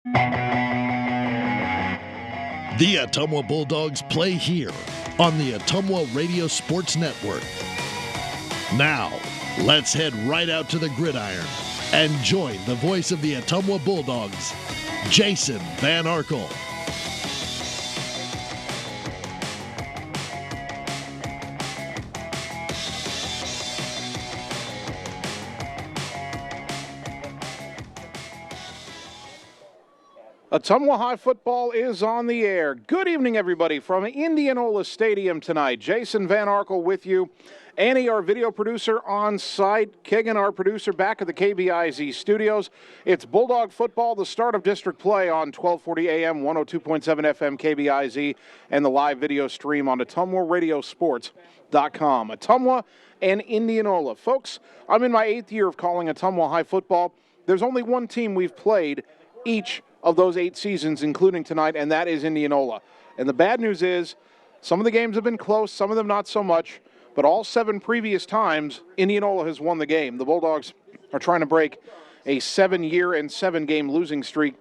The Ottumwa Bulldogs play here on the Ottumwa Radio Sports Network. Now, let's head right out to the gridiron and join the voice of the Ottumwa Bulldogs, Jason Van Arkel. Ottumwa High football is on the air. Good evening, everybody, from Indianola Stadium tonight. Jason Van Arkel with you. Annie, our video producer, on site. Keegan, our producer, back at the KBIZ studios. It's Bulldog football, the start of district play on 1240 AM, 102.7 FM KBIZ, and the live video stream on OttumwaRadioSports.com. Ottumwa and Indianola. Folks, I'm in my 8th year of calling Ottumwa High football. There's only one team we've played each of those 8 seasons, including tonight, and that is Indianola. And the bad news is some of the games have been close, some of them not so much, but all 7 previous times, Indianola has won the game. The Bulldogs are trying to break a 7-year and 7-game losing streak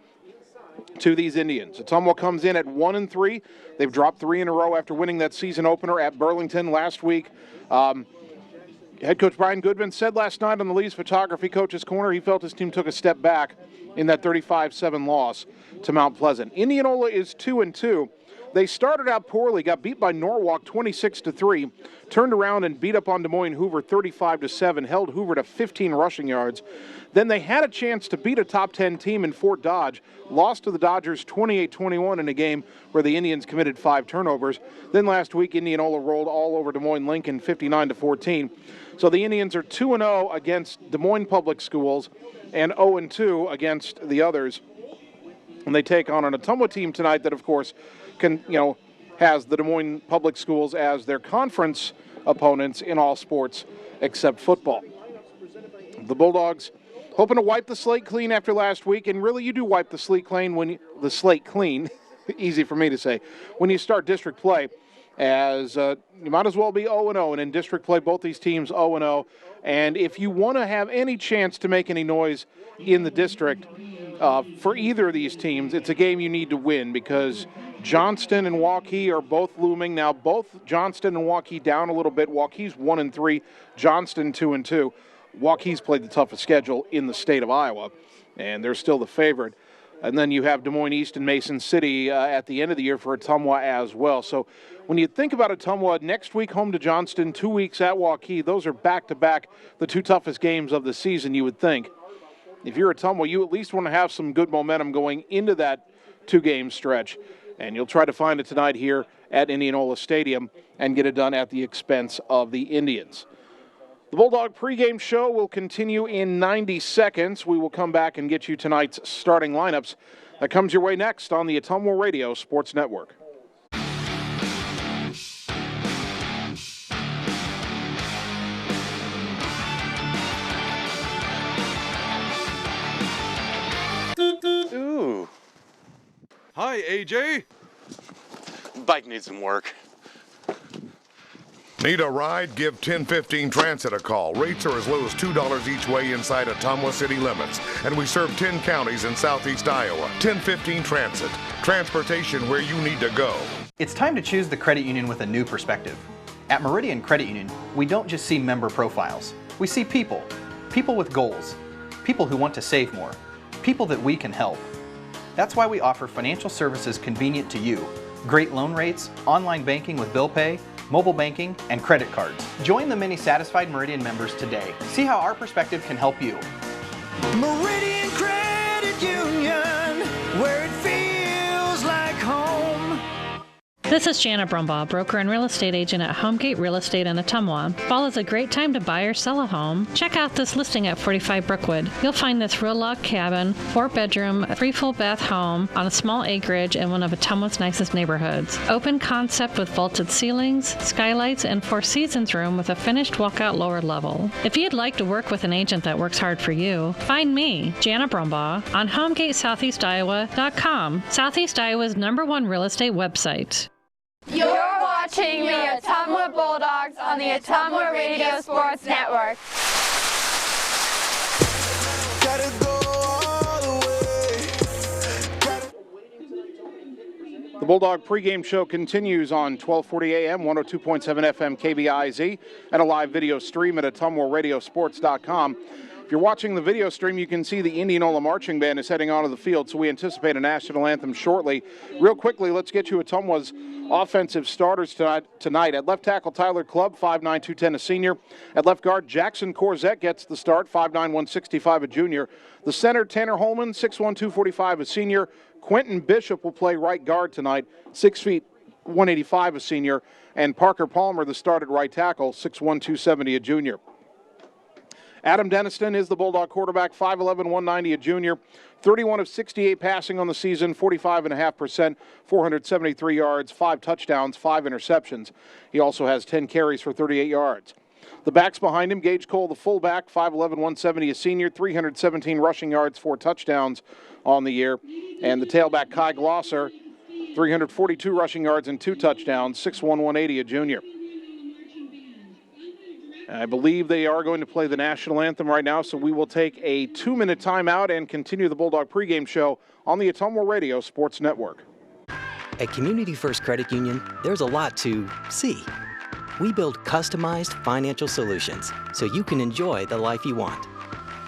to these Indians. Ottumwa comes in at 1-3. They've dropped 3 in a row after winning that season opener at Burlington last week. Head coach Brian Goodman said last night on the Lee's Photography Coach's Corner he felt his team took a step back in that 35-7 loss to Mount Pleasant. Indianola is 2-2. They started out poorly, got beat by Norwalk 26-3, turned around and beat up on Des Moines Hoover 35-7, held Hoover to 15 rushing yards. Then they had a chance to beat a top 10 team in Fort Dodge, lost to the Dodgers 28-21 in a game where the Indians committed 5 turnovers. Then last week, Indianola rolled all over Des Moines Lincoln 59-14. So the Indians are 2-0 against Des Moines Public Schools and 0-2 against the others. And they take on an Ottumwa team tonight that, of course, has the Des Moines Public Schools as their conference opponents in all sports except football. The Bulldogs hoping to wipe the slate clean after last week, and really you do wipe the slate clean easy for me to say, when you start district play, as you might as well be 0-0, and in district play both these teams 0-0, and if you want to have any chance to make any noise in the district for either of these teams, it's a game you need to win because Johnston and Waukee are both looming. Now both Johnston and Waukee down a little bit. Waukee's 1-3, Johnston 2-2. Waukee's played the toughest schedule in the state of Iowa, and they're still the favorite. And then you have Des Moines East and Mason City at the end of the year for Ottumwa as well. So when you think about Ottumwa, next week home to Johnston, 2 weeks at Waukee, those are back-to-back the 2 toughest games of the season, you would think. If you're Ottumwa, you at least want to have some good momentum going into that 2-game stretch. And you'll try to find it tonight here at Indianola Stadium and get it done at the expense of the Indians. The Bulldog pregame show will continue in 90 seconds. We will come back and get you tonight's starting lineups. That comes your way next on the Ottumwa Radio Sports Network. Ooh. Hi, AJ. Bike needs some work. Need a ride? Give 1015 Transit a call. Rates are as low as $2 each way inside Ottumwa city limits. And we serve 10 counties in southeast Iowa. 1015 Transit. Transportation where you need to go. It's time to choose the credit union with a new perspective. At Meridian Credit Union, we don't just see member profiles. We see people. People with goals. People who want to save more. People that we can help. That's why we offer financial services convenient to you. Great loan rates, online banking with bill pay, mobile banking, and credit cards. Join the many satisfied Meridian members today. See how our perspective can help you. Meridian Credit Union, where it feels like home. This is Jana Brumbaugh, broker and real estate agent at Homegate Real Estate in Ottumwa. Fall is a great time to buy or sell a home. Check out this listing at 45 Brookwood. You'll find this real log cabin, 4-bedroom, 3 full bath home on a small acreage in one of Ottumwa's nicest neighborhoods. Open concept with vaulted ceilings, skylights, and 4 seasons room with a finished walkout lower level. If you'd like to work with an agent that works hard for you, find me, Jana Brumbaugh, on HomegateSoutheastIowa.com, Southeast Iowa's #1 real estate website. You're watching the Ottumwa Bulldogs on the Ottumwa Radio Sports Network. Gotta go all the way. The Bulldog pregame show continues on 1240 AM, 102.7 FM KBIZ, and a live video stream at AttumwaRadioSports.com. If you're watching the video stream, you can see the Indianola Marching Band is heading onto the field, so we anticipate a national anthem shortly. Real quickly, let's get you Ottumwa's offensive starters tonight. At left tackle, Tyler Clubb, 5'9", 210, a senior. At left guard, Jackson Corzette gets the start, 5'9", 165, a junior. The center, Tanner Holman, 6'1", 245, a senior. Quentin Bishop will play right guard tonight, 6 feet, 185, a senior. And Parker Palmer, the start at right tackle, 6'1", 270, a junior. Adam Denniston is the Bulldog quarterback, 5'11", 190, a junior. 31 of 68 passing on the season, 45.5%, 473 yards, 5 touchdowns, 5 interceptions. He also has 10 carries for 38 yards. The backs behind him, Gage Cole, the fullback, 5'11", 170, a senior, 317 rushing yards, 4 touchdowns on the year. And the tailback, Kai Glosser, 342 rushing yards and 2 touchdowns, 6'1", 180, a junior. I believe they are going to play the national anthem right now, so we will take a 2-minute timeout and continue the Bulldog pregame show on the Ottumwa Radio Sports Network. At Community First Credit Union, there's a lot to see. We build customized financial solutions so you can enjoy the life you want.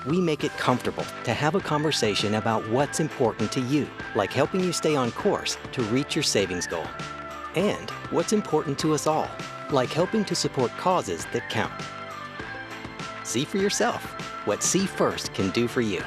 We make it comfortable to have a conversation about what's important to you, like helping you stay on course to reach your savings goal. And what's important to us all, like helping to support causes that count. See for yourself what See First can do for you.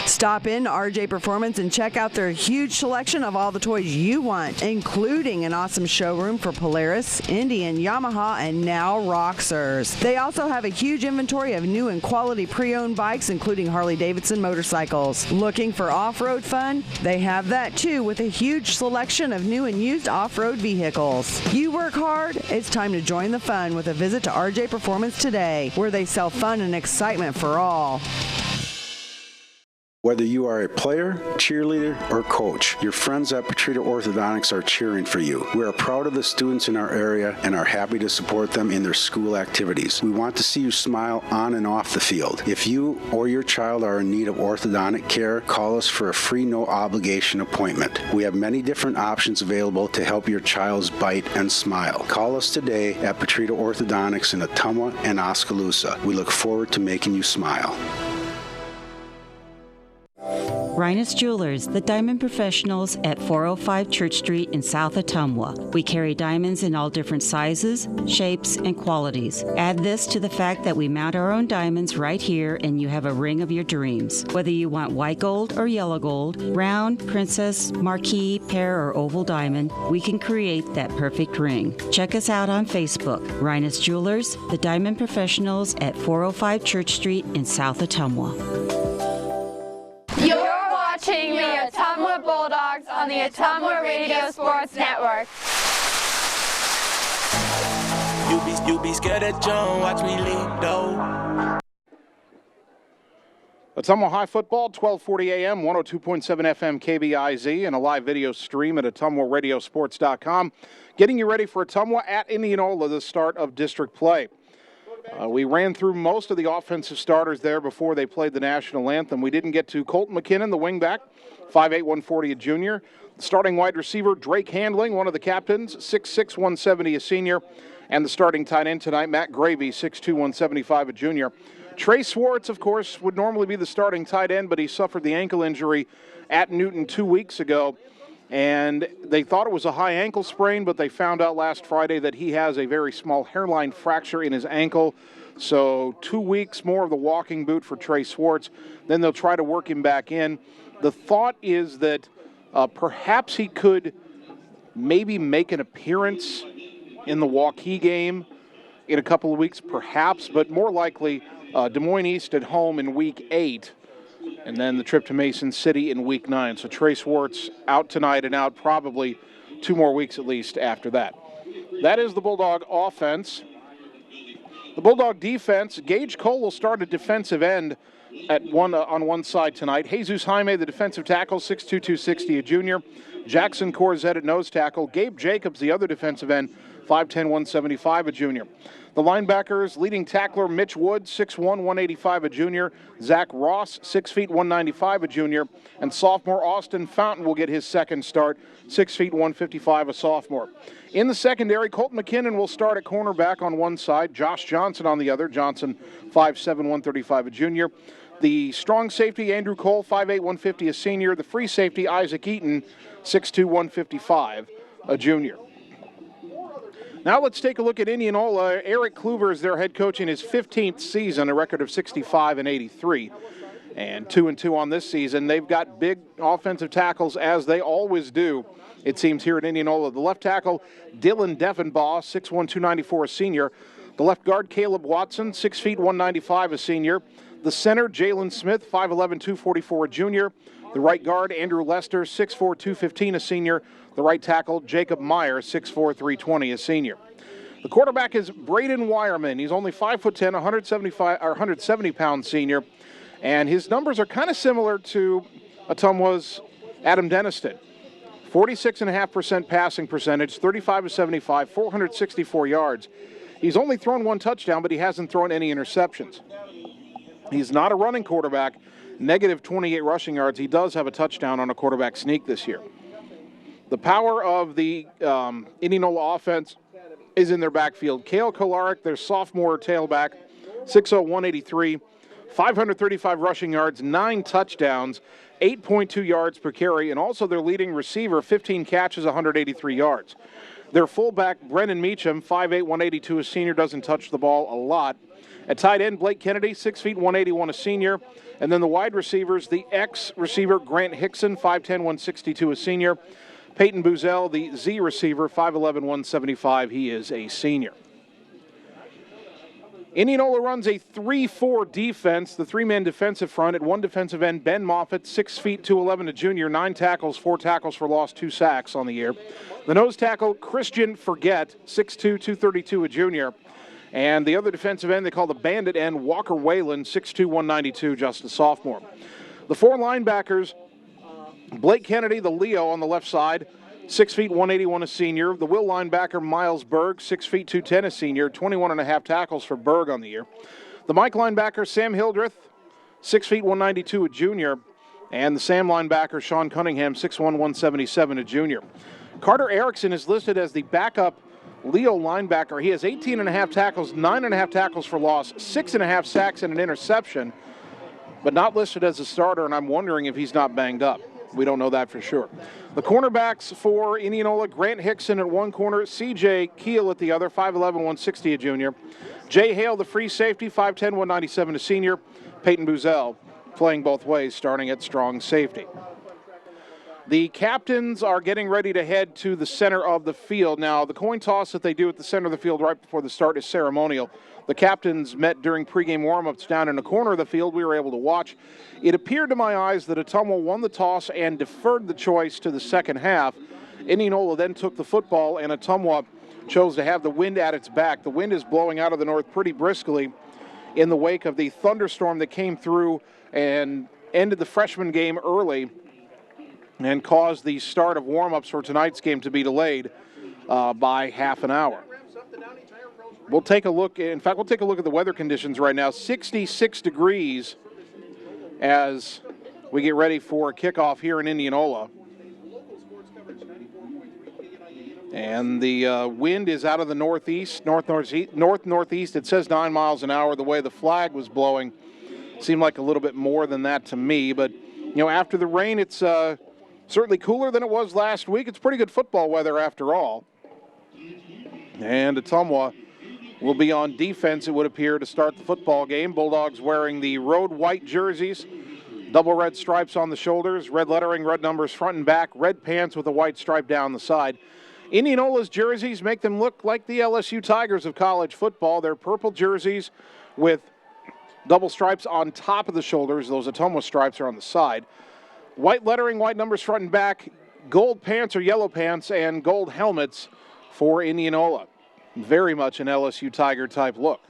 Stop in to RJ Performance and check out their huge selection of all the toys you want, including an awesome showroom for Polaris, Indian, Yamaha, and now Roxers. They also have a huge inventory of new and quality pre-owned bikes, including Harley-Davidson motorcycles. Looking for off-road fun? They have that too, with a huge selection of new and used off-road vehicles. You work hard? It's time to join the fun with a visit to RJ Performance today, where they sell fun and excitement for all. Whether you are a player, cheerleader, or coach, your friends at Petrita Orthodontics are cheering for you. We are proud of the students in our area and are happy to support them in their school activities. We want to see you smile on and off the field. If you or your child are in need of orthodontic care, call us for a free no-obligation appointment. We have many different options available to help your child's bite and smile. Call us today at Petrita Orthodontics in Ottumwa and Oskaloosa. We look forward to making you smile. Rhinus Jewelers, the diamond professionals at 405 Church Street in South Ottumwa. We carry diamonds in all different sizes, shapes, and qualities. Add this to the fact that we mount our own diamonds right here and you have a ring of your dreams. Whether you want white gold or yellow gold, round, princess, marquise, pear, or oval diamond, we can create that perfect ring. Check us out on Facebook. Rhinus Jewelers, the diamond professionals at 405 Church Street in South Ottumwa. You're watching the Ottumwa Bulldogs on the Ottumwa Radio Sports Network. You be scared at John, watch me leap though. Ottumwa High Football, 1240 AM, 102.7 FM KBIZ, and a live video stream at AttumwaRadioSports.com. Getting you ready for Ottumwa at Indianola, the start of district play. We ran through most of the offensive starters there before they played the national anthem. We didn't get to Colton McKinnon, the wingback, 5'8", 140, a junior. Starting wide receiver, Drake Handling, one of the captains, 6'6", 170, a senior. And the starting tight end tonight, Matt Gravy, 6'2", 175, a junior. Trey Swartz, of course, would normally be the starting tight end, but he suffered the ankle injury at Newton 2 weeks ago. And they thought it was a high ankle sprain, but they found out last Friday that he has a very small hairline fracture in his ankle. So 2 weeks more of the walking boot for Trey Swartz. Then they'll try to work him back in. The thought is that perhaps he could maybe make an appearance in the Waukee game in a couple of weeks, perhaps, but more likely Des Moines East at home in Week 8. And then the trip to Mason City in Week 9. So Trey Swartz out tonight and out probably 2 more weeks at least after that. That is the Bulldog offense. The Bulldog defense, Gage Cole will start at defensive end on one side tonight. Jesus Jaime, the defensive tackle, 6'2", 260, a junior. Jackson Corzette at nose tackle. Gabe Jacobs, the other defensive end, 5'10", 175, a junior. The linebackers, leading tackler Mitch Wood, 6'1", 185, a junior. Zach Ross, 6 feet, 195, a junior. And sophomore Austin Fountain will get his second start, 6 feet, 155, a sophomore. In the secondary, Colton McKinnon will start at cornerback on one side, Josh Johnson on the other. Johnson, 5'7", 135, a junior. The strong safety, Andrew Cole, 5'8", 150, a senior. The free safety, Isaac Eaton, 6'2", 155, a junior. Now let's take a look at Indianola. Eric Kluver is their head coach in his 15th season, a record of 65-83. And 2-2 on this season. They've got big offensive tackles, as they always do, it seems, here at Indianola. The left tackle, Dylan Devenbaugh, 6'1", 294, a senior. The left guard, Caleb Watson, 6 feet, 195, a senior. The center, Jalen Smith, 5'11", 244, a junior. The right guard, Andrew Lester, 6'4", 215, a senior. The right tackle, Jacob Meyer, 6'4", 320, a senior. The quarterback is Braden Wireman. He's only 5'10", 170-pound senior. And his numbers are kind of similar to Ottumwa's Adam Deniston. 46.5% passing percentage, 35-75, 464 yards. He's only thrown one touchdown, but he hasn't thrown any interceptions. He's not a running quarterback, negative 28 rushing yards. He does have a touchdown on a quarterback sneak this year. The power of the Indianola offense is in their backfield. Kale Kolarek, their sophomore tailback, 6'0", 183, 535 rushing yards, 9 touchdowns, 8.2 yards per carry, and also their leading receiver, 15 catches, 183 yards. Their fullback, Brennan Meacham, 5'8", 182, a senior, doesn't touch the ball a lot. At tight end, Blake Kennedy, 6 feet, 181, a senior. And then the wide receivers, the ex-receiver, Grant Hickson, 5'10", 162, a senior. Peyton Buzel, the Z receiver, 5'11", 175. He is a senior. Indianola runs a 3-4 defense, the three-man defensive front. At one defensive end, Ben Moffitt, 6 feet, 211, a junior, 9 tackles, 4 tackles for loss, 2 sacks on the year. The nose tackle, Christian Forget, 6'2", 232, a junior. And the other defensive end they call the bandit end, Walker Whalen, 6'2", 192, just a sophomore. The 4 linebackers, Blake Kennedy, the Leo on the left side, 6 feet, 181, a senior. The will linebacker, Miles Berg, 6 feet, 210, a senior, 21.5 tackles for Berg on the year. The Mike linebacker, Sam Hildreth, 6 feet, 192, a junior. And the Sam linebacker, Sean Cunningham, 6'1", 177, a junior. Carter Erickson is listed as the backup Leo linebacker. He has 18.5 tackles, 9.5 tackles for loss, 6.5 sacks, and an interception, but not listed as a starter, and I'm wondering if he's not banged up. We don't know that for sure. The cornerbacks for Indianola, Grant Hickson at one corner, C.J. Keel at the other, 5'11", 160, a junior. Jay Hale, the free safety, 5'10", 197, a senior. Peyton Buzel playing both ways, starting at strong safety. The captains are getting ready to head to the center of the field. Now, the coin toss that they do at the center of the field right before the start is ceremonial. The captains met during pregame warm-ups down in the corner of the field. We were able to watch. It appeared to my eyes that Ottumwa won the toss and deferred the choice to the second half. Indianola then took the football, and Ottumwa chose to have the wind at its back. The wind is blowing out of the north pretty briskly in the wake of the thunderstorm that came through and ended the freshman game early and caused the start of warm-ups for tonight's game to be delayed by half an hour. We'll take a look. In fact, we'll take a look at the weather conditions right now. 66 degrees as we get ready for a kickoff here in Indianola. And the wind is out of the northeast, north-northeast. It says 9 miles an hour. The way the flag was blowing seemed like a little bit more than that to me. But, you know, after the rain, it's certainly cooler than it was last week. It's pretty good football weather after all. And Ottumwa will be on defense, it would appear, to start the football game. Bulldogs wearing the road white jerseys, double red stripes on the shoulders, red lettering, red numbers front and back, red pants with a white stripe down the side. Indianola's jerseys make them look like the LSU Tigers of college football. They're purple jerseys with double stripes on top of the shoulders. Those Ottumwa stripes are on the side. White lettering, white numbers front and back, gold pants or yellow pants, and gold helmets for Indianola. Very much an LSU Tiger type look.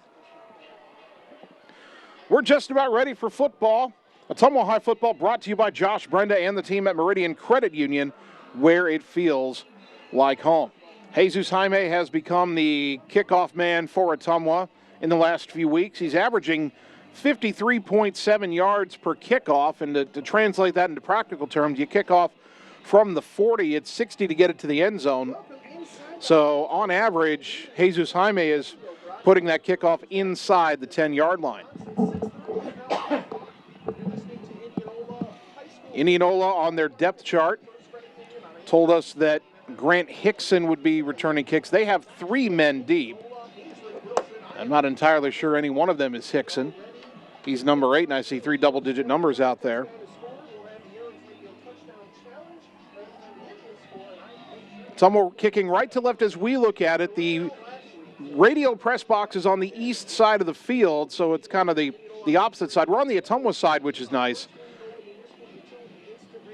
We're just about ready for football. Ottumwa High football brought to you by Josh Brenda and the team at Meridian Credit Union, where it feels like home. Jesus Jaime has become the kickoff man for Ottumwa in the last few weeks. He's averaging 53.7 yards per kickoff, and to translate that into practical terms, you kick off from the 40, it's 60 to get it to the end zone. So on average, Jesus Jaime is putting that kickoff inside the 10-yard line. Indianola on their depth chart told us that Grant Hickson would be returning kicks. They have 3 men deep. I'm not entirely sure any one of them is Hickson. He's number 8, and I see 3 double-digit numbers out there. Ottumwa kicking right to left as we look at it. The radio press box is on the east side of the field, so it's kind of the opposite side. We're on the Ottumwa side, which is nice.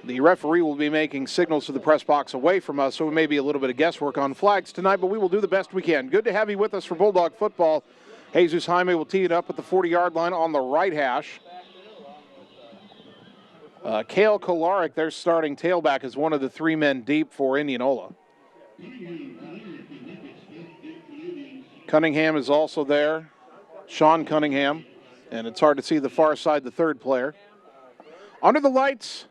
The referee will be making signals to the press box away from us, so it may be a little bit of guesswork on flags tonight, but we will do the best we can. Good to have you with us for Bulldog football. Jesus Jaime will tee it up at the 40-yard line on the right hash. Cale Kolarik, their starting tailback, is one of the 3 men deep for Indianola. Cunningham is also there, Sean Cunningham, and it's hard to see the far side, the 3rd player. Under the lights,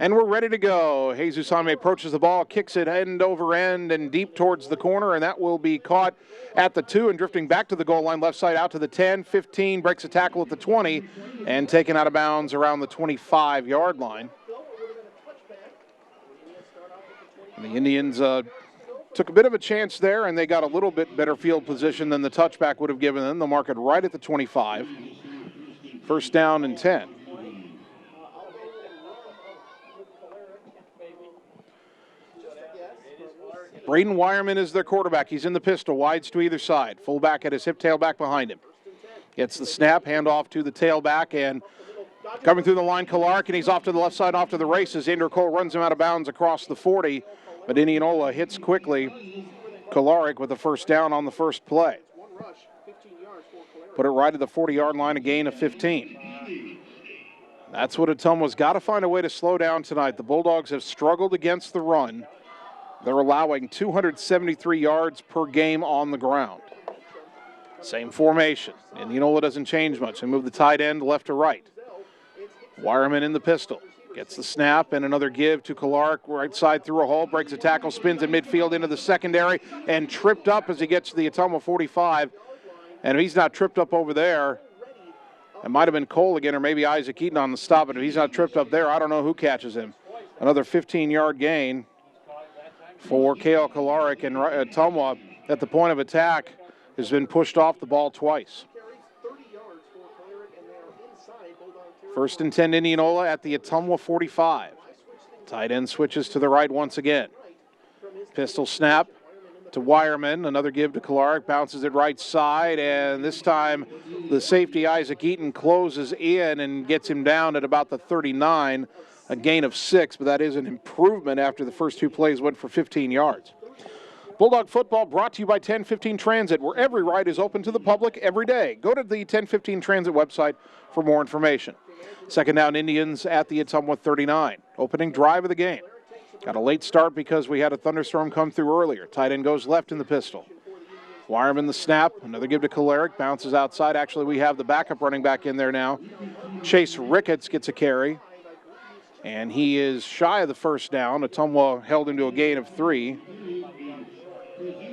and we're ready to go. Jesus Jaime approaches the ball, kicks it end over end and deep towards the corner, and that will be caught at the 2 and drifting back to the goal line, left side out to the 10, 15, breaks a tackle at the 20, and taken out of bounds around the 25-yard line. And the Indians took a bit of a chance there, and they got a little bit better field position than the touchback would have given them. They'll mark it right at the 25. First down and 10. Braden Wireman is their quarterback. He's in the pistol, wides to either side. Fullback at his hip, tailback behind him. Gets the snap, handoff to the tailback, and coming through the line, Kolarik, and he's off to the left side, off to the races. Andrew Cole runs him out of bounds across the 40, but Indianola hits quickly. Kolarik with a first down on the first play. Put it right at the 40-yard line, a gain of 15. That's what Ottumwa's got to find a way to slow down tonight. The Bulldogs have struggled against the run. They're allowing 273 yards per game on the ground. Same formation. Indianola doesn't change much. They move the tight end left to right. Wireman in the pistol. Gets the snap and another give to Kolarik. Right side through a hole. Breaks a tackle. Spins in midfield into the secondary. And tripped up as he gets to the Ottumwa 45. And if he's not tripped up over there, it might have been Cole again or maybe Isaac Eaton on the stop. But if he's not tripped up there, I don't know who catches him. Another 15-yard gain for Cale Kolarik, and Ottumwa at the point of attack has been pushed off the ball twice. First and 10 Indianola at the Ottumwa 45. Tight end switches to the right once again. Pistol snap to Wireman, another give to Kolarik, bounces it right side, and this time the safety Isaac Eaton closes in and gets him down at about the 39. A gain of 6, but that is an improvement after the first 2 plays went for 15 yards. Bulldog football brought to you by 1015 Transit, where every ride is open to the public every day. Go to the 1015 Transit website for more information. Second down Indians at the Ottumwa 39. Opening drive of the game. Got a late start because we had a thunderstorm come through earlier. Tight end goes left in the pistol. Wireman the snap, another give to Kolarik, bounces outside. Actually, we have the backup running back in there now. Chase Ricketts gets a carry. And he is shy of the first down. Ottumwa held him to a gain of 3.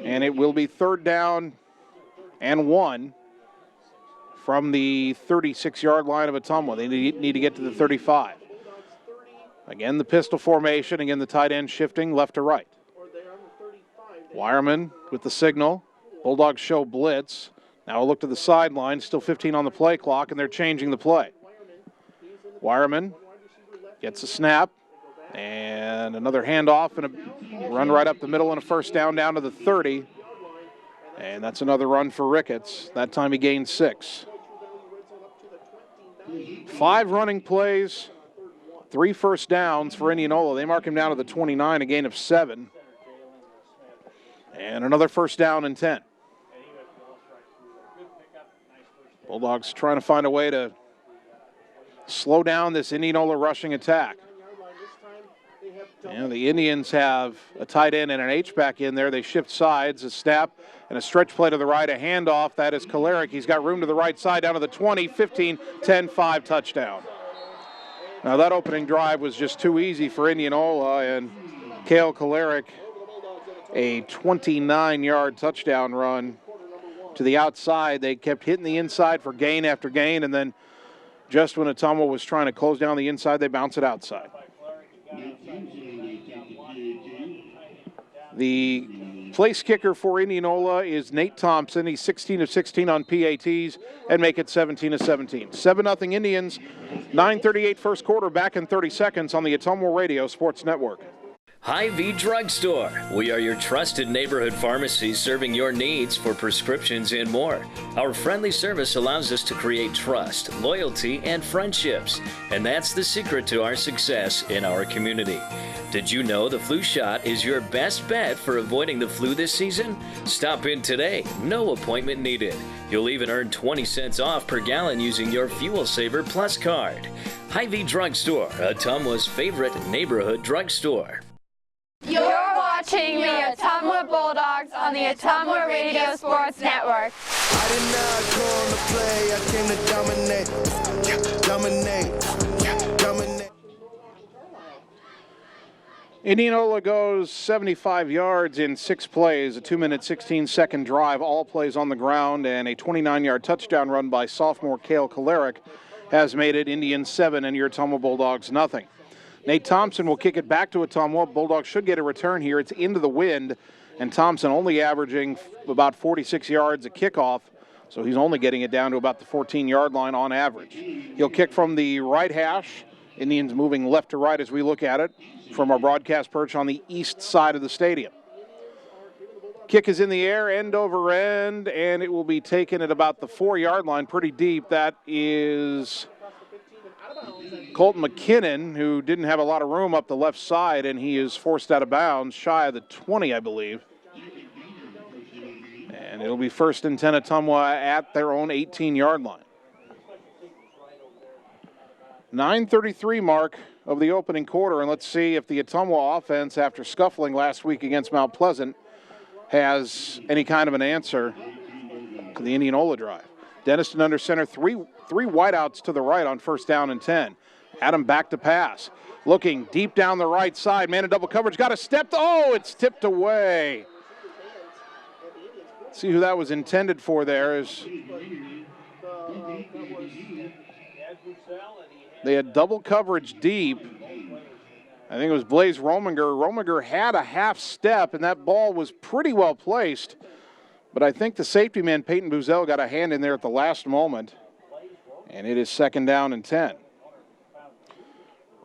And it will be 3rd down and 1 from the 36-yard line of Ottumwa. They need to get to the 35. Again, the pistol formation. Again, the tight end shifting left to right. Wireman with the signal. Bulldogs show blitz. Now a look to the sideline. Still 15 on the play clock, and they're changing the play. Wireman gets a snap, and another handoff, and a run right up the middle, and a first down to the 30. And that's another run for Ricketts. That time he gained 6. 5 running plays, 3 first downs for Indianola. They mark him down to the 29, a gain of 7. And another first down and 10. Bulldogs trying to find a way to slow down this Indianola rushing attack. And the Indians have a tight end and an H-back in there. They shift sides, a snap and a stretch play to the right, a handoff. That is Kolarek. He's got room to the right side down to the 20, 15, 10, 5 touchdown. Now that opening drive was just too easy for Indianola, and Cale Kolarek, a 29-yard touchdown run to the outside. They kept hitting the inside for gain after gain, and then just when Ottumwa was trying to close down the inside, they bounce it outside. The place kicker for Indianola is Nate Thompson. He's 16 of 16 on PATs and make it 17 of 17. 7-0 Indians, 9:38 first quarter, back in 30 seconds on the Ottumwa Radio Sports Network. Hy-Vee Drugstore. We are your trusted neighborhood pharmacy serving your needs for prescriptions and more. Our friendly service allows us to create trust, loyalty, and friendships. And that's the secret to our success in our community. Did you know the flu shot is your best bet for avoiding the flu this season? Stop in today. No appointment needed. You'll even earn 20 cents off per gallon using your Fuel Saver Plus card. Hy-Vee Drugstore, Ottumwa's favorite neighborhood drugstore. You're watching the Ottumwa Bulldogs on the Ottumwa Radio Sports Network. I did not come to play, I came to dominate. Indianola goes 75 yards in 6 plays, a 2-minute, 16-second drive, all plays on the ground, and a 29-yard touchdown run by sophomore Cale Kolarek has made it Indians 7 and your Ottumwa Bulldogs nothing. Nate Thompson will kick it back to Ottumwa. Bulldogs should get a return here. It's into the wind, and Thompson only averaging about 46 yards a kickoff, so he's only getting it down to about the 14-yard line on average. He'll kick from the right hash. Indians moving left to right as we look at it from our broadcast perch on the east side of the stadium. Kick is in the air, end over end, and it will be taken at about the 4-yard line, pretty deep. That is Colton McKinnon, who didn't have a lot of room up the left side, and he is forced out of bounds, shy of the 20, I believe. And it'll be 1st and 10 Ottumwa at their own 18-yard line. 9:33 mark of the opening quarter, and let's see if the Ottumwa offense, after scuffling last week against Mount Pleasant, has any kind of an answer to the Indianola drive. Denniston under center, three wideouts to the right on 1st down and 10. Adam back to pass. Looking deep down the right side. Man in double coverage. Got a step. Oh, it's tipped away. See who that was intended for there is. They had double coverage deep. I think it was Blaze Rominger. Rominger had a half step, and that ball was pretty well placed. But I think the safety man, Peyton Buzel, got a hand in there at the last moment. And it is 2nd down and 10.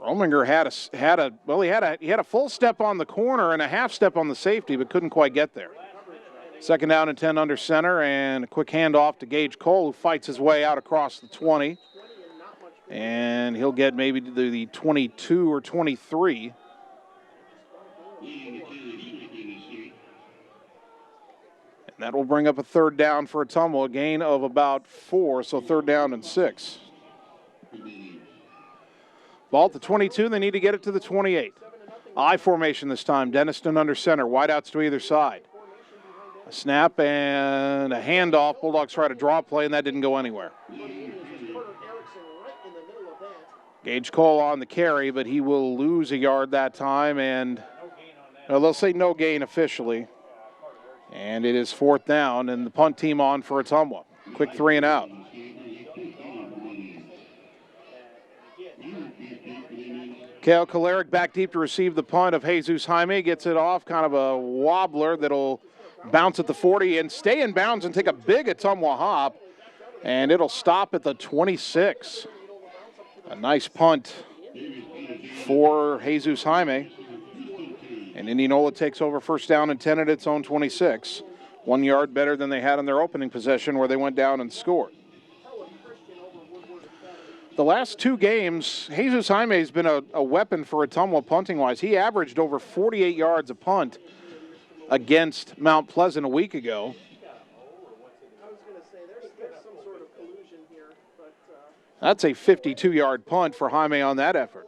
Rominger had a full step on the corner and a half step on the safety, but couldn't quite get there. 2nd down and 10 under center, and a quick handoff to Gage Cole, who fights his way out across the 20. And he'll get maybe to the 22 or 23. And that will bring up a 3rd down for Ottumwa, a gain of about 4, so 3rd down and 6. Ball at the 22, they need to get it to the 28. I formation this time, Denniston under center, wideouts to either side. A snap and a handoff. Bulldogs try to draw a play, and that didn't go anywhere. Gage Cole on the carry, but he will lose a yard that time, and they'll say no gain officially. And it is 4th down, and the punt team on for Ottumwa. Quick 3 and out. Cale Kolarek back deep to receive the punt of Jesus Jaime. Gets it off, kind of a wobbler that'll bounce at the 40 and stay in bounds and take a big Ottumwa hop. And it'll stop at the 26. A nice punt for Jesus Jaime. And Indianola takes over 1st down and 10 at its own 26. 1 yard better than they had in their opening possession where they went down and scored. The last 2 games, Jesus Jaime has been a weapon for Ottumwa punting-wise. He averaged over 48 yards a punt against Mount Pleasant a week ago. That's a 52-yard punt for Jaime on that effort.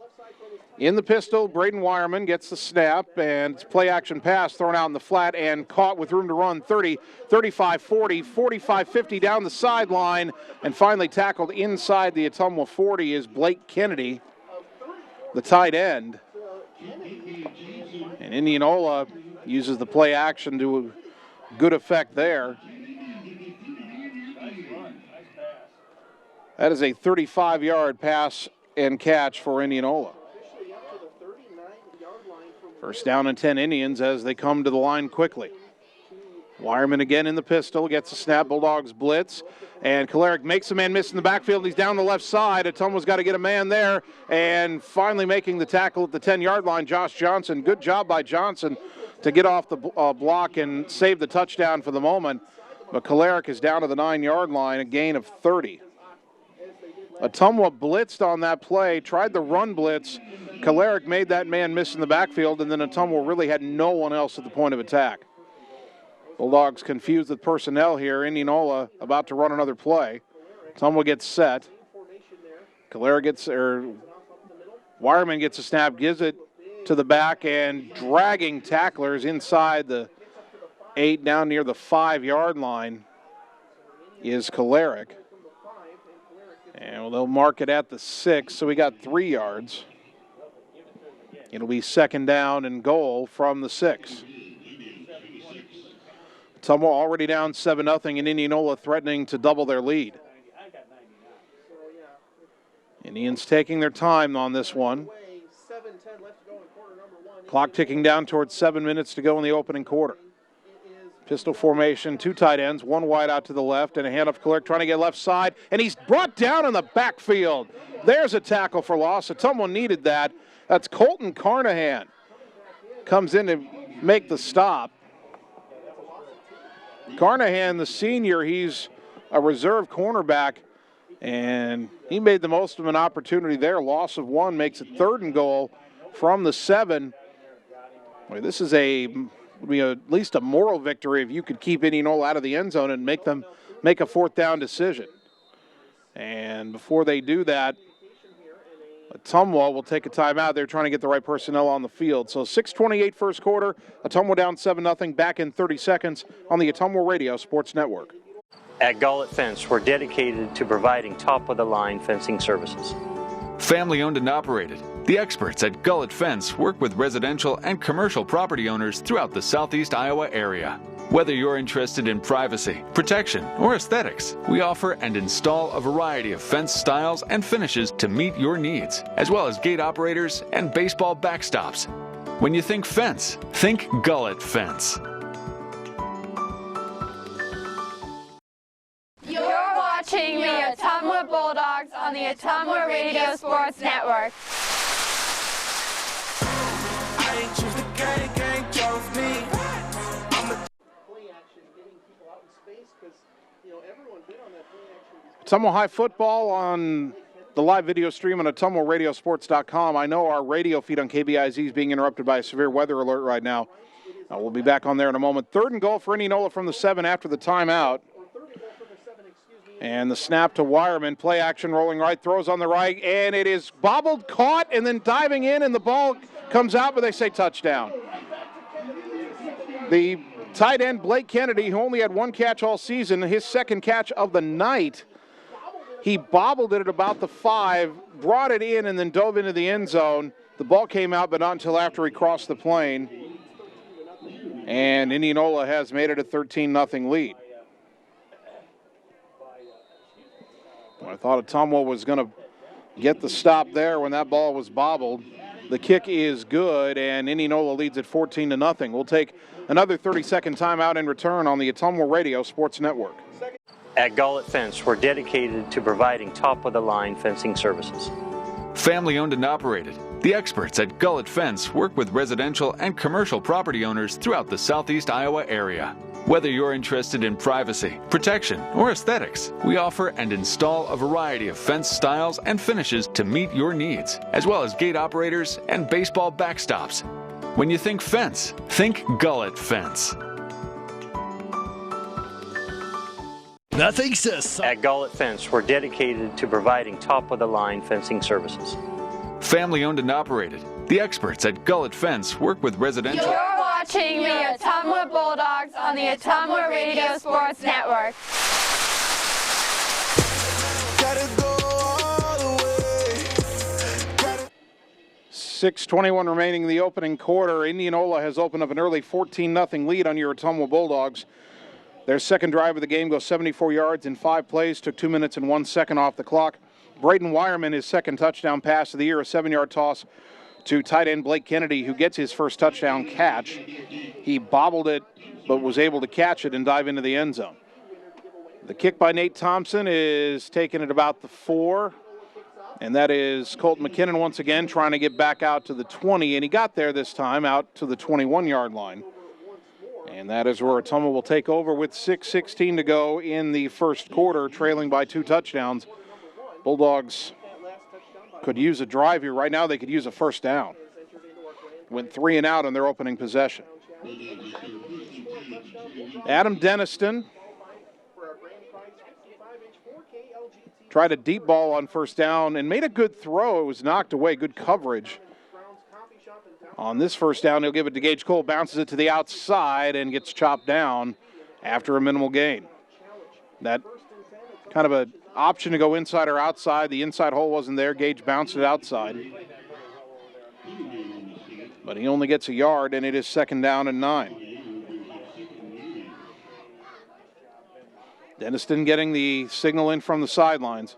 In the pistol, Braden Wireman gets the snap, and it's play action pass thrown out in the flat and caught with room to run 30, 35, 40, 45, 50 down the sideline, and finally tackled inside the Ottumwa 40 is Blake Kennedy, the tight end. And Indianola uses the play action to good effect there. That is a 35-yard pass and catch for Indianola. First down and 10 Indians as they come to the line quickly. Wireman again in the pistol, gets a snap, Bulldogs blitz, and Kalarick makes a man miss in the backfield. He's down the left side. Ottumwa's got to get a man there, and finally making the tackle at the 10-yard line, Josh Johnson. Good job by Johnson to get off the block and save the touchdown for the moment. But Kalarick is down to the 9-yard line, a gain of 30. Ottumwa blitzed on that play, tried the run blitz. Kalarick made that man miss in the backfield, and then Ottumwa really had no one else at the point of attack. Bulldogs confused with personnel here. Indianola about to run another play. Ottumwa gets set. Wireman gets a snap, gives it to the back, and dragging tacklers inside the 8 down near the 5-yard line is Kalarick. And they'll mark it at the 6, so we got 3 yards. It'll be second down and goal from the 6. Ottumwa already down 7-0, and Indianola threatening to double their lead. Indians taking their time on this one. Clock ticking down towards 7 minutes to go in the opening quarter. Pistol formation, 2 tight ends, 1 wide out to the left, and a handoff. Kalarick trying to get left side, and he's brought down in the backfield. There's a tackle for loss. Ottumwa needed that. That's Colton Carnahan. Comes in to make the stop. Carnahan, the senior, he's a reserve cornerback, and he made the most of an opportunity there. Loss of 1 makes it 3rd and goal from the 7. Boy, this is would be at least a moral victory if you could keep Indianola out of the end zone and make them make a 4th down decision. And before they do that, Ottumwa will take a timeout. They're trying to get the right personnel on the field. So 6:28 first quarter, Ottumwa down 7-0, back in 30 seconds on the Ottumwa Radio Sports Network. At Gullet Fence, we're dedicated to providing top-of-the-line fencing services. Family owned and operated, the experts at Gullet Fence work with residential and commercial property owners throughout the southeast Iowa area. Whether you're interested in privacy, protection, or aesthetics, we offer and install a variety of fence styles and finishes to meet your needs, as well as gate operators and baseball backstops. When you think fence, think Gullet Fence. You're watching the Ottumwa Bulldogs on the Ottumwa Radio Sports Network. I ain't choose the gang chose me. Ottumwa High football on the live video stream on AttumwaRadioSports.com. I know our radio feed on KBIZ is being interrupted by a severe weather alert right now. We'll be back on there in a moment. 3rd and goal for Indianola from the 7 after the timeout. And the snap to Wireman. Play action rolling right, throws on the right, and it is bobbled, caught, and then diving in, and the ball comes out, but they say touchdown. The tight end, Blake Kennedy, who only had 1 catch all season, his 2nd catch of the night. He bobbled it at about the 5, brought it in, and then dove into the end zone. The ball came out, but not until after he crossed the plane. And Indianola has made it a 13-0 lead. I thought Ottumwa was going to get the stop there when that ball was bobbled. The kick is good, and Indianola leads at 14-0. We'll take another 30-second timeout in return on the Ottumwa Radio Sports Network. At Gullet Fence, we're dedicated to providing top-of-the-line fencing services. Family owned and operated, the experts at Gullet Fence work with residential and commercial property owners throughout the southeast Iowa area. Whether you're interested in privacy, protection, or aesthetics, we offer and install a variety of fence styles and finishes to meet your needs, as well as gate operators and baseball backstops. When you think fence, think Gullet Fence. Nothing says... At Gullet Fence, we're dedicated to providing top-of-the-line fencing services. Family owned and operated. The experts at Gullet Fence work with residential. You're watching the Ottumwa Bulldogs on the Ottumwa Radio Sports Network. 6:21 remaining in the opening quarter. Indianola has opened up an early 14-0 lead on your Ottumwa Bulldogs. Their second drive of the game goes 74 yards in 5 plays, took 2 minutes and 1 second off the clock. Braden Wireman, his second touchdown pass of the year, a 7-yard toss to tight end Blake Kennedy, who gets his first touchdown catch. He bobbled it, but was able to catch it and dive into the end zone. The kick by Nate Thompson is taken at about the 4. And that is Colton McKinnon once again trying to get back out to the 20, and he got there this time out to the 21-yard line. And that is where Ottumwa will take over with 6:16 to go in the first quarter, trailing by 2 touchdowns. Bulldogs could use a drive here. Right now they could use a first down. Went 3 and out on their opening possession. Adam Deniston tried a deep ball on first down and made a good throw. It was knocked away. Good coverage. On this first down, he'll give it to Gage Cole. Bounces it to the outside and gets chopped down after a minimal gain. That kind of an option to go inside or outside. The inside hole wasn't there. Gage bounced it outside. But he only gets a yard, and it is 2nd down and 9. Deniston getting the signal in from the sidelines.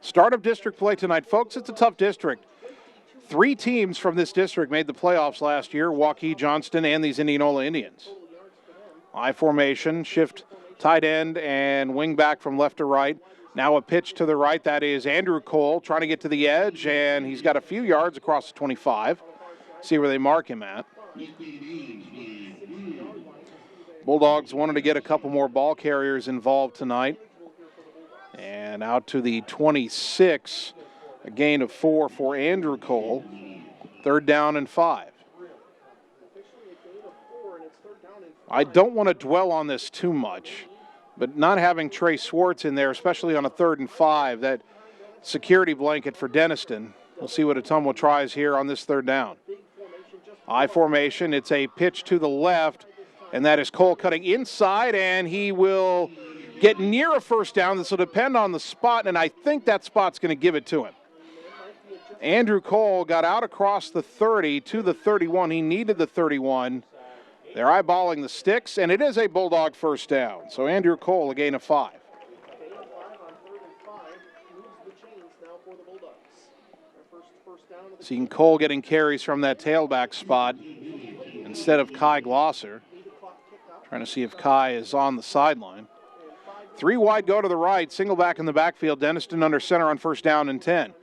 Start of district play tonight. Folks, it's a tough district. 3 teams from this district made the playoffs last year, Waukee, Johnston, and these Indianola Indians. I formation, shift tight end and wing back from left to right. Now a pitch to the right. That is Andrew Cole trying to get to the edge, and he's got a few yards across the 25. See where they mark him at. Bulldogs wanted to get a couple more ball carriers involved tonight. And out to the 26, a gain of 4 for Andrew Cole. 3rd down and 5. I don't want to dwell on this too much, but not having Trey Swartz in there, especially on a 3rd and 5, that security blanket for Deniston. We'll see what Ottumwa tries here on this 3rd down. I formation, it's a pitch to the left. And that is Cole cutting inside, and he will get near a first down. This will depend on the spot, and I think that spot's going to give it to him. Andrew Cole got out across the 30 to the 31. He needed the 31. They're eyeballing the sticks, and it is a Bulldog first down. So Andrew Cole, a gain of 5. Seeing Cole getting carries from that tailback spot instead of Kai Glosser. Trying to see if Kai is on the sideline. 3 wide go to the right, single back in the backfield. Deniston under center on 1st down and 10.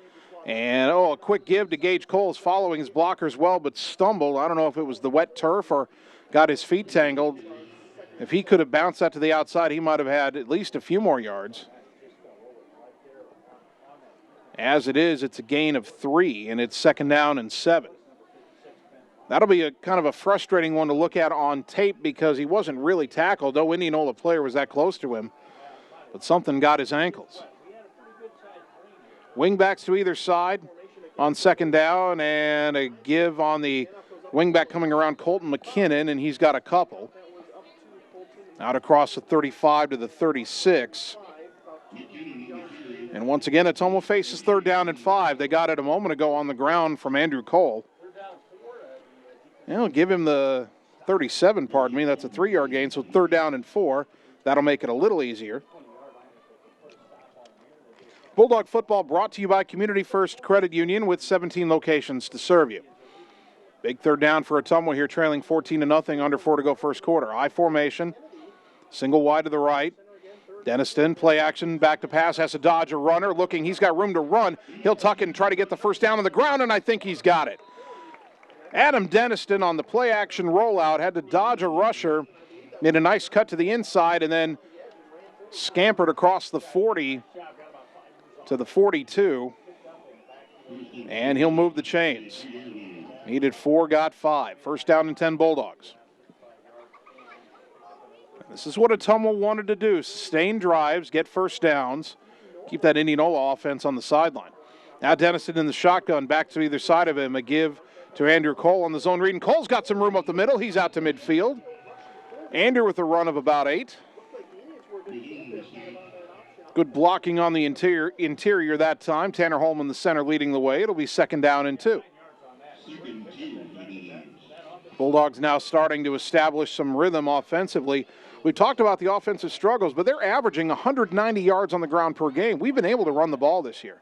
And, a quick give to Gage Cole, following his blockers well, but stumbled. I don't know if it was the wet turf or got his feet tangled. If he could have bounced that to the outside, he might have had at least a few more yards. As it is, it's a gain of 3, and it's 2nd down and 7. That'll be a kind of a frustrating one to look at on tape because he wasn't really tackled. No Indianola player was that close to him, but something got his ankles. Wingbacks to either side on 2nd down, and a give on the wingback coming around Colton McKinnon, and he's got a couple. Out across the 35 to the 36. And once again, Ottumwa faces 3rd down and 5. They got it a moment ago on the ground from Andrew Cole. Give him the 37, pardon me. That's a 3-yard gain, so 3rd down and 4. That'll make it a little easier. Bulldog football brought to you by Community First Credit Union with 17 locations to serve you. Big 3rd down for Ottumwa here, trailing 14-0, under 4 to go first quarter. I formation, single wide to the right. Deniston, play action, back to pass, has to dodge a runner. Looking, he's got room to run. He'll tuck it and try to get the first down on the ground, and I think he's got it. Adam Deniston on the play action rollout had to dodge a rusher, made a nice cut to the inside, and then scampered across the 40 to the 42, and he'll move the chains. Needed 4, got 5. 1st down and 10 Bulldogs. This is what Ottumwa wanted to do, sustain drives, get first downs, keep that Indianola offense on the sideline. Now Denison in the shotgun, back to either side of him. A give to Andrew Cole on the zone read. And Cole's got some room up the middle. He's out to midfield. Andrew with a run of about 8. Good blocking on the interior that time. Tanner Holman, the center, leading the way. It'll be 2nd down and 2. Bulldogs now starting to establish some rhythm offensively. We talked about the offensive struggles, but they're averaging 190 yards on the ground per game. We've been able to run the ball this year.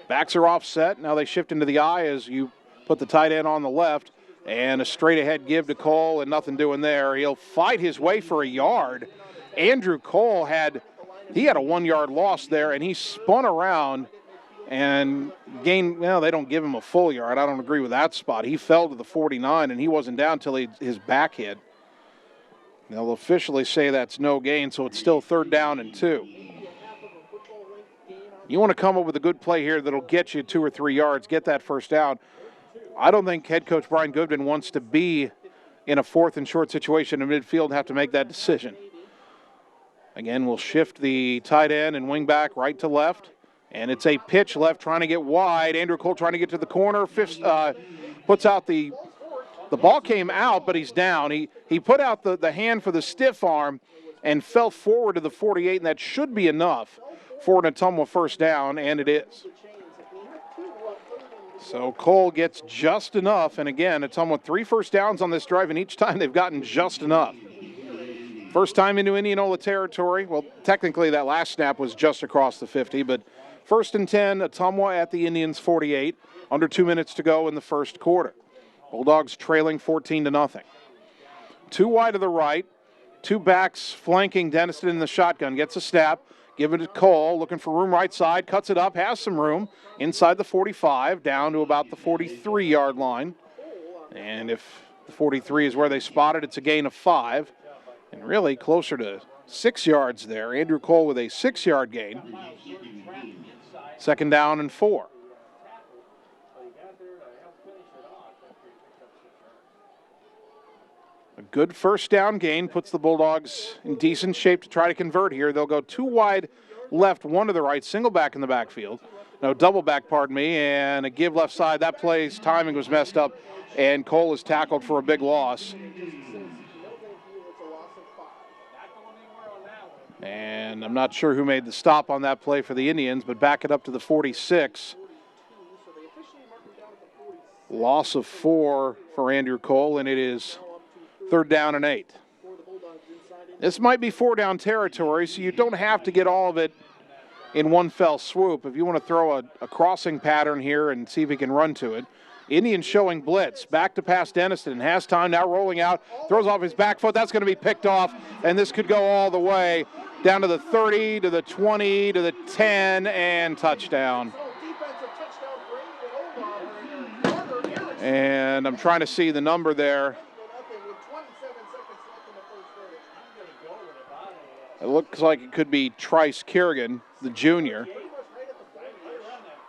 Backs are offset. Now they shift into the eye as you put the tight end on the left. And a straight-ahead give to Cole, and nothing doing there. He'll fight his way for a yard. Andrew Cole had a 1-yard loss there, and he spun around and gained, well, they don't give him a full yard. I don't agree with that spot. He fell to the 49, and he wasn't down until his back hit. They'll officially say that's no gain, so it's still 3rd down and 2. You want to come up with a good play here that'll get you 2 or 3 yards, get that first down. I don't think head coach Brian Goodman wants to be in a 4th and short situation in midfield and have to make that decision. Again, we'll shift the tight end and wing back right to left. And it's a pitch left trying to get wide. Andrew Cole trying to get to the corner. Puts out the ball came out, but he's down. He put out the hand for the stiff arm and fell forward to the 48, and that should be enough for an Ottumwa first down, and it is. So Cole gets just enough, and again, Ottumwa 3 first downs on this drive, and each time they've gotten just enough. First time into Indianola territory. Well, technically that last snap was just across the 50, but 1st and 10, Ottumwa at the Indians' 48. Under 2 minutes to go in the first quarter. Bulldogs trailing 14-0. 2 wide to the right. 2 backs flanking Denison in the shotgun. Gets a snap. Give it to Cole. Looking for room right side. Cuts it up. Has some room. Inside the 45. Down to about the 43-yard line. And if the 43 is where they spot it, it's a gain of 5. And really closer to 6 yards there. Andrew Cole with a 6-yard gain. 2nd down and 4. A good first down gain puts the Bulldogs in decent shape to try to convert here. They'll go 2 wide left, 1 to the right, single back in the backfield. No, double back, pardon me, and a give left side. That play's timing was messed up, and Cole is tackled for a big loss. And I'm not sure who made the stop on that play for the Indians, but back it up to the 46. Loss of 4 for Andrew Cole, and it is 3rd down and 8. This might be 4-down territory, so you don't have to get all of it in one fell swoop. If you want to throw a crossing pattern here and see if he can run to it. Indians showing blitz. Back to pass Denison. Has time, now rolling out. Throws off his back foot. That's going to be picked off, and this could go all the way down to the 30, to the 20, to the 10, and touchdown. And I'm trying to see the number there. It looks like it could be Trice Kerrigan, the junior.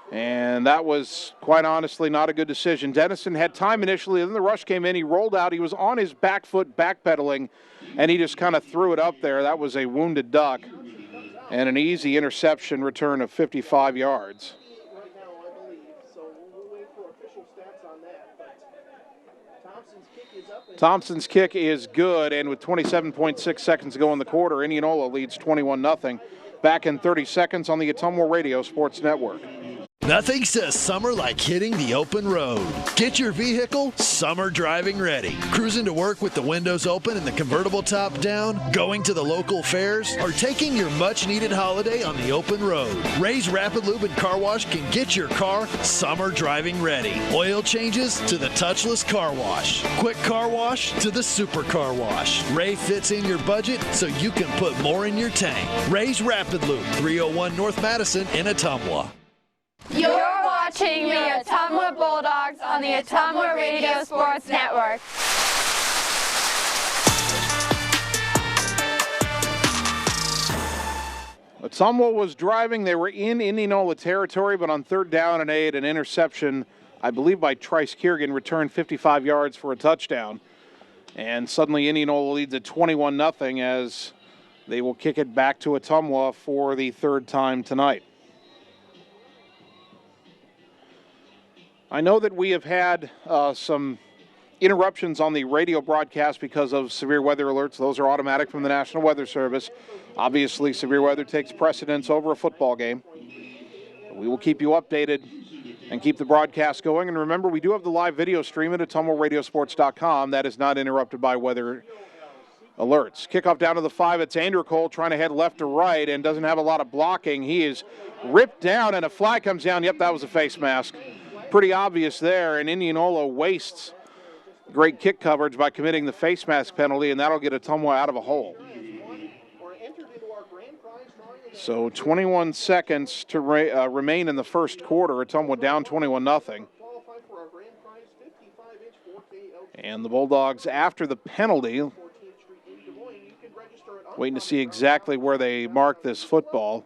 And that was, quite honestly, not a good decision. Denison had time initially, then the rush came in, he rolled out, he was on his back foot backpedaling, and he just kind of threw it up there. That was a wounded duck, and an easy interception return of 55 yards. Thompson's kick is good, and with 27.6 seconds to go in the quarter, Indianola leads 21-0. Back in 30 seconds on the Ottumwa Radio Sports Network. Nothing says summer like hitting the open road. Get your vehicle summer driving ready. Cruising to work with the windows open and the convertible top down, going to the local fairs, or taking your much-needed holiday on the open road. Ray's Rapid Lube and Car Wash can get your car summer driving ready. Oil changes to the touchless car wash. Quick car wash to the super car wash. Ray fits in your budget so you can put more in your tank. Ray's Rapid Lube, 301 North Madison in Ottumwa. You're watching the Ottumwa Bulldogs on the Ottumwa Radio Sports Network. Ottumwa was driving. They were in Indianola territory, but on 3rd down and 8, an interception, I believe by Trice Kerrigan, returned 55 yards for a touchdown. And suddenly Indianola leads at 21-0 as they will kick it back to Ottumwa for the 3rd time tonight. I know that we have had some interruptions on the radio broadcast because of severe weather alerts. Those are automatic from the National Weather Service. Obviously, severe weather takes precedence over a football game. We will keep you updated and keep the broadcast going. And remember, we do have the live video stream at AttumwaRadioSports.com. That is not interrupted by weather alerts. Kickoff down to the 5. It's Andrew Cole trying to head left to right and doesn't have a lot of blocking. He is ripped down and a flag comes down. Yep, that was a face mask. Pretty obvious there. And Indianola wastes great kick coverage by committing the face mask penalty, and that'll get Ottumwa out of a hole. So 21 seconds to remain in the first quarter. Ottumwa down 21-0. And the Bulldogs, after the penalty, waiting to see exactly where they mark this football.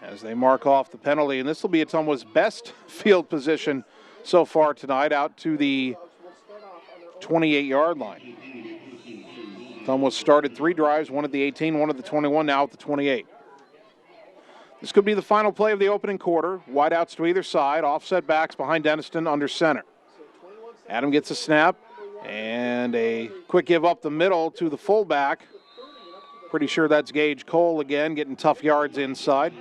As they mark off the penalty, and this will be Ottumwa's best field position so far tonight, out to the 28-yard line. Ottumwa started 3 drives, one at the 18, one at the 21, now at the 28. This could be the final play of the opening quarter. Wideouts to either side, offset backs behind Denniston under center. Adam gets a snap, and a quick give up the middle to the fullback. Pretty sure that's Gage Cole again, getting tough yards inside.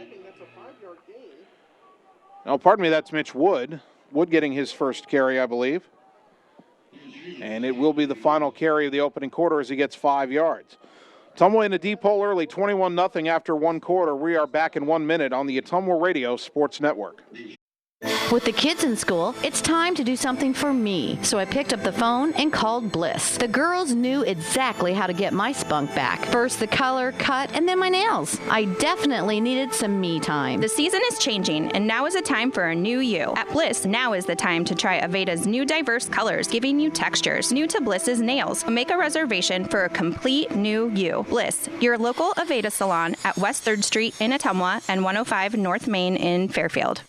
No, pardon me, that's Mitch Wood. Wood getting his first carry, I believe. And it will be the final carry of the opening quarter as he gets 5 yards. Ottumwa in a deep hole early, 21-0 after 1 quarter. We are back in 1 minute on the Ottumwa Radio Sports Network. With the kids in school, it's time to do something for me. So I picked up the phone and called Bliss. The girls knew exactly how to get my spunk back. First the color, cut, and then my nails. I definitely needed some me time. The season is changing, and now is a time for a new you. At Bliss, now is the time to try Aveda's new diverse colors, giving you textures. New to Bliss's nails. Make a reservation for a complete new you. Bliss, your local Aveda salon at West 3rd Street in Ottumwa and 105 North Main in Fairfield.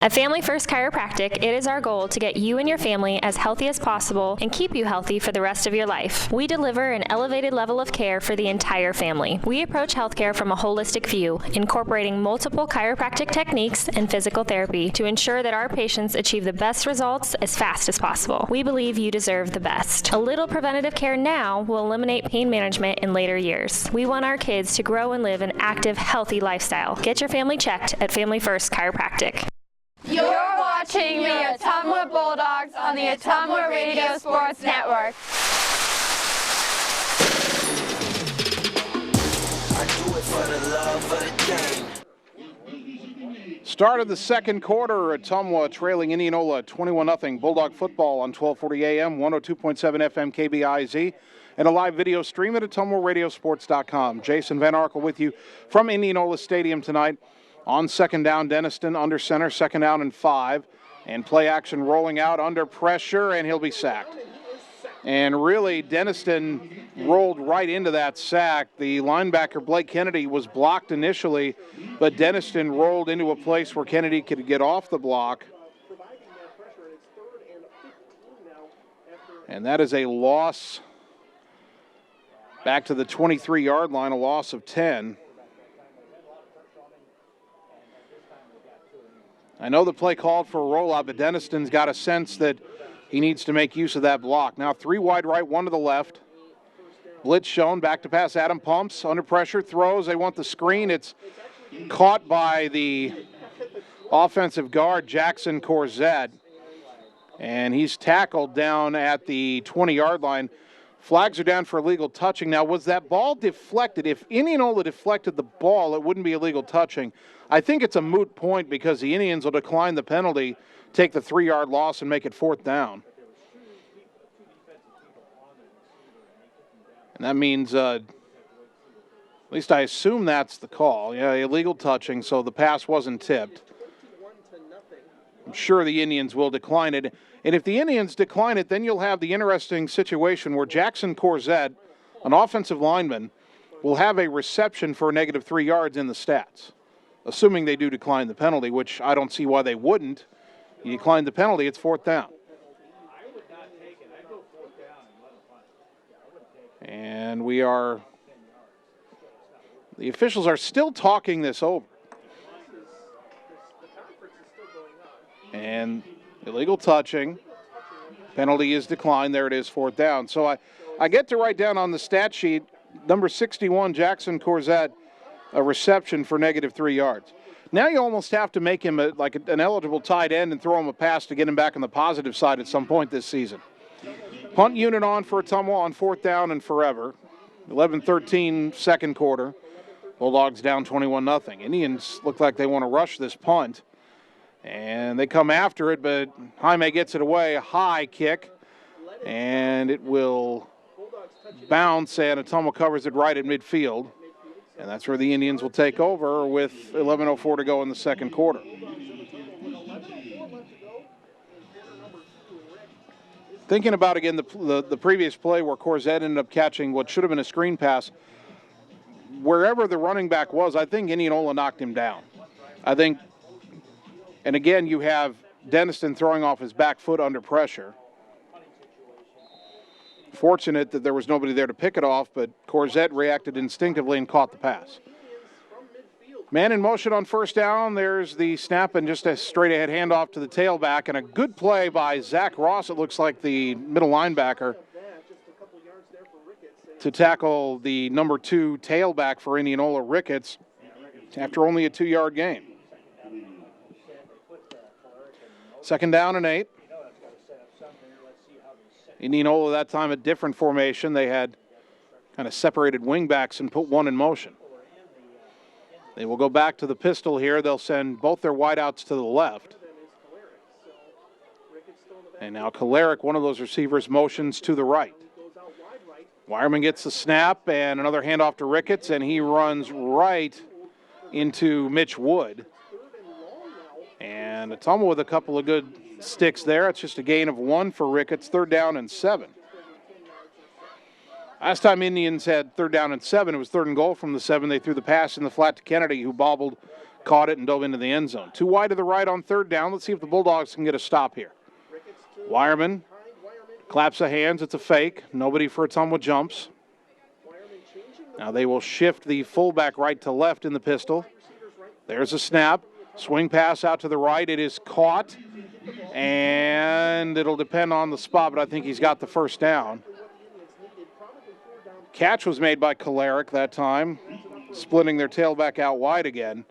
At Family First Chiropractic, it is our goal to get you and your family as healthy as possible and keep you healthy for the rest of your life. We deliver an elevated level of care for the entire family. We approach healthcare from a holistic view, incorporating multiple chiropractic techniques and physical therapy to ensure that our patients achieve the best results as fast as possible. We believe you deserve the best. A little preventative care now will eliminate pain management in later years. We want our kids to grow and live an active, healthy lifestyle. Get your family checked at Family First Chiropractic. You're watching the Ottumwa Bulldogs on the Ottumwa Radio Sports Network. I do it for the love of the game. Start of the second quarter, Ottumwa trailing Indianola 21-0. Bulldog football on 1240 AM, 102.7 FM KBIZ, and a live video stream at AttumwaRadioSports.com. Jason Van Arkel with you from Indianola Stadium tonight. On second down, Denniston under center, second down and 5. And play action rolling out under pressure, and he'll be sacked. And really, Denniston rolled right into that sack. The linebacker, Blake Kennedy, was blocked initially, but Denniston rolled into a place where Kennedy could get off the block. And that is a loss back to the 23-yard line, a loss of 10. I know the play called for a rollout, but Denniston's got a sense that he needs to make use of that block. Now 3 wide right, 1 to the left. Blitz shown, back to pass, Adam pumps, under pressure, throws, they want the screen. It's caught by the offensive guard, Jackson Corzette, and he's tackled down at the 20-yard line. Flags are down for illegal touching. Now, was that ball deflected? If Indianola deflected the ball, it wouldn't be illegal touching. I think it's a moot point because the Indians will decline the penalty, take the 3-yard loss, and make it 4th down. And that means, at least I assume that's the call. Yeah, illegal touching, so the pass wasn't tipped. I'm sure the Indians will decline it. And if the Indians decline it, then you'll have the interesting situation where Jackson Corzette, an offensive lineman, will have a reception for a negative 3 yards in the stats, assuming they do decline the penalty, which I don't see why they wouldn't. You decline the penalty, it's 4th down. And the officials are still talking this over. And illegal touching. Penalty is declined. There it is, 4th down. So I get to write down on the stat sheet, number 61, Jackson Corzette, a reception for -3 yards. Now you almost have to make him an eligible tight end and throw him a pass to get him back on the positive side at some point this season. Punt unit on for Ottumwa on 4th down and forever. 11-13 second quarter. Bulldogs down 21-0. Indians look like they want to rush this punt. And they come after it, but Jaime gets it away. A high kick. And it will bounce, and Ottumwa covers it right at midfield. And that's where the Indians will take over with 11:04 to go in the second quarter. Thinking about, again, the previous play where Corzette ended up catching what should have been a screen pass, wherever the running back was, I think Indianola knocked him down. I think, and again, you have Denniston throwing off his back foot under pressure. Fortunate that there was nobody there to pick it off, but Corzette reacted instinctively and caught the pass. Man in motion on 1st down. There's the snap and just a straight-ahead handoff to the tailback, and a good play by Zach Ross, it looks like the middle linebacker, to tackle the number 2 tailback for Indianola, Ricketts, after only a 2-yard gain. 2nd down and 8. Indianola that time a different formation. They had kind of separated wingbacks and put one in motion. They will go back to the pistol here. They'll send both their wideouts to the left. And now Kolarek, one of those receivers, motions to the right. Wireman gets the snap and another handoff to Ricketts, and he runs right into Mitch Wood. And Ottumwa with a couple of good sticks there. It's just a gain of 1 for Ricketts, 3rd down and 7. Last time Indians had 3rd down and 7, it was 3rd and goal from the 7. They threw the pass in the flat to Kennedy, who bobbled, caught it, and dove into the end zone. 2 wide to the right on 3rd down. Let's see if the Bulldogs can get a stop here. Wireman claps of hands. It's a fake. Nobody for Ottumwa jumps. Now they will shift the fullback right to left in the pistol. There's a snap. Swing pass out to the right. It is caught, and it'll depend on the spot, but I think he's got the 1st down. Catch was made by Kolarek that time, splitting their tailback out wide again,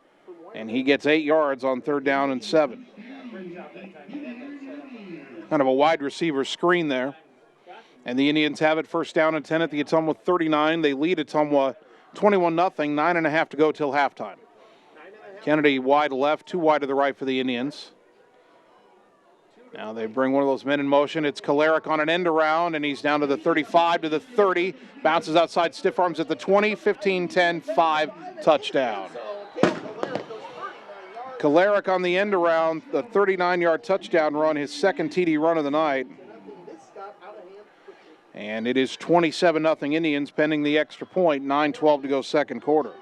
and he gets 8 yards on 3rd down and 7. Kind of a wide receiver screen there, and the Indians have it 1st down and 10 at the Ottumwa 39. They lead Ottumwa 21-0, 9.5 to go till halftime. Kennedy wide left, 2 wide to the right for the Indians. Now they bring one of those men in motion. It's Kolarek on an end around, and he's down to the 35, to the 30. Bounces outside, stiff arms at the 20, 15, 10, 5, touchdown. Kolarek on the end around, the 39-yard touchdown run, his 2nd TD run of the night. And it is 27-0 Indians pending the extra point, 9:12 to go second quarter.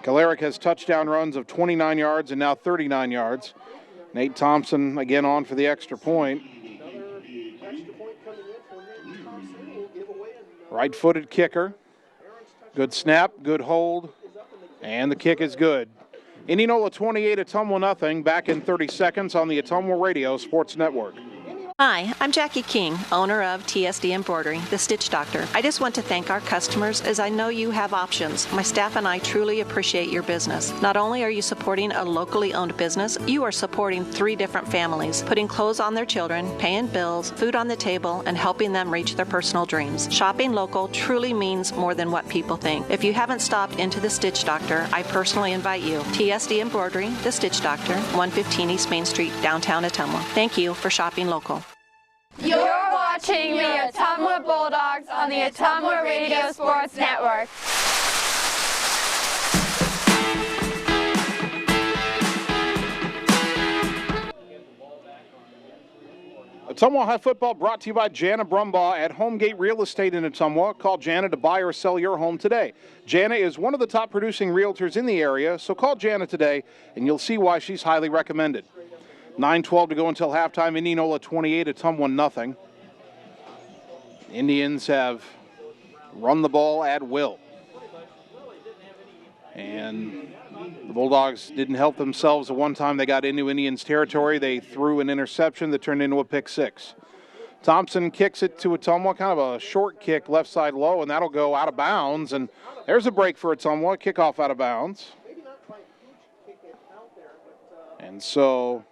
Kolarek has touchdown runs of 29 yards and now 39 yards. Nate Thompson again on for the extra point. Right-footed kicker. Good snap, good hold, and the kick is good. Indianola 28, Ottumwa 0. Back in 30 seconds on the Ottumwa Radio Sports Network. Hi, I'm Jackie King, owner of TSD Embroidery, the Stitch Doctor. I just want to thank our customers, as I know you have options. My staff and I truly appreciate your business. Not only are you supporting a locally owned business, you are supporting 3 different families, putting clothes on their children, paying bills, food on the table, and helping them reach their personal dreams. Shopping local truly means more than what people think. If you haven't stopped into the Stitch Doctor, I personally invite you. TSD Embroidery, the Stitch Doctor, 115 East Main Street, downtown Ottumwa. Thank you for shopping local. You're watching the Ottumwa Bulldogs on the Ottumwa Radio Sports Network. Ottumwa High Football brought to you by Jana Brumbaugh at Homegate Real Estate in Ottumwa. Call Jana to buy or sell your home today. Jana is one of the top producing realtors in the area, so call Jana today and you'll see why she's highly recommended. 9:12 to go until halftime. Indianola 28, Ottumwa 0. Indians have run the ball at will. And the Bulldogs didn't help themselves the one time they got into Indians territory. They threw an interception that turned into a pick six. Thompson kicks it to Ottumwa, kind of a short kick, left side low, and that'll go out of bounds. And there's a break for Ottumwa, kickoff out of bounds. And so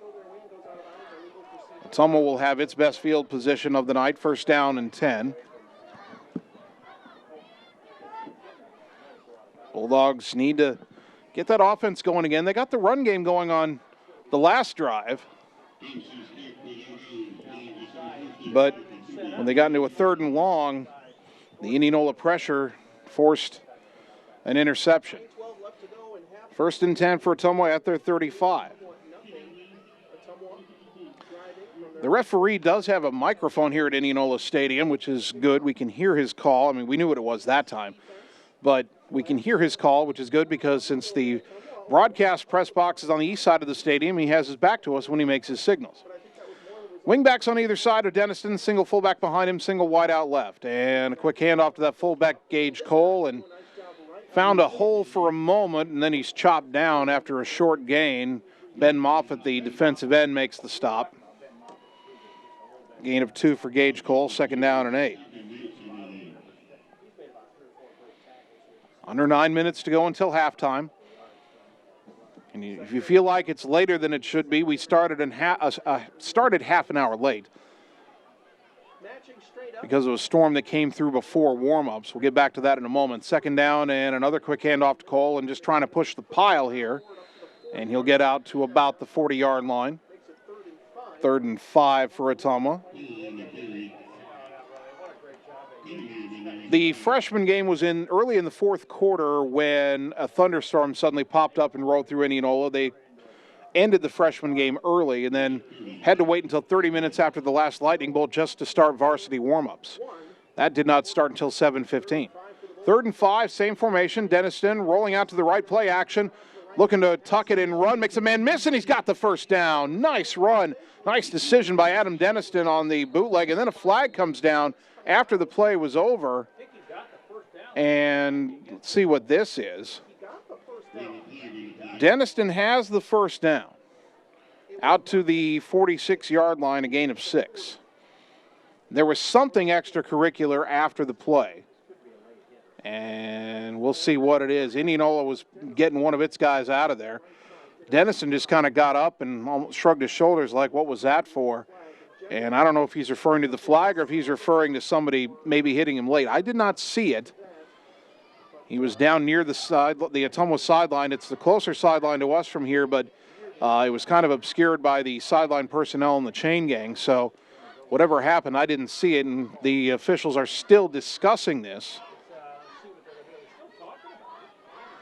Ottumwa will have its best field position of the night, first down and 10. Bulldogs need to get that offense going again. They got the run game going on the last drive. But when they got into a 3rd and long, the Indianola pressure forced an interception. 1st and 10 for Ottumwa at their 35. The referee does have a microphone here at Indianola Stadium, which is good. We can hear his call. I mean, we knew what it was that time. But we can hear his call, which is good because since the broadcast press box is on the east side of the stadium, he has his back to us when he makes his signals. Wingbacks on either side of Denniston, single fullback behind him, single wide out left. And a quick handoff to that fullback, Gage Cole, and found a hole for a moment, and then he's chopped down after a short gain. Ben Moffitt, the defensive end, makes the stop. Gain of 2 for Gage Cole, 2nd down and 8. Under 9 minutes to go until halftime. And if you feel like it's later than it should be, we started half an hour late because of a storm that came through before warm-ups. We'll get back to that in a moment. 2nd down and another quick handoff to Cole, and just trying to push the pile here. And he'll get out to about the 40-yard line. 3rd and 5 for Ottumwa. The freshman game was early in the 4th quarter when a thunderstorm suddenly popped up and rolled through Indianola. They ended the freshman game early and then had to wait until 30 minutes after the last lightning bolt just to start varsity warm-ups. That did not start until 7:15. 3rd and 5, same formation. Denniston rolling out to the right, play action, looking to tuck it and run, makes a man miss, and he's got the first down. Nice run. Nice decision by Adam Denniston on the bootleg, and then a flag comes down after the play was over. And let's see what this is. Denniston has the first down. Out to the 46-yard line, a gain of 6. There was something extracurricular after the play. And we'll see what it is. Indianola was getting one of its guys out of there. Denniston just kind of got up and almost shrugged his shoulders like, what was that for? And I don't know if he's referring to the flag or if he's referring to somebody maybe hitting him late. I did not see it. He was down near the Ottumwa sideline. It's the closer sideline to us from here, but it was kind of obscured by the sideline personnel and the chain gang. So whatever happened, I didn't see it, and the officials are still discussing this.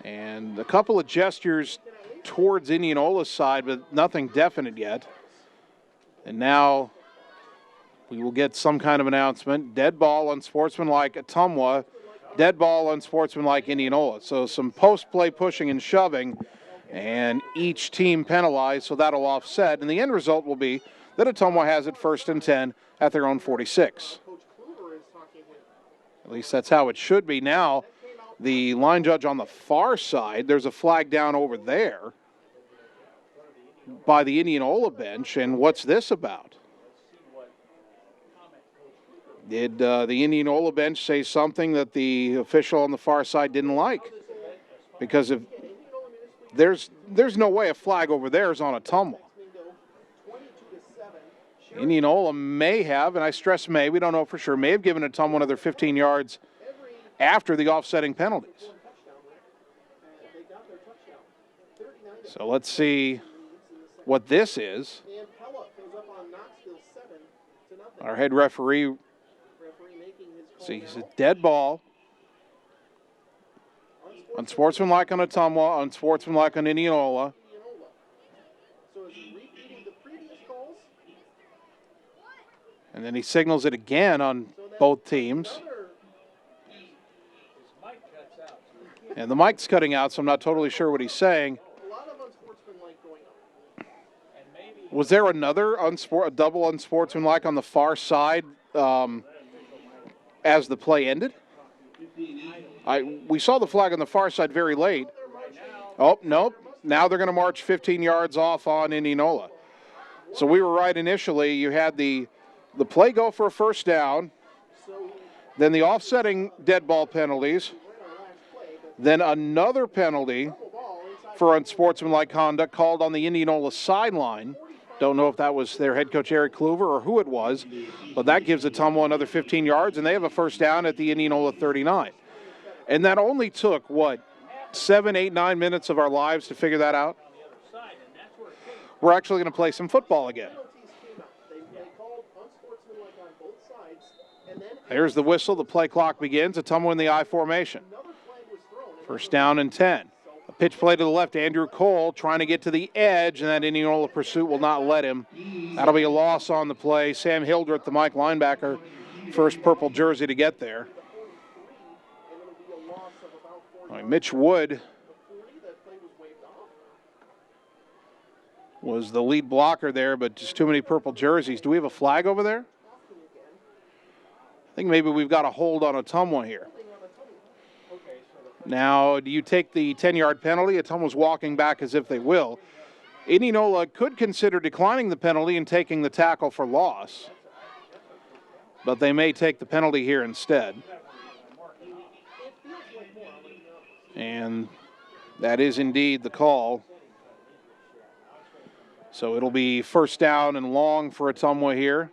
And a couple of gestures towards Indianola's side, but nothing definite yet. And now we will get some kind of announcement. Dead ball, unsportsmanlike Ottumwa. Dead ball, unsportsmanlike Indianola. So some post-play pushing and shoving, and each team penalized, so that'll offset. And the end result will be that Ottumwa has it 1st and 10 at their own 46. At least that's how it should be. Now, the line judge on the far side, there's a flag down over there by the Indianola bench, and what's this about? Did the Indianola bench say something that the official on the far side didn't like? Because if there's no way a flag over there is on Ottumwa. Indianola may have, and I stress may, we don't know for sure, may have given Ottumwa another 15 yards after the offsetting penalties. So let's see what this is. Our head referee, sees a dead ball. Unsportsmanlike on Ottumwa, unsportsmanlike on Indianola. And then he signals it again on both teams. And the mic's cutting out, so I'm not totally sure what he's saying. Was there another double unsportsmanlike on the far side as the play ended? We saw the flag on the far side very late. Oh, nope. Now they're going to march 15 yards off on Indianola. So we were right initially. You had the play go for a first down, then the offsetting dead ball penalties, then another penalty for unsportsmanlike conduct called on the Indianola sideline. Don't know if that was their head coach, Eric Kluver, or who it was, but that gives Ottumwa another 15 yards, and they have a first down at the Indianola 39. And that only took, 7, 8, 9 minutes of our lives to figure that out? We're actually going to play some football again. There's the whistle. The play clock begins. Ottumwa in the I formation. First down and 10. A pitch play to the left. Andrew Cole trying to get to the edge, and that Indianola pursuit will not let him. That'll be a loss on the play. Sam Hildreth, the Mike linebacker, first purple jersey to get there. Mitch Wood was the lead blocker there, but just too many purple jerseys. Do we have a flag over there? I think maybe we've got a hold on Ottumwa here. Now, do you take the 10-yard penalty? Ottumwa's walking back as if they will. Indianola could consider declining the penalty and taking the tackle for loss, but they may take the penalty here instead. And that is indeed the call. So it'll be first down and long for Ottumwa here.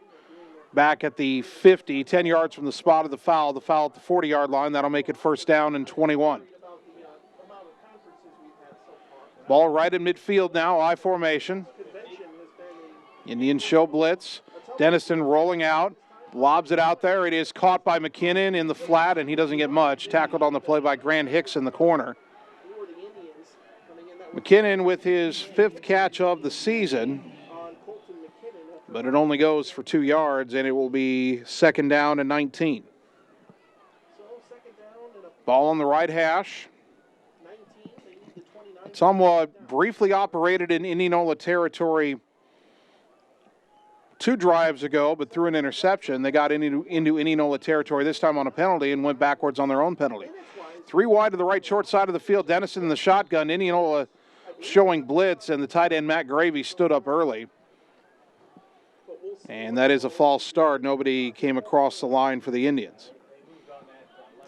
Back at the 50, 10 yards from the spot of the foul at the 40-yard line. That'll make it first down and 21. Ball right in midfield now, I formation. Indians show blitz. Denniston rolling out, lobs it out there. It is caught by McKinnon in the flat, and he doesn't get much. Tackled on the play by Grant Hicks in the corner. McKinnon with his 5th catch of the season, but it only goes for 2 yards, and it will be second down and 19. Ball on the right hash. Ottumwa briefly operated in Indianola territory 2 drives ago, but threw an interception. They got into Indianola territory this time on a penalty and went backwards on their own penalty. 3 wide to the right short side of the field. Dennison in the shotgun. Indianola showing blitz, and the tight end Matt Gravy stood up early. And that is a false start. Nobody came across the line for the Indians.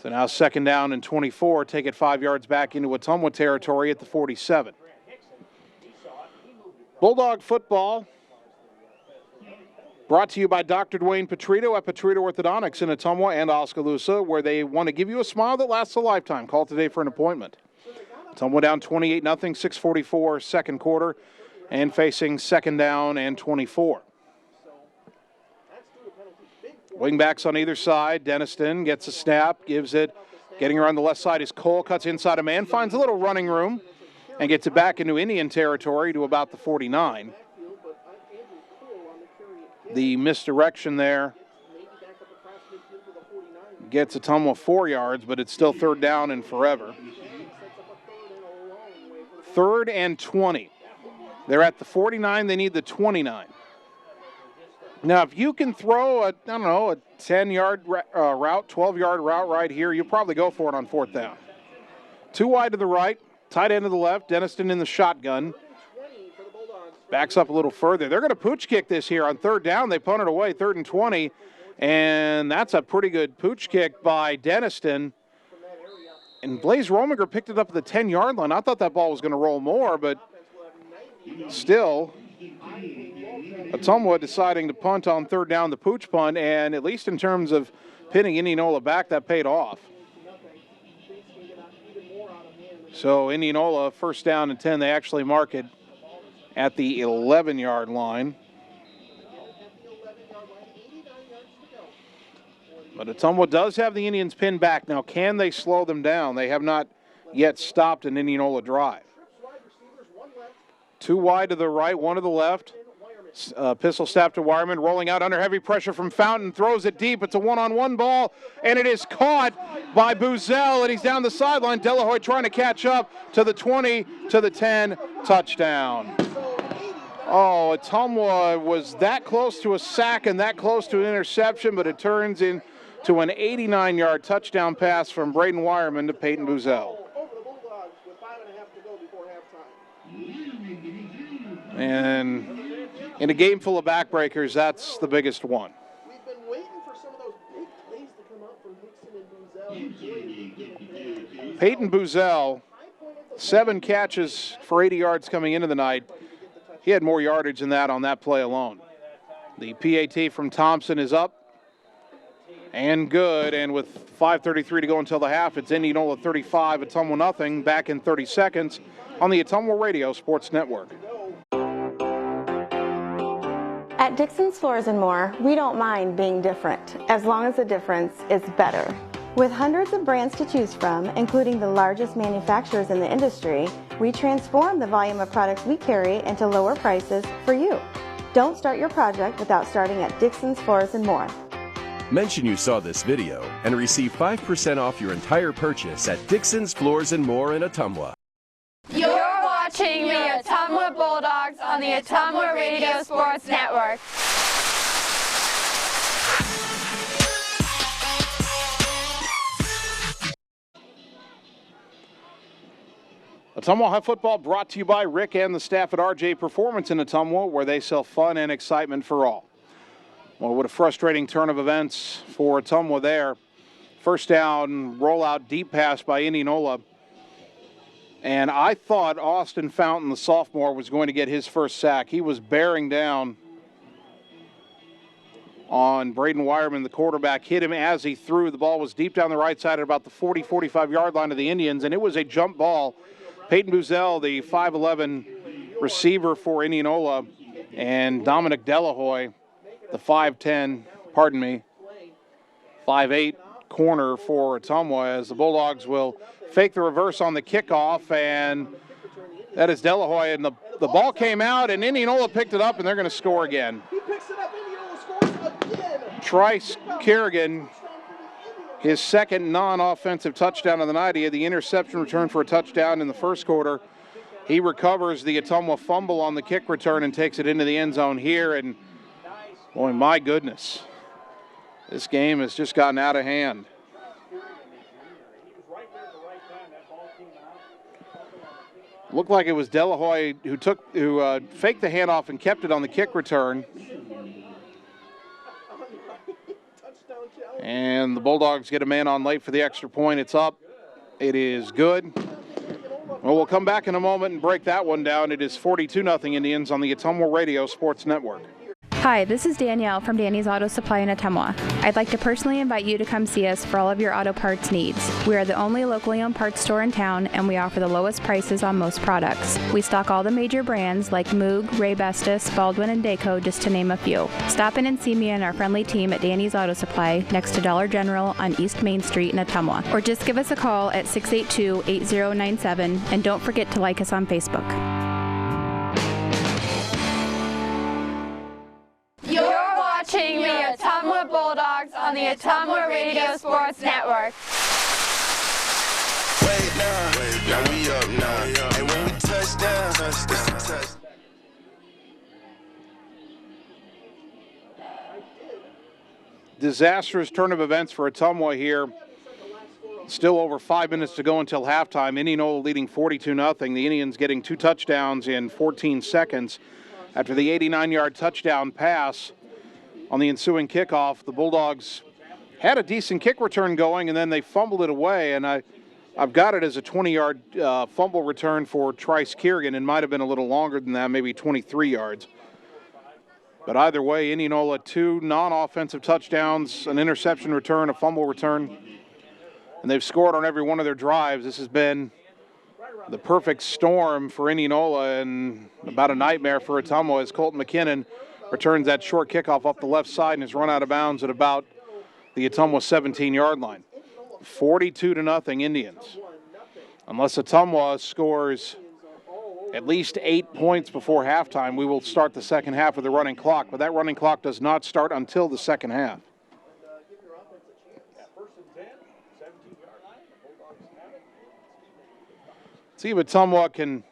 So now second down and 24. Take it 5 yards back into Ottumwa territory at the 47. Bulldog football brought to you by Dr. Dwayne Petrito at Petrito Orthodontics in Ottumwa and Oskaloosa, where they want to give you a smile that lasts a lifetime. Call today for an appointment. Ottumwa down 28-0, 6:44 second quarter, and facing second down and 24. Wingbacks on either side. Denniston gets a snap, gives it. Getting around the left side is Cole, cuts inside a man, finds a little running room, and gets it back into Indian territory to about the 49. The misdirection there gets Ottumwa 4 yards, but it's still third down and forever. 3rd and 20. They're at the 49. They need the 29. Now, if you can throw a 10-yard route, 12-yard route right here, you'll probably go for it on 4th down. 2 wide to the right, tight end to the left, Denniston in the shotgun. Backs up a little further. They're going to pooch kick this here on 3rd down. They punt it away, 3rd and 20, and that's a pretty good pooch kick by Denniston. And Blaze Rominger picked it up at the 10-yard line. I thought that ball was going to roll more, but still, Ottumwa deciding to punt on 3rd down, the pooch punt, and at least in terms of pinning Indianola back, that paid off. So Indianola, first down and 10, they actually mark it at the 11-yard line. But Ottumwa does have the Indians pinned back. Now, can they slow them down? They have not yet stopped an Indianola drive. 2 wide to the right, 1 to the left. Pistol snap to Wireman, rolling out under heavy pressure from Fountain, throws it deep. It's a one-on-one ball, and it is caught by Buzzell, and he's down the sideline. Delahoy trying to catch up to the 20, to the 10, touchdown. Oh, Ottumwa was that close to a sack and that close to an interception, but it turns into an 89-yard touchdown pass from Braden Wireman to Peyton Buzzell. And in a game full of backbreakers, that's the biggest one. We've been waiting for some of those big plays to come up from Hickson and Boozell. Peyton Boozell, 7 catches for 80 yards coming into the night. He had more yardage than that on that play alone. The PAT from Thompson is up and good, and with 5:33 to go until the half, it's Indianola 35, Ottumwa nothing. Back in 30 seconds on the Ottumwa Radio Sports Network. At Dixon's Floors & More, we don't mind being different, as long as the difference is better. With hundreds of brands to choose from, including the largest manufacturers in the industry, we transform the volume of products we carry into lower prices for you. Don't start your project without starting at Dixon's Floors & More. Mention you saw this video and receive 5% off your entire purchase at Dixon's Floors & More in Ottumwa. You're watching the Ottumwa Bulldogs on the Ottumwa Radio Sports Network. Ottumwa High Football brought to you by Rick and the staff at RJ Performance in Ottumwa, where they sell fun and excitement for all. Well, what a frustrating turn of events for Ottumwa there. First down, rollout, deep pass by Indianola. And I thought Austin Fountain, the sophomore, was going to get his first sack. He was bearing down on Braden Wireman, the quarterback, hit him as he threw. The ball was deep down the right side at about the 40, 45-yard line of the Indians, and it was a jump ball. Peyton Boozell, the 5'11 receiver for Indianola, and Dominic Delahoy, the 5'8 corner for Ottumwa, as the Bulldogs will fake the reverse on the kickoff, and that is Delahoy, and the ball came out, and Indianola picked it up, and they're going to score again. He picks it up, Indianola scores again. Trice Kerrigan, his second non-offensive touchdown of the night. He had the interception return for a touchdown in the first quarter. He recovers the Ottumwa fumble on the kick return and takes it into the end zone here, and boy, my goodness, this game has just gotten out of hand. Looked like it was Delahoy who faked the handoff and kept it on the kick return. And the Bulldogs get a man on late for the extra point. It's up. It is good. Well, we'll come back in a moment and break that one down. It is 42-0 Indians on the Ottumwa Radio Sports Network. Hi, this is Danielle from Danny's Auto Supply in Ottumwa. I'd like to personally invite you to come see us for all of your auto parts needs. We are the only locally owned parts store in town, and we offer the lowest prices on most products. We stock all the major brands like Moog, Ray Bestis, Baldwin, and Dayco, just to name a few. Stop in and see me and our friendly team at Danny's Auto Supply next to Dollar General on East Main Street in Ottumwa. Or just give us a call at 682-8097, and don't forget to like us on Facebook. You're watching the Ottumwa Bulldogs on the Ottumwa Radio Sports Network. Wait now we up now. And when we touch down, it's a touch. Disastrous turn of events for Ottumwa here. Still over 5 minutes to go until halftime. Indianola leading 42-0. The Indians getting 2 touchdowns in 14 seconds. After the 89-yard touchdown pass on the ensuing kickoff, the Bulldogs had a decent kick return going, and then they fumbled it away. And I've got it as a 20-yard fumble return for Trice Kerrigan. It might have been a little longer than that, maybe 23 yards. But either way, Indianola 2 non-offensive touchdowns, an interception return, a fumble return, and they've scored on every one of their drives. This has been the perfect storm for Indianola and about a nightmare for Ottumwa as Colton McKinnon returns that short kickoff off the left side and is run out of bounds at about the Ottumwa 17-yard line. 42-0 Indians. Unless Ottumwa scores at least 8 points before halftime, we will start the second half with the running clock, but that running clock does not start until the second half. See if Ottumwa can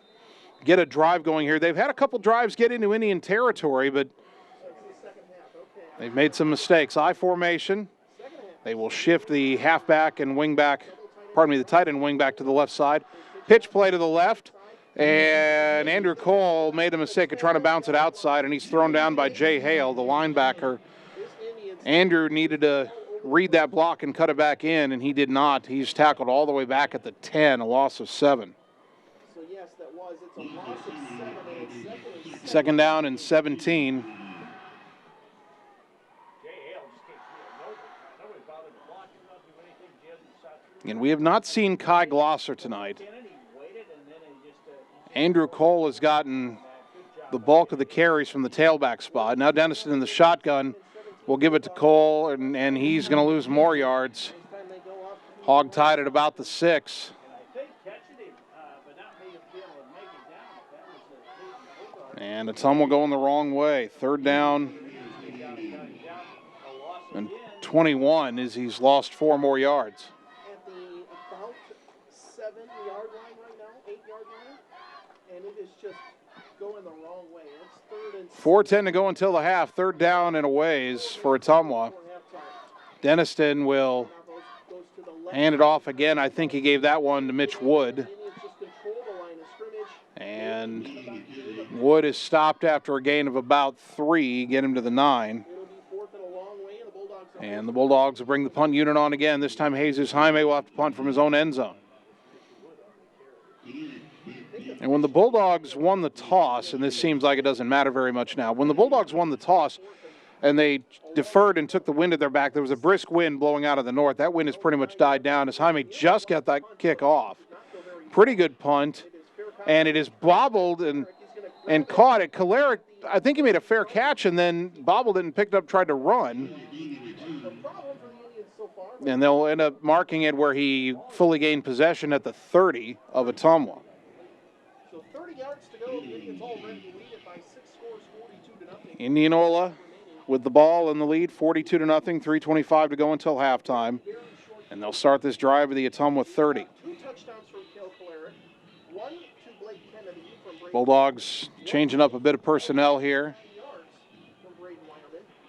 get a drive going here. They've had a couple drives get into Indian territory, but they've made some mistakes. I formation. They will shift the halfback and wingback, the tight end wingback to the left side. Pitch play to the left, And Andrew Cole made the mistake of trying to bounce it outside, and he's thrown down by Jay Hale, the linebacker. Andrew needed to read that block and cut it back in, and he did not. He's tackled all the way back at the 10, a loss of 7. So yes, that was. It's a loss of 7, and it's Second down and 17. And we have not seen Kai Glosser tonight. Andrew Cole has gotten the bulk of the carries from the tailback spot. Now Dennison in the shotgun will give it to Cole, and he's going to lose more yards. Hog tied at about the 6. And Ottumwa going the wrong way. Third down and 21 as he's lost 4 more yards. at the about 7-yard line right now, 8-yard line, and it is just going the wrong way. It's third and 4:10 to go until the half. Third down and a ways for Ottumwa. Deniston will hand it off again. I think he gave that one to Mitch Wood. And Wood is stopped after a gain of about 3, get him to the 9. And the Bulldogs will bring the punt unit on again. This time Jesus Jaime will have to punt from his own end zone. And when the Bulldogs won the toss, and this seems like it doesn't matter very much now, when the Bulldogs won the toss and they deferred and took the wind at their back, there was a brisk wind blowing out of the north. That wind has pretty much died down as Jaime just got that kick off. Pretty good punt. And it is bobbled and caught it. Kalarick, I think he made a fair catch and then bobbled it and picked up, tried to run. And they'll end up marking it where he fully gained possession at the 30 of Ottumwa. So 30 yards to go. The Indians already lead it by 6 scores, 42-0. Indianola with the ball in the lead, 42-0, 3:25 to go until halftime. And they'll start this drive with the Ottumwa 30. 2 touchdowns from Kel Kalarick, 1 to Blake Kennedy from Braden. Bulldogs changing up a bit of personnel here.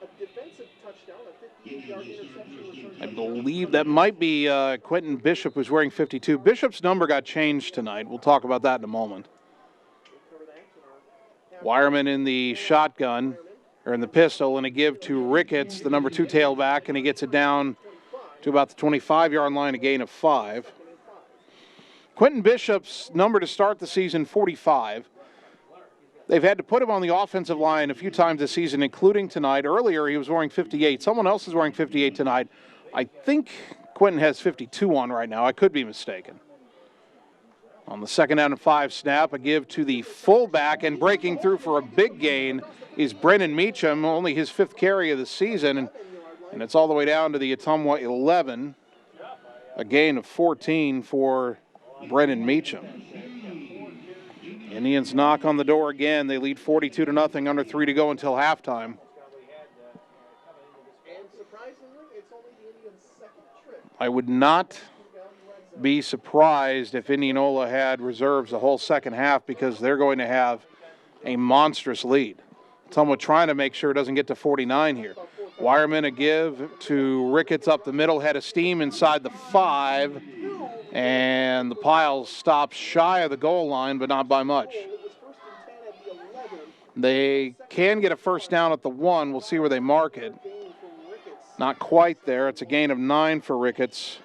A defensive touchdown, a 58-yard interception. I believe that might be Quentin Bishop, who's wearing 52. Bishop's number got changed tonight. We'll talk about that in a moment. Wireman in the shotgun, or in the pistol, and a give to Ricketts, the number 2 tailback, and he gets it down to about the 25-yard line, a gain of 5. Quentin Bishop's number to start the season, 45. They've had to put him on the offensive line a few times this season, including tonight. Earlier, he was wearing 58. Someone else is wearing 58 tonight. I think Quentin has 52 on right now. I could be mistaken. On the second down and 5 snap, a give to the fullback, and breaking through for a big gain is Brennan Meacham, only his 5th carry of the season, and it's all the way down to the Ottumwa 11. A gain of 14 for Brennan Meacham. Indians knock on the door again. They lead 42-0, under 3 to go until halftime. And surprisingly, it's only the Indians' second trip. I would not be surprised if Indianola had reserves the whole second half, because they're going to have a monstrous lead. Ottumwa trying to make sure it doesn't get to 49 here. Wireman a give to Ricketts up the middle, head of steam inside the 5, and the Piles stops shy of the goal line, but not by much. They can get a first down at the 1. We'll see where they mark it. Not quite there. It's a gain of 9 for Ricketts.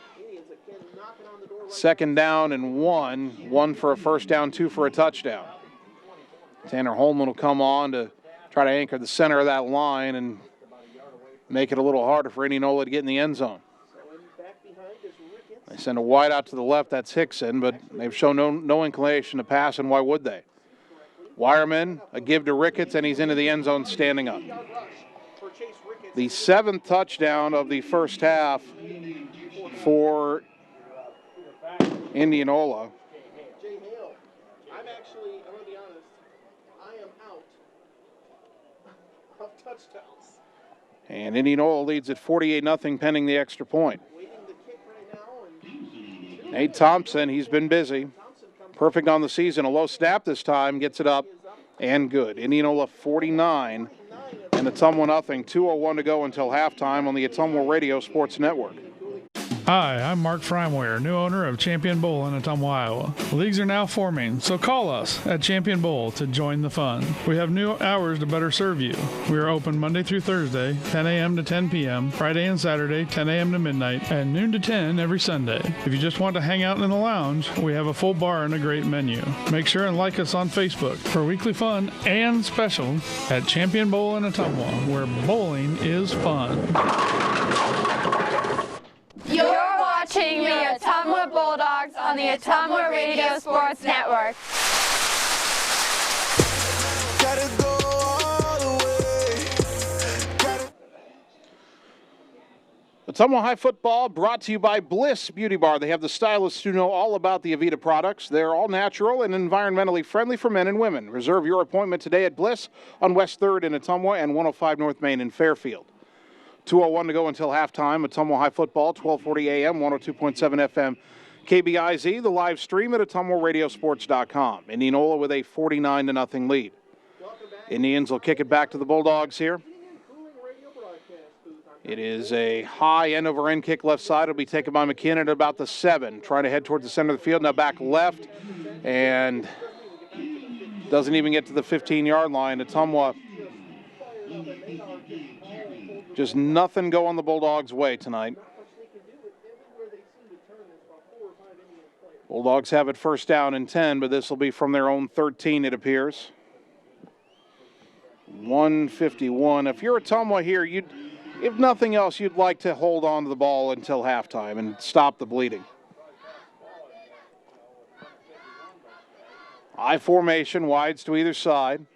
Second down and 1. 1 for a first down, 2 for a touchdown. Tanner Holman will come on to try to anchor the center of that line and make it a little harder for Indianola to get in the end zone. They send a wide out to the left. That's Hickson, but they've shown no inclination to pass, and why would they? Wireman, a give to Ricketts, and he's into the end zone standing up. The 7th touchdown of the first half for Indianola. Jay Hale, I'm going to be honest, I am out of touchdowns. And Indianola leads at 48-0 pending the extra point. Nate Thompson, he's been busy. Perfect on the season. A low snap this time, gets it up, and good. Indianola 49 and Ottumwa 0. 2:01 to go until halftime on the Ottumwa Radio Sports Network. Hi, I'm Mark Freimweyer, new owner of Champion Bowl in Ottumwa, Iowa. Leagues are now forming, so call us at Champion Bowl to join the fun. We have new hours to better serve you. We are open Monday through Thursday, 10 a.m. to 10 p.m., Friday and Saturday, 10 a.m. to midnight, and noon to 10 every Sunday. If you just want to hang out in the lounge, we have a full bar and a great menu. Make sure and like us on Facebook for weekly fun and specials at Champion Bowl in Ottumwa, where bowling is fun. You're watching the Ottumwa Bulldogs on the Ottumwa Radio Sports Network. Ottumwa High Football brought to you by Bliss Beauty Bar. They have the stylists who know all about the Avita products. They're all natural and environmentally friendly for men and women. Reserve your appointment today at Bliss on West 3rd in Ottumwa and 105 North Main in Fairfield. 2:01 to go until halftime. Ottumwa High Football, 1240 AM, 102.7 FM, KBIZ. The live stream at OttumwaRadioSports.com. Indianola with a 49-0 lead. Indians will kick it back to the Bulldogs here. It is a high end-over-end kick left side. It'll be taken by McKinnon at about the 7. Trying to head towards the center of the field. Now back left. And doesn't even get to the 15-yard line. Ottumwa, just nothing going the Bulldogs' way tonight. Bulldogs have it first down and 10, but this will be from their own 13, it appears. 151. If you're Ottumwa here, if nothing else, you'd like to hold on to the ball until halftime and stop the bleeding. I formation, wides to either side.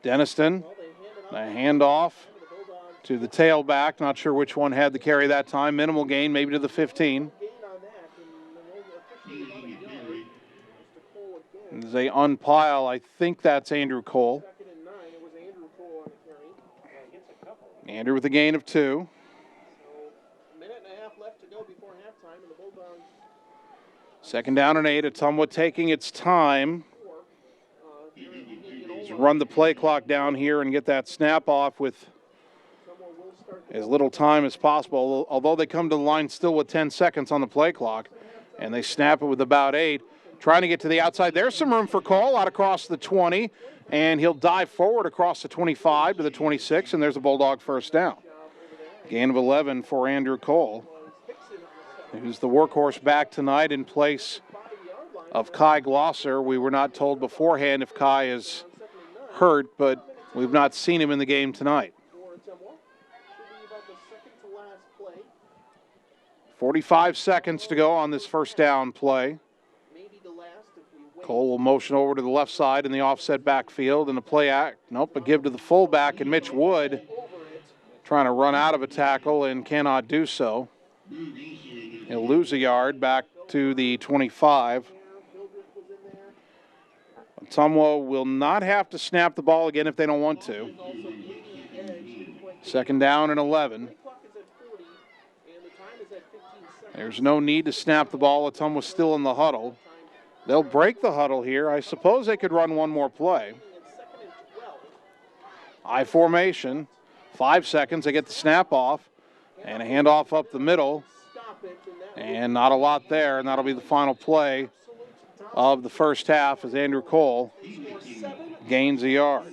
Denniston, a handoff to the tailback. Not sure which one had the carry that time. Minimal gain, maybe to the 15. As they unpile, I think that's Andrew Cole. Andrew with a gain of 2. Second down and 8. Ottumwa taking its time. Run the play clock down here and get that snap off with as little time as possible. Although they come to the line still with 10 seconds on the play clock, and they snap it with about 8. Trying to get to the outside. There's some room for Cole out across the 20, and he'll dive forward across the 25 to the 26, and there's a Bulldog first down. Gain of 11 for Andrew Cole, who's the workhorse back tonight in place of Kai Glosser. We were not told beforehand if Kai is hurt, but we've not seen him in the game tonight. 45 seconds to go on this first down play. Cole will motion over to the left side in the offset backfield, and the play act. Nope, a give to the fullback, and Mitch Wood trying to run out of a tackle and cannot do so. He'll lose a yard back to the 25. Ottumwa will not have to snap the ball again if they don't want to. Second down and 11. There's no need to snap the ball. Ottumwa's still in the huddle. They'll break the huddle here. I suppose they could run one more play. I formation. 5 seconds. They get the snap off. And a handoff up the middle. And not a lot there. And that'll be the final play of the first half as Andrew Cole gains a yard.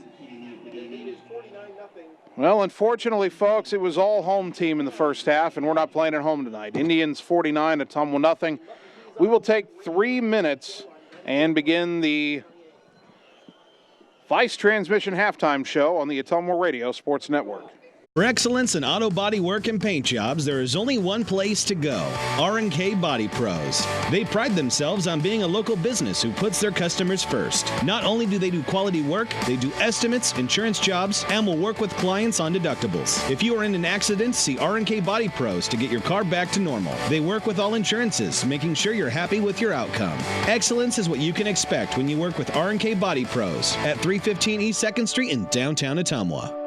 Well, unfortunately, folks, it was all home team in the first half, and we're not playing at home tonight. Indians 49, Ottumwa nothing. We will take 3 minutes and begin the Vice Transmission halftime show on the Ottumwa Radio Sports Network. For excellence in auto body work and paint jobs, there is only one place to go, R&K Body Pros. They pride themselves on being a local business who puts their customers first. Not only do they do quality work, they do estimates, insurance jobs, and will work with clients on deductibles. If you are in an accident, see R&K Body Pros to get your car back to normal. They work with all insurances, making sure you're happy with your outcome. Excellence is what you can expect when you work with R&K Body Pros at 315 East 2nd Street in downtown Ottumwa.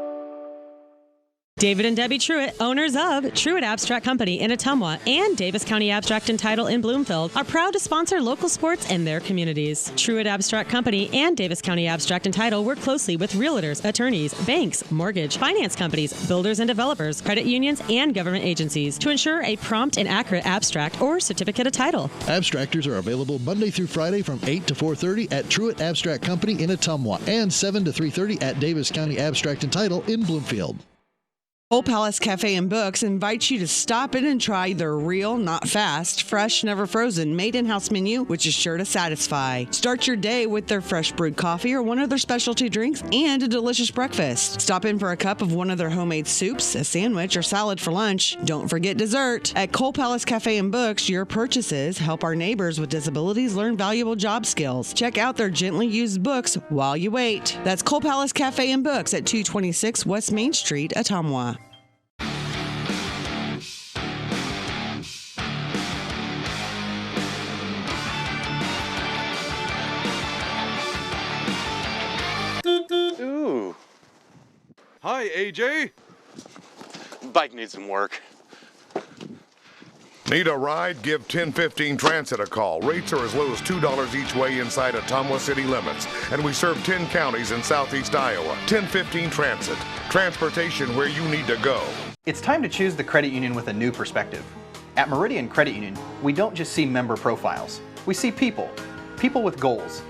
David and Debbie Truitt, owners of Truitt Abstract Company in Ottumwa and Davis County Abstract and Title in Bloomfield, are proud to sponsor local sports in their communities. Truitt Abstract Company and Davis County Abstract and Title work closely with realtors, attorneys, banks, mortgage, finance companies, builders and developers, credit unions, and government agencies to ensure a prompt and accurate abstract or certificate of title. Abstractors are available Monday through Friday from 8 to 4:30 at Truitt Abstract Company in Ottumwa and 7 to 3:30 at Davis County Abstract and Title in Bloomfield. Coal Palace Cafe and Books invites you to stop in and try their real, not fast, fresh, never frozen, made in-house menu, which is sure to satisfy. Start your day with their fresh brewed coffee or one of their specialty drinks and a delicious breakfast. Stop in for a cup of one of their homemade soups, a sandwich, or salad for lunch. Don't forget dessert. At Coal Palace Cafe and Books, your purchases help our neighbors with disabilities learn valuable job skills. Check out their gently used books while you wait. That's Coal Palace Cafe and Books at 226 West Main Street, Ottumwa. Ooh. Hi, AJ. Bike needs some work. Need a ride? Give 1015 Transit a call. Rates are as low as $2 each way inside Ottumwa city limits. And we serve 10 counties in southeast Iowa. 1015 Transit. Transportation where you need to go. It's time to choose the credit union with a new perspective. At Meridian Credit Union, we don't just see member profiles. We see people. People with goals.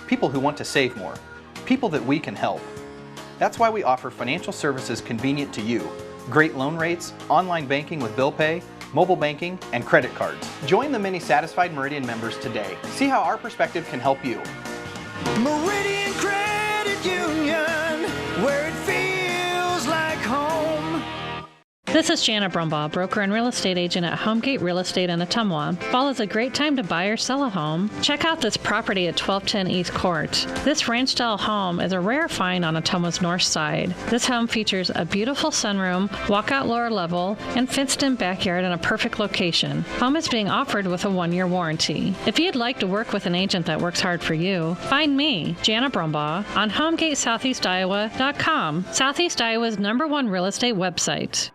People who want to save more. People that we can help. That's why we offer financial services convenient to you. Great loan rates, online banking with bill pay, mobile banking, and credit cards. Join the many satisfied Meridian members today. See how our perspective can help you. Meridian Credit Union, where it feels like home. This is Janet Brumbaugh, broker and real estate agent at Homegate Real Estate in Ottumwa. Fall is a great time to buy or sell a home. Check out this property at 1210 East Court. This ranch-style home is a rare find on Ottumwa's north side. This home features a beautiful sunroom, walkout lower level, and fenced-in backyard in a perfect location. Home is being offered with a 1-year warranty. If you'd like to work with an agent that works hard for you, find me, Janet Brumbaugh, on HomegateSoutheastIowa.com, Southeast Iowa's #1 real estate website.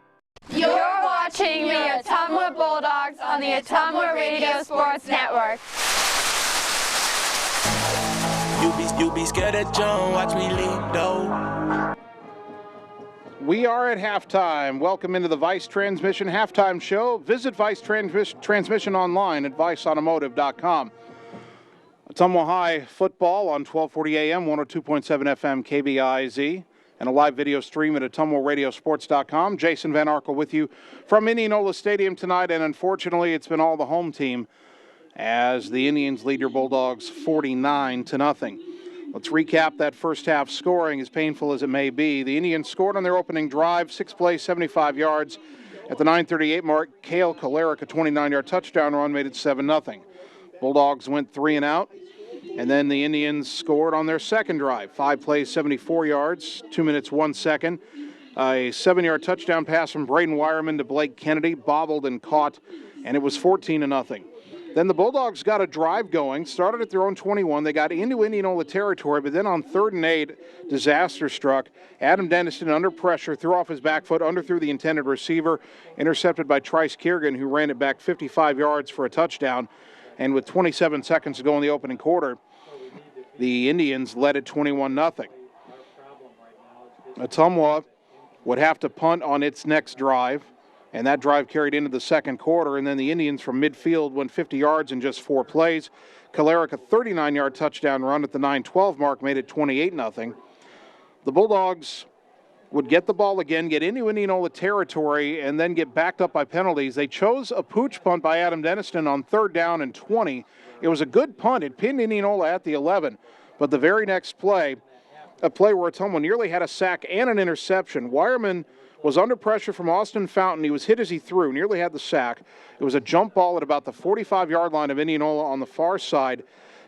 You're watching the Ottumwa Bulldogs on the Ottumwa Radio Sports Network. You be scared at John, watch me leap though. We are at halftime. Welcome into the Vice Transmission halftime show. Visit Vice Transmission online at viceautomotive.com. Ottumwa High football on 1240 AM, 102.7 FM KBIZ. And a live video stream at AttumwaRadioSports.com. Jason Van Arkel with you from Indianola Stadium tonight, and unfortunately it's been all the home team as the Indians lead your Bulldogs 49-0. Let's recap that first half scoring, as painful as it may be. The Indians scored on their opening drive, 6 plays, 75 yards. At the 9:38 mark, Cale Kalarick, a 29-yard touchdown run, made it 7-0. Bulldogs went 3 and out. And then the Indians scored on their second drive. 5 plays, 74 yards, 2 minutes, 1 second. A 7-yard touchdown pass from Braden Wireman to Blake Kennedy, bobbled and caught, and it was 14-0. Then the Bulldogs got a drive going, started at their own 21. They got into Indianola territory, but then on 3rd and 8, disaster struck. Adam Denniston under pressure, threw off his back foot, underthrew the intended receiver, intercepted by Trice Kiergan, who ran it back 55 yards for a touchdown. And with 27 seconds to go in the opening quarter, the Indians led it 21-0. Ottumwa would have to punt on its next drive, and that drive carried into the second quarter, and then the Indians from midfield went 50 yards in just 4 plays. Kalarick, a 39-yard touchdown run at the 9:12 mark, made it 28-0. The Bulldogs would get the ball again, get into Indianola territory, and then get backed up by penalties. They chose a pooch punt by Adam Denniston on 3rd down and 20. It was a good punt. It pinned Indianola at the 11. But the very next play, a play where Ottumwa nearly had a sack and an interception. Wireman was under pressure from Austin Fountain. He was hit as he threw, nearly had the sack. It was a jump ball at about the 45-yard line of Indianola on the far side.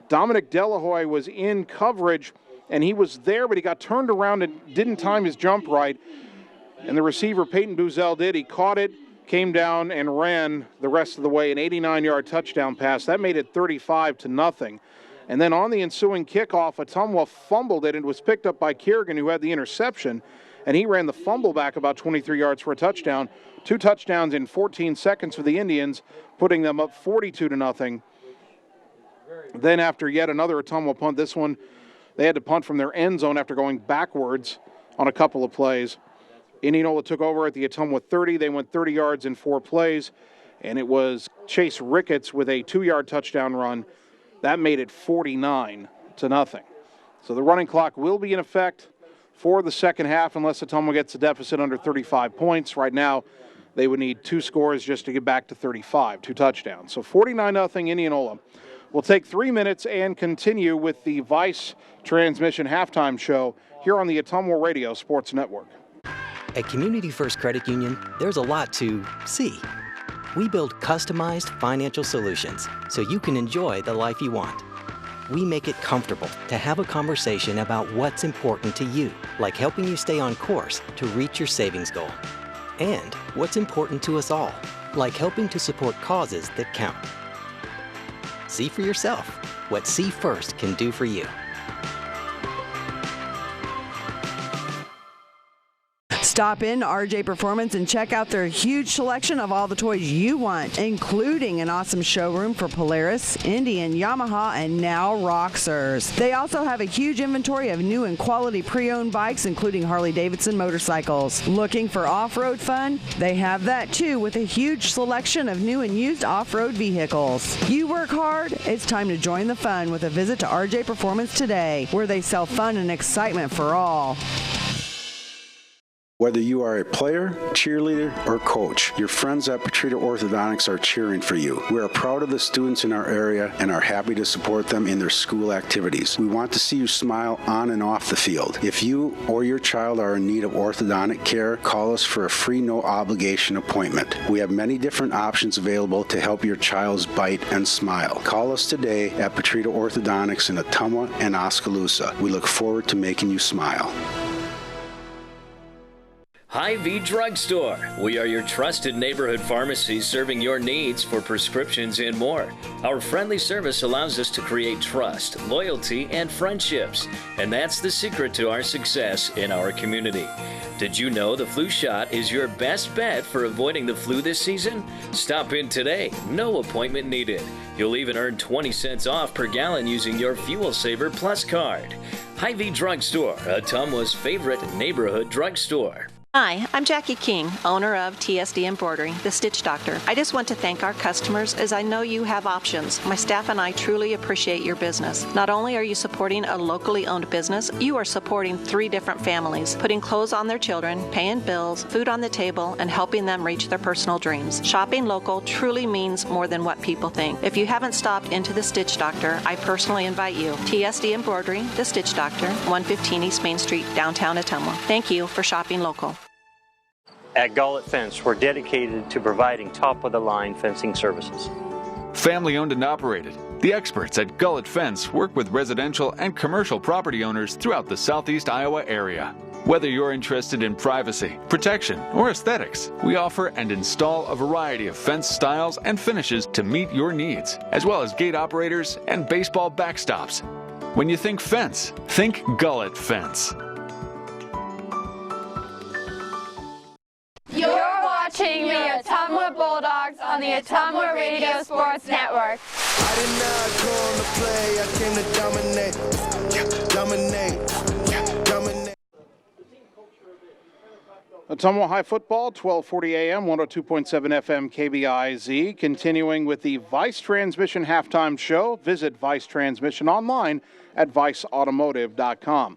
Dominic Delahoy was in coverage, and he was there, but he got turned around and didn't time his jump right. And the receiver, Peyton Buzzell, did. He caught it, came down, and ran the rest of the way, an 89-yard touchdown pass. That made it 35-0. And then on the ensuing kickoff, Ottumwa fumbled it and was picked up by Kiergan, who had the interception. and he ran the fumble back about 23 yards for a touchdown. 2 touchdowns in 14 seconds for the Indians, putting them up 42-0. Then after yet another Ottumwa punt, this one they had to punt from their end zone after going backwards on a couple of plays. Indianola took over at the Ottumwa 30. They went 30 yards in 4 plays, and it was Chase Ricketts with a 2-yard touchdown run. That made it 49-0. So the running clock will be in effect for the second half unless Ottumwa gets a deficit under 35 points. Right now, they would need 2 scores just to get back to 35, 2 touchdowns. So 49-0 Indianola. We'll take 3 minutes and continue with the Vice Transmission halftime show here on the Ottumwa Radio Sports Network. At Community First Credit Union, there's a lot to see. We build customized financial solutions so you can enjoy the life you want. We make it comfortable to have a conversation about what's important to you, like helping you stay on course to reach your savings goal. And what's important to us all, like helping to support causes that count. See for yourself what See First can do for you. Stop in to RJ Performance and check out their huge selection of all the toys you want, including an awesome showroom for Polaris, Indian, Yamaha, and now Roxers. They also have a huge inventory of new and quality pre-owned bikes, including Harley-Davidson motorcycles. Looking for off-road fun? They have that too, with a huge selection of new and used off-road vehicles. You work hard? It's time to join the fun with a visit to RJ Performance today, where they sell fun and excitement for all. Whether you are a player, cheerleader, or coach, your friends at Petrita Orthodontics are cheering for you. We are proud of the students in our area and are happy to support them in their school activities. We want to see you smile on and off the field. If you or your child are in need of orthodontic care, call us for a free no-obligation appointment. We have many different options available to help your child's bite and smile. Call us today at Petrita Orthodontics in Ottumwa and Oskaloosa. We look forward to making you smile. Hy-Vee Drugstore. We are your trusted neighborhood pharmacy serving your needs for prescriptions and more. Our friendly service allows us to create trust, loyalty, and friendships. And that's the secret to our success in our community. Did you know the flu shot is your best bet for avoiding the flu this season? Stop in today. No appointment needed. You'll even earn 20 cents off per gallon using your Fuel Saver Plus card. Hy-Vee Drugstore, Ottumwa's favorite neighborhood drugstore. Hi, I'm Jackie King, owner of TSD Embroidery, the Stitch Doctor. I just want to thank our customers as I know you have options. My staff and I truly appreciate your business. Not only are you supporting a locally owned business, you are supporting 3 different families, putting clothes on their children, paying bills, food on the table, and helping them reach their personal dreams. Shopping local truly means more than what people think. If you haven't stopped into the Stitch Doctor, I personally invite you. TSD Embroidery, the Stitch Doctor, 115 East Main Street, downtown Ottumwa. Thank you for shopping local. At Gullet Fence, we're dedicated to providing top-of-the-line fencing services. Family-owned and operated, the experts at Gullet Fence work with residential and commercial property owners throughout the southeast Iowa area. Whether you're interested in privacy, protection, or aesthetics, we offer and install a variety of fence styles and finishes to meet your needs, as well as gate operators and baseball backstops. When you think fence, think Gullet Fence. You're watching the Ottumwa Bulldogs on the Ottumwa Radio Sports Network. I did not come to play, I came to dominate. Ottumwa High Football, 1240 AM, 102.7 FM, KBIZ. Continuing with the Vice Transmission halftime show. Visit Vice Transmission online at viceautomotive.com.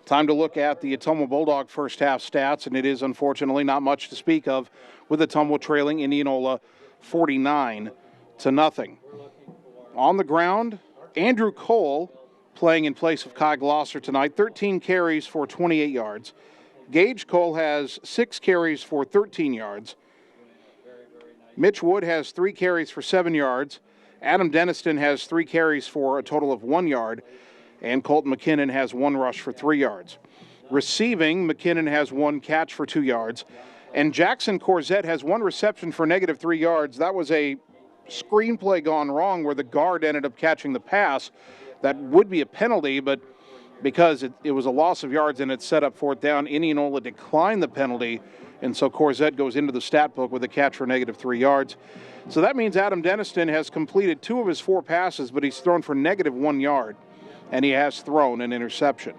Time to look at the Ottumwa Bulldog first half stats, and it is unfortunately not much to speak of, with Ottumwa trailing Indianola 49-0. On the ground, Andrew Cole playing in place of Kai Glosser tonight, 13 carries for 28 yards. Gage Cole has 6 carries for 13 yards. Mitch Wood has 3 carries for 7 yards. Adam Deniston has 3 carries for a total of 1 yard. And Colton McKinnon has 1 rush for 3 yards. Receiving, McKinnon has 1 catch for 2 yards. And Jackson Corzette has 1 reception for -3 yards. That was a screenplay gone wrong where the guard ended up catching the pass. That would be a penalty, but because it was a loss of yards and it set up fourth down, Indianola declined the penalty, and so Corzette goes into the stat book with a catch for -3 yards. So that means Adam Deniston has completed 2 of his 4 passes, but he's thrown for -1 yard, and he has thrown an interception.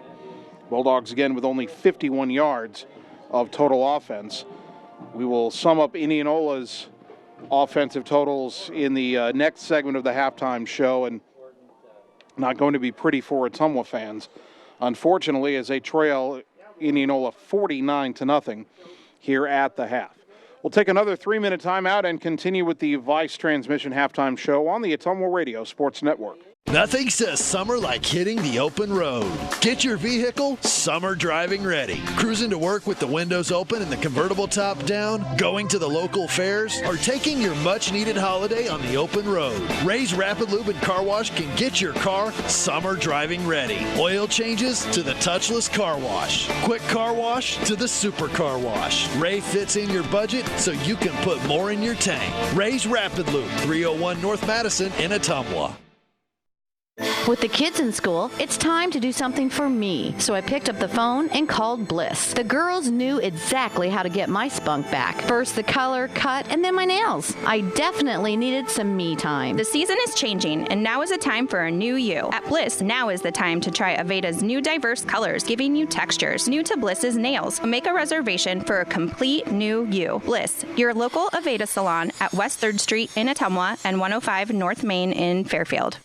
Bulldogs again with only 51 yards of total offense. We will sum up Indianola's offensive totals in the next segment of the halftime show, and not going to be pretty for Ottumwa fans, unfortunately, as they trail Indianola 49-0 here at the half. We'll take another 3-minute timeout and continue with the Vice Transmission halftime show on the Ottumwa Radio Sports Network. Nothing says summer like hitting the open road. Get your vehicle summer driving ready. Cruising to work with the windows open and the convertible top down, going to the local fairs, or taking your much-needed holiday on the open road. Ray's Rapid Lube and Car Wash can get your car summer driving ready. Oil changes to the touchless car wash. Quick car wash to the super car wash. Ray fits in your budget so you can put more in your tank. Ray's Rapid Lube, 301 North Madison in Ottumwa. With the kids in school, it's time to do something for me. So I picked up the phone and called Bliss. The girls knew exactly how to get my spunk back. First the color, cut, and then my nails. I definitely needed some me time. The season is changing, and now is a time for a new you. At Bliss, now is the time to try Aveda's new diverse colors, giving you textures. New to Bliss's nails. Make a reservation for a complete new you. Bliss, your local Aveda salon at West 3rd Street in Ottumwa and 105 North Main in Fairfield.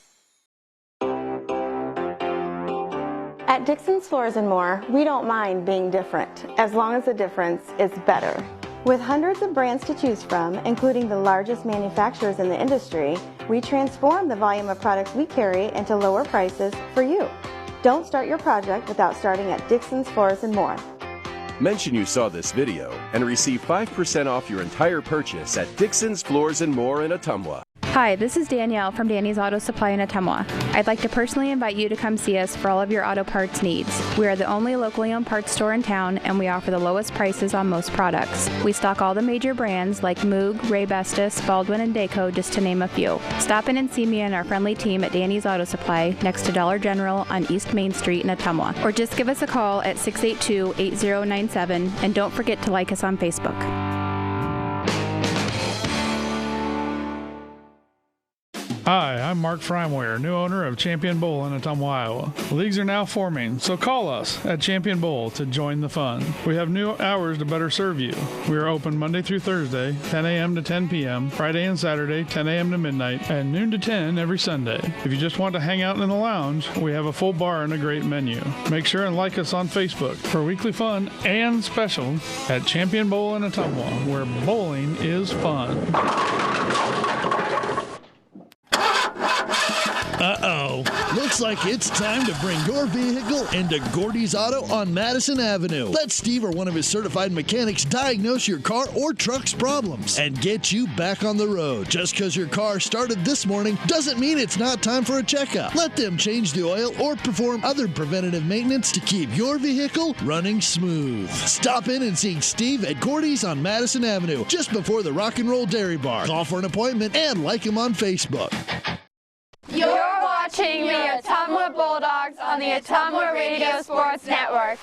At Dixon's Floors & More, we don't mind being different, as long as the difference is better. With hundreds of brands to choose from, including the largest manufacturers in the industry, we transform the volume of products we carry into lower prices for you. Don't start your project without starting at Dixon's Floors & More. Mention you saw this video and receive 5% off your entire purchase at Dixon's Floors & More in Ottumwa. Hi, this is Danielle from Danny's Auto Supply in Ottumwa. I'd like to personally invite you to come see us for all of your auto parts needs. We are the only locally owned parts store in town, and we offer the lowest prices on most products. We stock all the major brands like Moog, Ray Bestis, Baldwin, and Dayco, just to name a few. Stop in and see me and our friendly team at Danny's Auto Supply next to Dollar General on East Main Street in Ottumwa. Or just give us a call at 682-8097, and don't forget to like us on Facebook. Hi, I'm Mark Freimweyer, new owner of Champion Bowl in Ottumwa, Iowa. Leagues are now forming, so call us at Champion Bowl to join the fun. We have new hours to better serve you. We are open Monday through Thursday, 10 a.m. to 10 p.m., Friday and Saturday, 10 a.m. to midnight, and noon to 10 every Sunday. If you just want to hang out in the lounge, we have a full bar and a great menu. Make sure and like us on Facebook for weekly fun and special at Champion Bowl in Ottumwa, where bowling is fun. Uh-oh. Looks like it's time to bring your vehicle into Gordy's Auto on Madison Avenue. Let Steve or one of his certified mechanics diagnose your car or truck's problems and get you back on the road. Just because your car started this morning doesn't mean it's not time for a checkup. Let them change the oil or perform other preventative maintenance to keep your vehicle running smooth. Stop in and see Steve at Gordy's on Madison Avenue, just before the Rock and Roll Dairy Bar. Call for an appointment and like him on Facebook. You're watching the Ottumwa Bulldogs on the Ottumwa Radio Sports Network.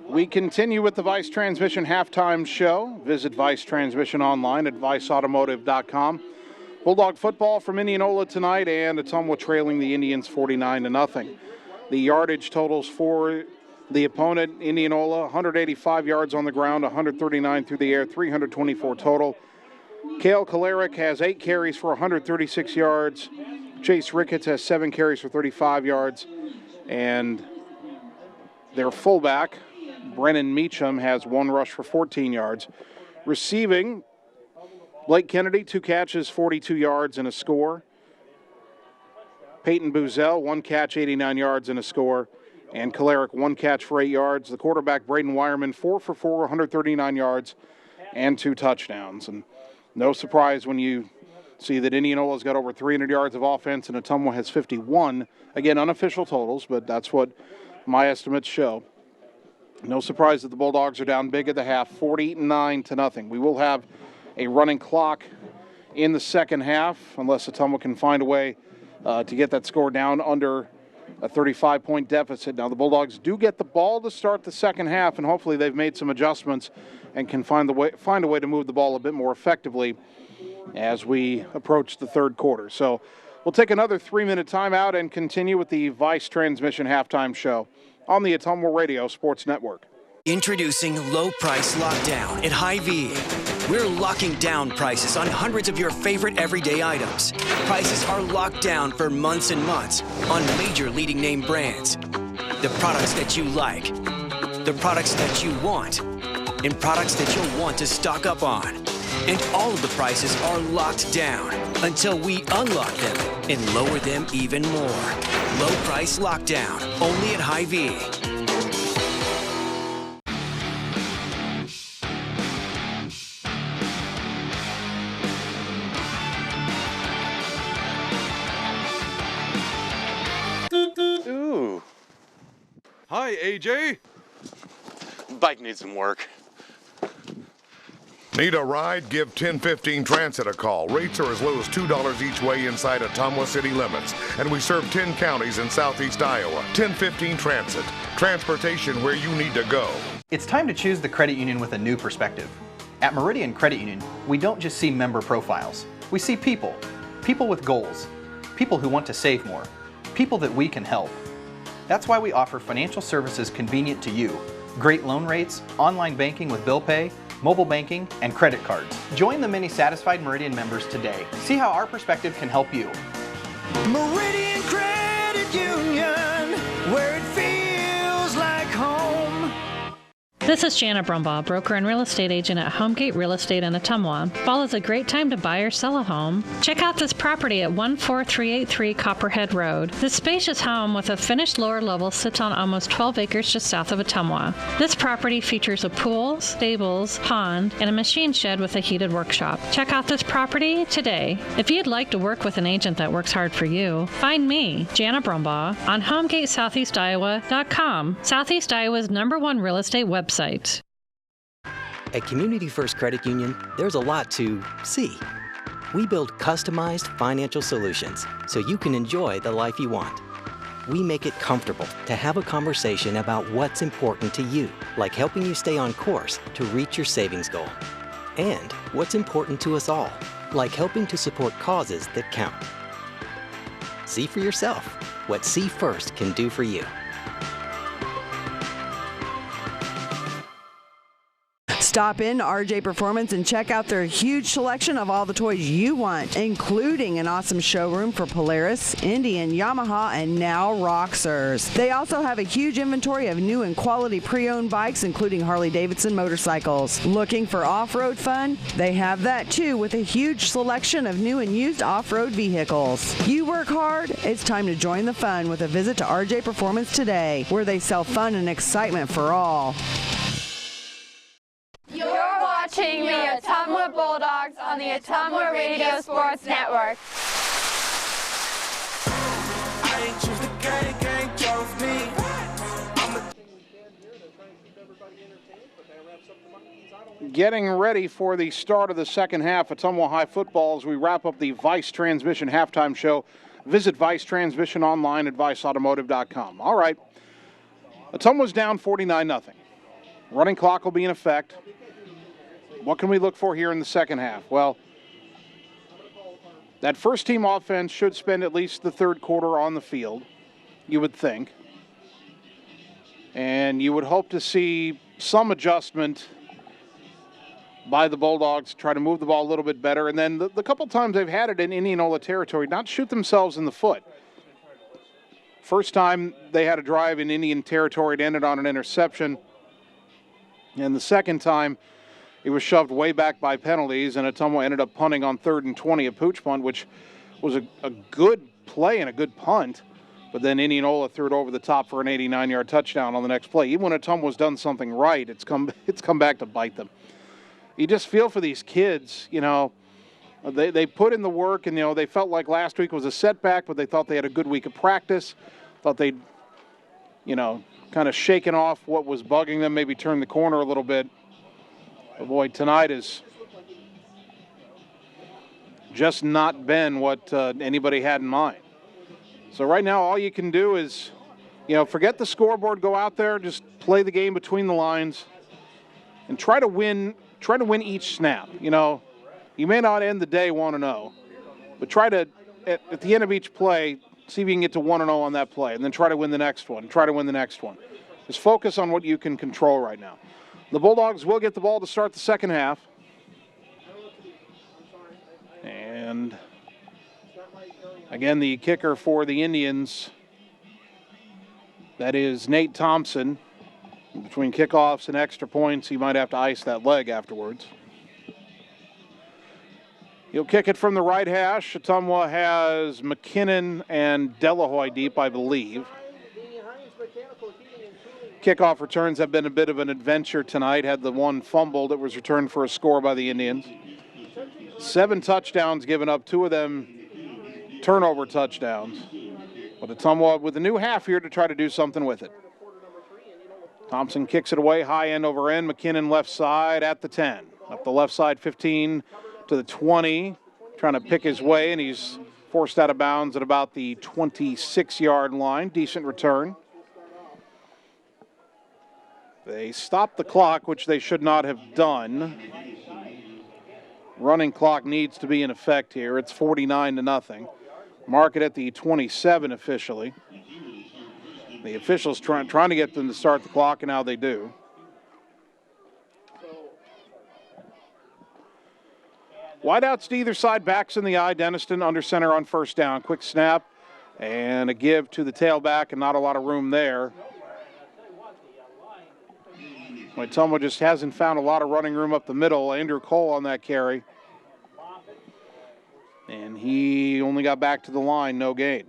We continue with the Vice Transmission halftime show. Visit Vice Transmission online at viceautomotive.com. Bulldog football from Indianola tonight, and Ottumwa trailing the Indians 49-0. The yardage totals for the opponent, Indianola, 185 yards on the ground, 139 through the air, 324 total. Cale Kalarick has 8 carries for 136 yards. Chase Ricketts has 7 carries for 35 yards. And their fullback, Brennan Meacham, has 1 rush for 14 yards. Receiving, Blake Kennedy, 2 catches, 42 yards and a score. Peyton Boozell, 1 catch, 89 yards and a score. And Kalarick, 1 catch for 8 yards. The quarterback, Braden Wireman, 4 for 4, 139 yards and 2 touchdowns. And no surprise when you see that Indianola's got over 300 yards of offense and Ottumwa has 51. Again, unofficial totals, but that's what my estimates show. No surprise that the Bulldogs are down big at the half, 49-0. We will have a running clock in the second half, unless Ottumwa can find a way to get that score down under a 35-point deficit. Now, the Bulldogs do get the ball to start the second half, and hopefully they've made some adjustments and can find a way to move the ball a bit more effectively as we approach the third quarter. So we'll take another 3-minute timeout and continue with the Vice Transmission halftime show on the Ottumwa Radio Sports Network. Introducing Low Price Lockdown at Hy-Vee. We're locking down prices on hundreds of your favorite everyday items. Prices are locked down for months and months on major leading name brands. The products that you like, the products that you want, and products that you'll want to stock up on. And all of the prices are locked down until we unlock them and lower them even more. Low Price Lockdown, only at Hy-Vee. Ooh. Hi, AJ. Bike needs some work. Need a ride? Give 1015 Transit a call. Rates are as low as $2 each way inside Ottumwa city limits. And we serve 10 counties in southeast Iowa. 1015 Transit. Transportation where you need to go. It's time to choose the credit union with a new perspective. At Meridian Credit Union, we don't just see member profiles. We see people. People with goals. People who want to save more. People that we can help. That's why we offer financial services convenient to you. Great loan rates, online banking with bill pay, mobile banking, and credit cards. Join the many satisfied Meridian members today. See how our perspective can help you. Meridian Credit Union, where it feels like home. This is Jana Brumbaugh, broker and real estate agent at Homegate Real Estate in Ottumwa. Fall is a great time to buy or sell a home. Check out this property at 14383 Copperhead Road. This spacious home with a finished lower level sits on almost 12 acres just south of Ottumwa. This property features a pool, stables, pond, and a machine shed with a heated workshop. Check out this property today. If you'd like to work with an agent that works hard for you, find me, Jana Brumbaugh, on HomegateSoutheastIowa.com, Southeast Iowa's #1 real estate website. At Community First Credit Union, there's a lot to see. We build customized financial solutions so you can enjoy the life you want. We make it comfortable to have a conversation about what's important to you, like helping you stay on course to reach your savings goal. And what's important to us all, like helping to support causes that count. See for yourself what See First can do for you. Stop in RJ Performance and check out their huge selection of all the toys you want, including an awesome showroom for Polaris, Indian, Yamaha, and now Roxers. They also have a huge inventory of new and quality pre-owned bikes, including Harley-Davidson motorcycles. Looking for off-road fun? They have that too, with a huge selection of new and used off-road vehicles. You work hard? It's time to join the fun with a visit to RJ Performance today, where they sell fun and excitement for all. You're watching the Ottumwa Bulldogs on the Ottumwa Radio Sports Network. I ain't choose the gang chose me. Getting ready for the start of the second half of Ottumwa High football as we wrap up the Vice Transmission halftime show. Visit Vice Transmission online at viceautomotive.com. All right. Ottumwa's down 49-0. Running clock will be in effect. What can we look for here in the second half? Well, that first team offense should spend at least the third quarter on the field, you would think. And you would hope to see some adjustment by the Bulldogs to try to move the ball a little bit better. And then the couple times they've had it in Indianola territory, not shoot themselves in the foot. First time they had a drive in Indian territory, it ended on an interception. And the second time, it was shoved way back by penalties, and Ottumwa ended up punting on 3rd and 20, a pooch punt, which was a good play and a good punt. But then Indianola threw it over the top for an 89-yard touchdown on the next play. Even when Ottumwa's done something right, it's come back to bite them. You just feel for these kids, you know. They put in the work, and, you know, they felt like last week was a setback, but they thought they had a good week of practice. Thought they'd, you know, kind of shaken off what was bugging them, maybe turned the corner a little bit. But boy, tonight has just not been what anybody had in mind. So right now, all you can do is, forget the scoreboard, go out there, just play the game between the lines, and try to win each snap. You may not end the day 1-0, but try to, at the end of each play, see if you can get to 1-0 on that play, and then try to win the next one, try to win the next one. Just focus on what you can control right now. The Bulldogs will get the ball to start the second half. And again, the kicker for the Indians, that is Nate Thompson. Between kickoffs and extra points, he might have to ice that leg afterwards. He'll kick it from the right hash. Ottumwa has McKinnon and Delahoy deep, I believe. Kickoff returns have been a bit of an adventure tonight. Had the one fumble that was returned for a score by the Indians. 7 touchdowns given up, 2 of them turnover touchdowns. But Ottumwa with a new half here to try to do something with it. Thompson kicks it away, high end over end. McKinnon left side at the 10. Up the left side, 15 to the 20. Trying to pick his way, and he's forced out of bounds at about the 26-yard line. Decent return. They stopped the clock, which they should not have done. Running clock needs to be in effect here. It's 49-0. Mark it at the 27 officially. The officials trying to get them to start the clock, and now they do. Wideouts to either side, backs in the eye. Denniston under center on first down. Quick snap and a give to the tailback, and not a lot of room there. Ottumwa just hasn't found a lot of running room up the middle. Andrew Cole on that carry. And he only got back to the line, no gain.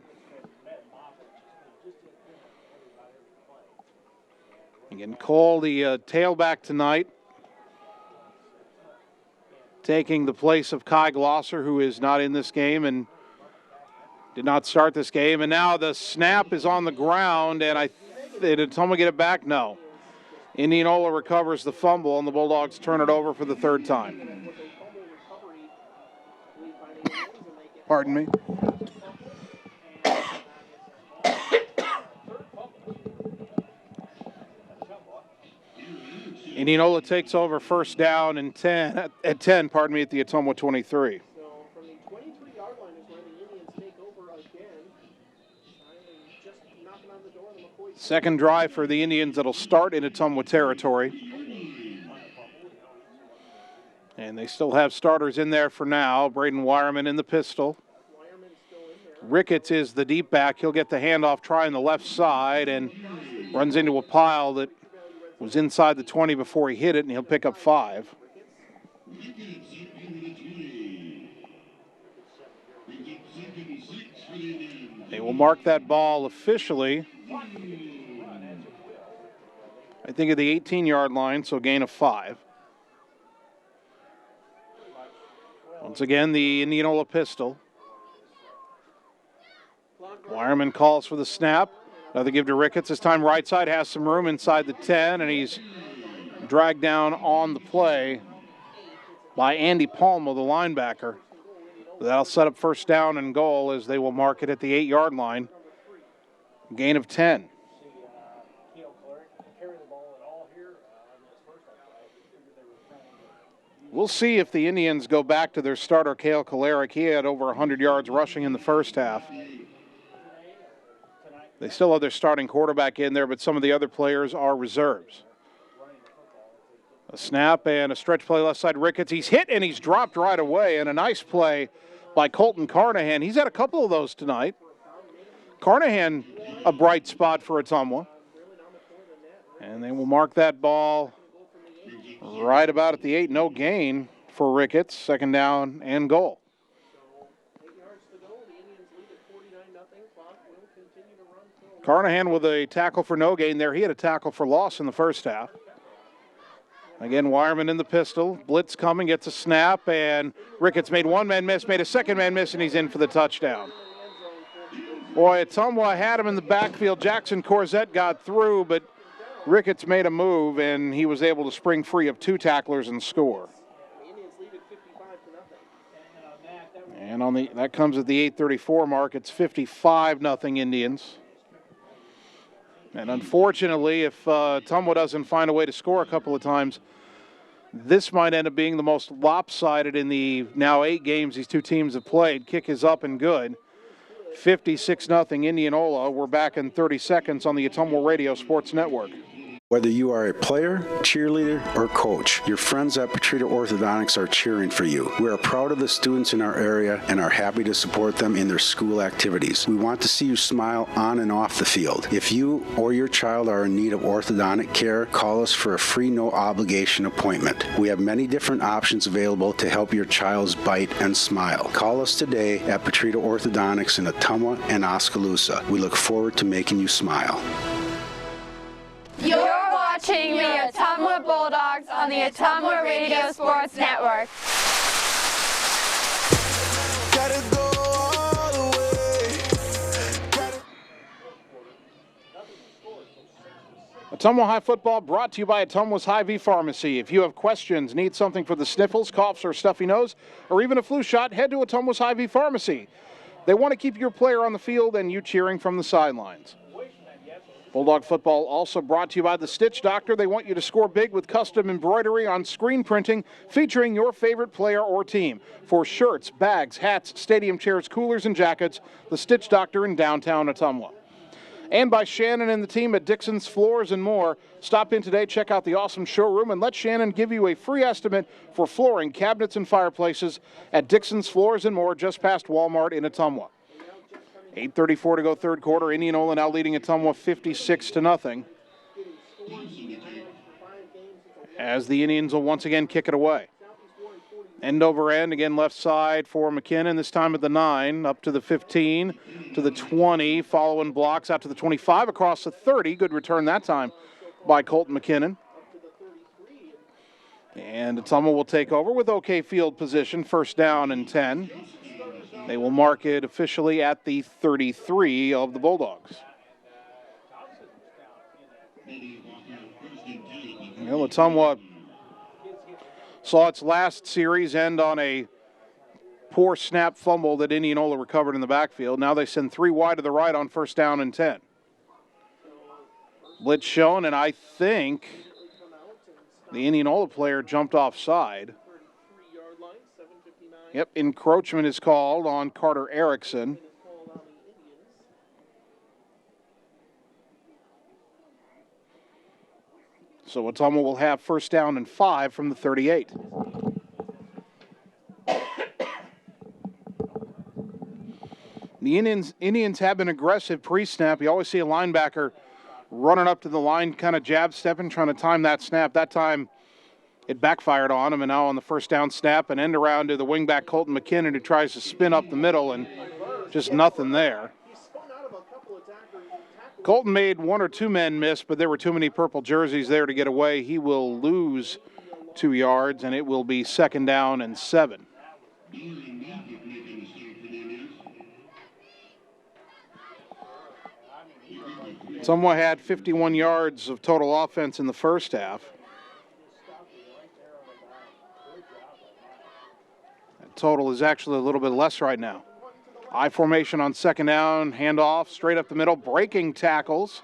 Again, Cole, the tailback tonight, taking the place of Kai Glosser, who is not in this game and did not start this game. And now the snap is on the ground, and did Ottumwa get it back? No. Indianola recovers the fumble, and the Bulldogs turn it over for the third time. Pardon me. Indianola takes over first down and 10 at the Ottumwa 23. Second drive for the Indians that'll start in Ottumwa territory. And they still have starters in there for now. Braden Wireman in the pistol. Ricketts is the deep back. He'll get the handoff trying the left side and runs into a pile that was inside the 20 before he hit it, and he'll pick up 5. They will mark that ball officially, I think, at the 18-yard line, so gain of 5. Once again, the Indianola pistol. Wireman calls for the snap. Another give to Ricketts. This time right side, has some room inside the 10, and he's dragged down on the play by Andy Palma, the linebacker. That'll set up first down and goal as they will mark it at the 8-yard line. Gain of 10. We'll see if the Indians go back to their starter, Cale Kolaric. He had over 100 yards rushing in the first half. They still have their starting quarterback in there, but some of the other players are reserves. A snap and a stretch play left side. Ricketts, he's hit and he's dropped right away, and a nice play by Colton Carnahan. He's had a couple of those tonight. Carnahan, a bright spot for Ottumwa. And they will mark that ball right about at the 8. No gain for Ricketts. Second down and goal. Carnahan with a tackle for no gain there. He had a tackle for loss in the first half. Again, Wireman in the pistol. Blitz coming, gets a snap, and Ricketts made one man miss, made a second man miss, and he's in for the touchdown. Boy, Ottumwa had him in the backfield. Jackson Corzette got through, but Ricketts made a move, and he was able to spring free of 2 tacklers and score. And that comes at the 8:34 mark. It's 55-0 Indians. And unfortunately, if Ottumwa doesn't find a way to score a couple of times, this might end up being the most lopsided in the now 8 games these two teams have played. Kick is up and good. 56-0 Indianola. We're back in 30 seconds on the Ottumwa Radio Sports Network. Whether you are a player, cheerleader, or coach, your friends at Petrita Orthodontics are cheering for you. We are proud of the students in our area and are happy to support them in their school activities. We want to see you smile on and off the field. If you or your child are in need of orthodontic care, call us for a free no-obligation appointment. We have many different options available to help your child's bite and smile. Call us today at Petrita Orthodontics in Ottumwa and Oskaloosa. We look forward to making you smile. You're watching the Ottumwa Bulldogs on the Ottumwa Radio Sports Network. Ottumwa High Football brought to you by Ottumwa's Hy-Vee Pharmacy. If you have questions, need something for the sniffles, coughs, or stuffy nose, or even a flu shot, head to Ottumwa's Hy-Vee Pharmacy. They want to keep your player on the field and you cheering from the sidelines. Bulldog football also brought to you by the Stitch Doctor. They want you to score big with custom embroidery on screen printing featuring your favorite player or team. For shirts, bags, hats, stadium chairs, coolers, and jackets, the Stitch Doctor in downtown Ottumwa. And by Shannon and the team at Dixon's Floors and More. Stop in today, check out the awesome showroom, and let Shannon give you a free estimate for flooring, cabinets, and fireplaces at Dixon's Floors and More, just past Walmart in Ottumwa. 8:34 to go third quarter. Indianola now leading Ottumwa 56-0. As the Indians will once again kick it away. End over end, again left side for McKinnon, this time at the 9, up to the 15, to the 20, following blocks out to the 25, across the 30. Good return that time by Colton McKinnon. And Ottumwa will take over with okay field position, first down and 10. They will mark it officially at the 33 of the Bulldogs. Well, Ottumwa saw its last series end on a poor snap fumble that Indianola recovered in the backfield. Now they send 3 wide to the right on first down and 10. Blitz shown, and I think the Indianola player jumped offside. Yep, encroachment is called on Carter Erickson. So Ottumwa will have first down and 5 from the 38. The Indians have been aggressive pre-snap. You always see a linebacker running up to the line, kind of jab stepping, trying to time that snap. That time it backfired on him, and now on the first down snap, an end around to the wingback Colton McKinnon, who tries to spin up the middle, and just nothing there. Colton made 1 or 2 men miss, but there were too many purple jerseys there to get away. He will lose 2 yards, and it will be second down and 7. Ottumwa had 51 yards of total offense in the first half. Total is actually a little bit less right now. I formation on second down, handoff straight up the middle, breaking tackles.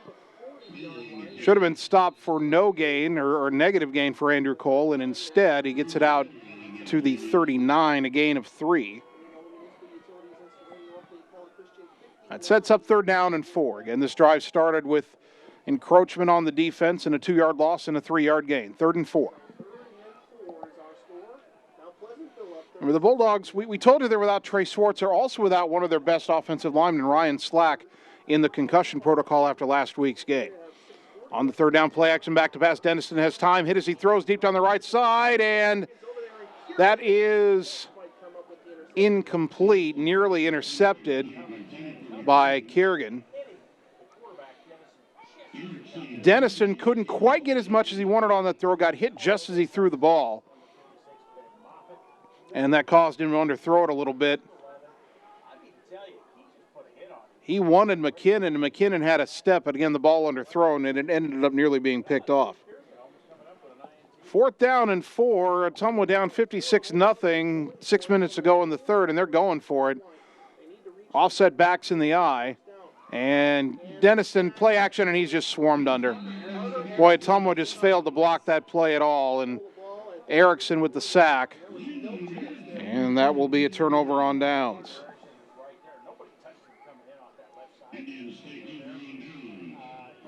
Should have been stopped for no gain or negative gain for Andrew Cole, and instead he gets it out to the 39, a gain of 3. That sets up third down and 4. Again, this drive started with encroachment on the defense and a 2-yard loss and a 3-yard gain. 3rd and 4. Remember, the Bulldogs, we told you they're without Trey Swartz. They're also without one of their best offensive linemen, Ryan Slack, in the concussion protocol after last week's game. On the third down play action, back to pass. Denniston has time. Hit as he throws deep down the right side, and that is incomplete, nearly intercepted by Kerrigan. Denniston couldn't quite get as much as he wanted on that throw, got hit just as he threw the ball. And that caused him to underthrow it a little bit. He wanted McKinnon, and McKinnon had a step, but again, the ball underthrown, and it ended up nearly being picked off. 4th down and 4. Ottumwa down 56-0. 6 minutes to go in the third, and they're going for it. Offset backs in the eye. And Denniston, play action, and he's just swarmed under. Boy, Ottumwa just failed to block that play at all. And Erickson with the sack. And that will be a turnover on downs.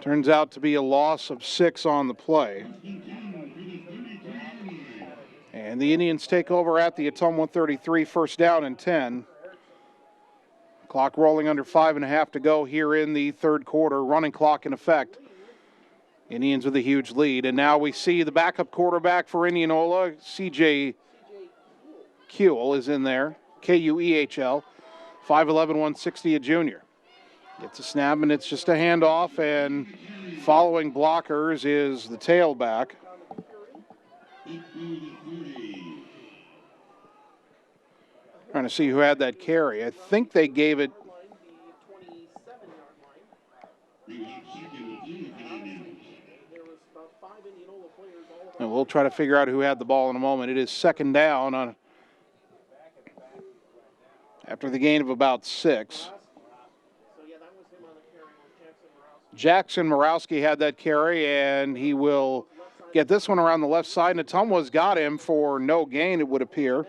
Turns out to be a loss of 6 on the play. And the Indians take over at the Ottumwa 33, 1st down and 10. Clock rolling under 5.5 to go here in the third quarter. Running clock in effect. Indians with a huge lead. And now we see the backup quarterback for Indianola, C.J. Kuehl is in there. Kuehl, 5'11", 160, a junior. Gets a snap, and it's just a handoff, and following blockers is the tailback. Trying to see who had that carry. I think they gave it. And we'll try to figure out who had the ball in a moment. It is 2nd down after the gain of about 6. Jackson Morowski had that carry, and he will get this one around the left side. And Ottumwa's got him for no gain, it would appear.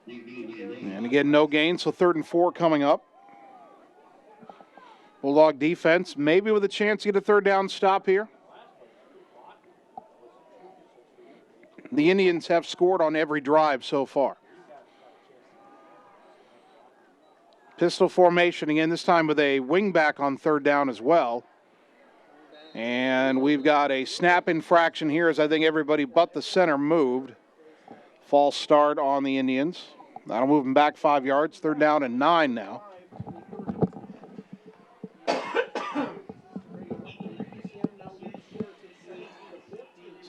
And again, no gain, so 3rd and 4 coming up. Bulldog defense, maybe with a chance to get a 3rd down stop here. The Indians have scored on every drive so far. Pistol formation again, this time with a wingback on 3rd down as well. And we've got a snap infraction here as I think everybody but the center moved. False start on the Indians. That'll move them back 5 yards. 3rd down and 9 now.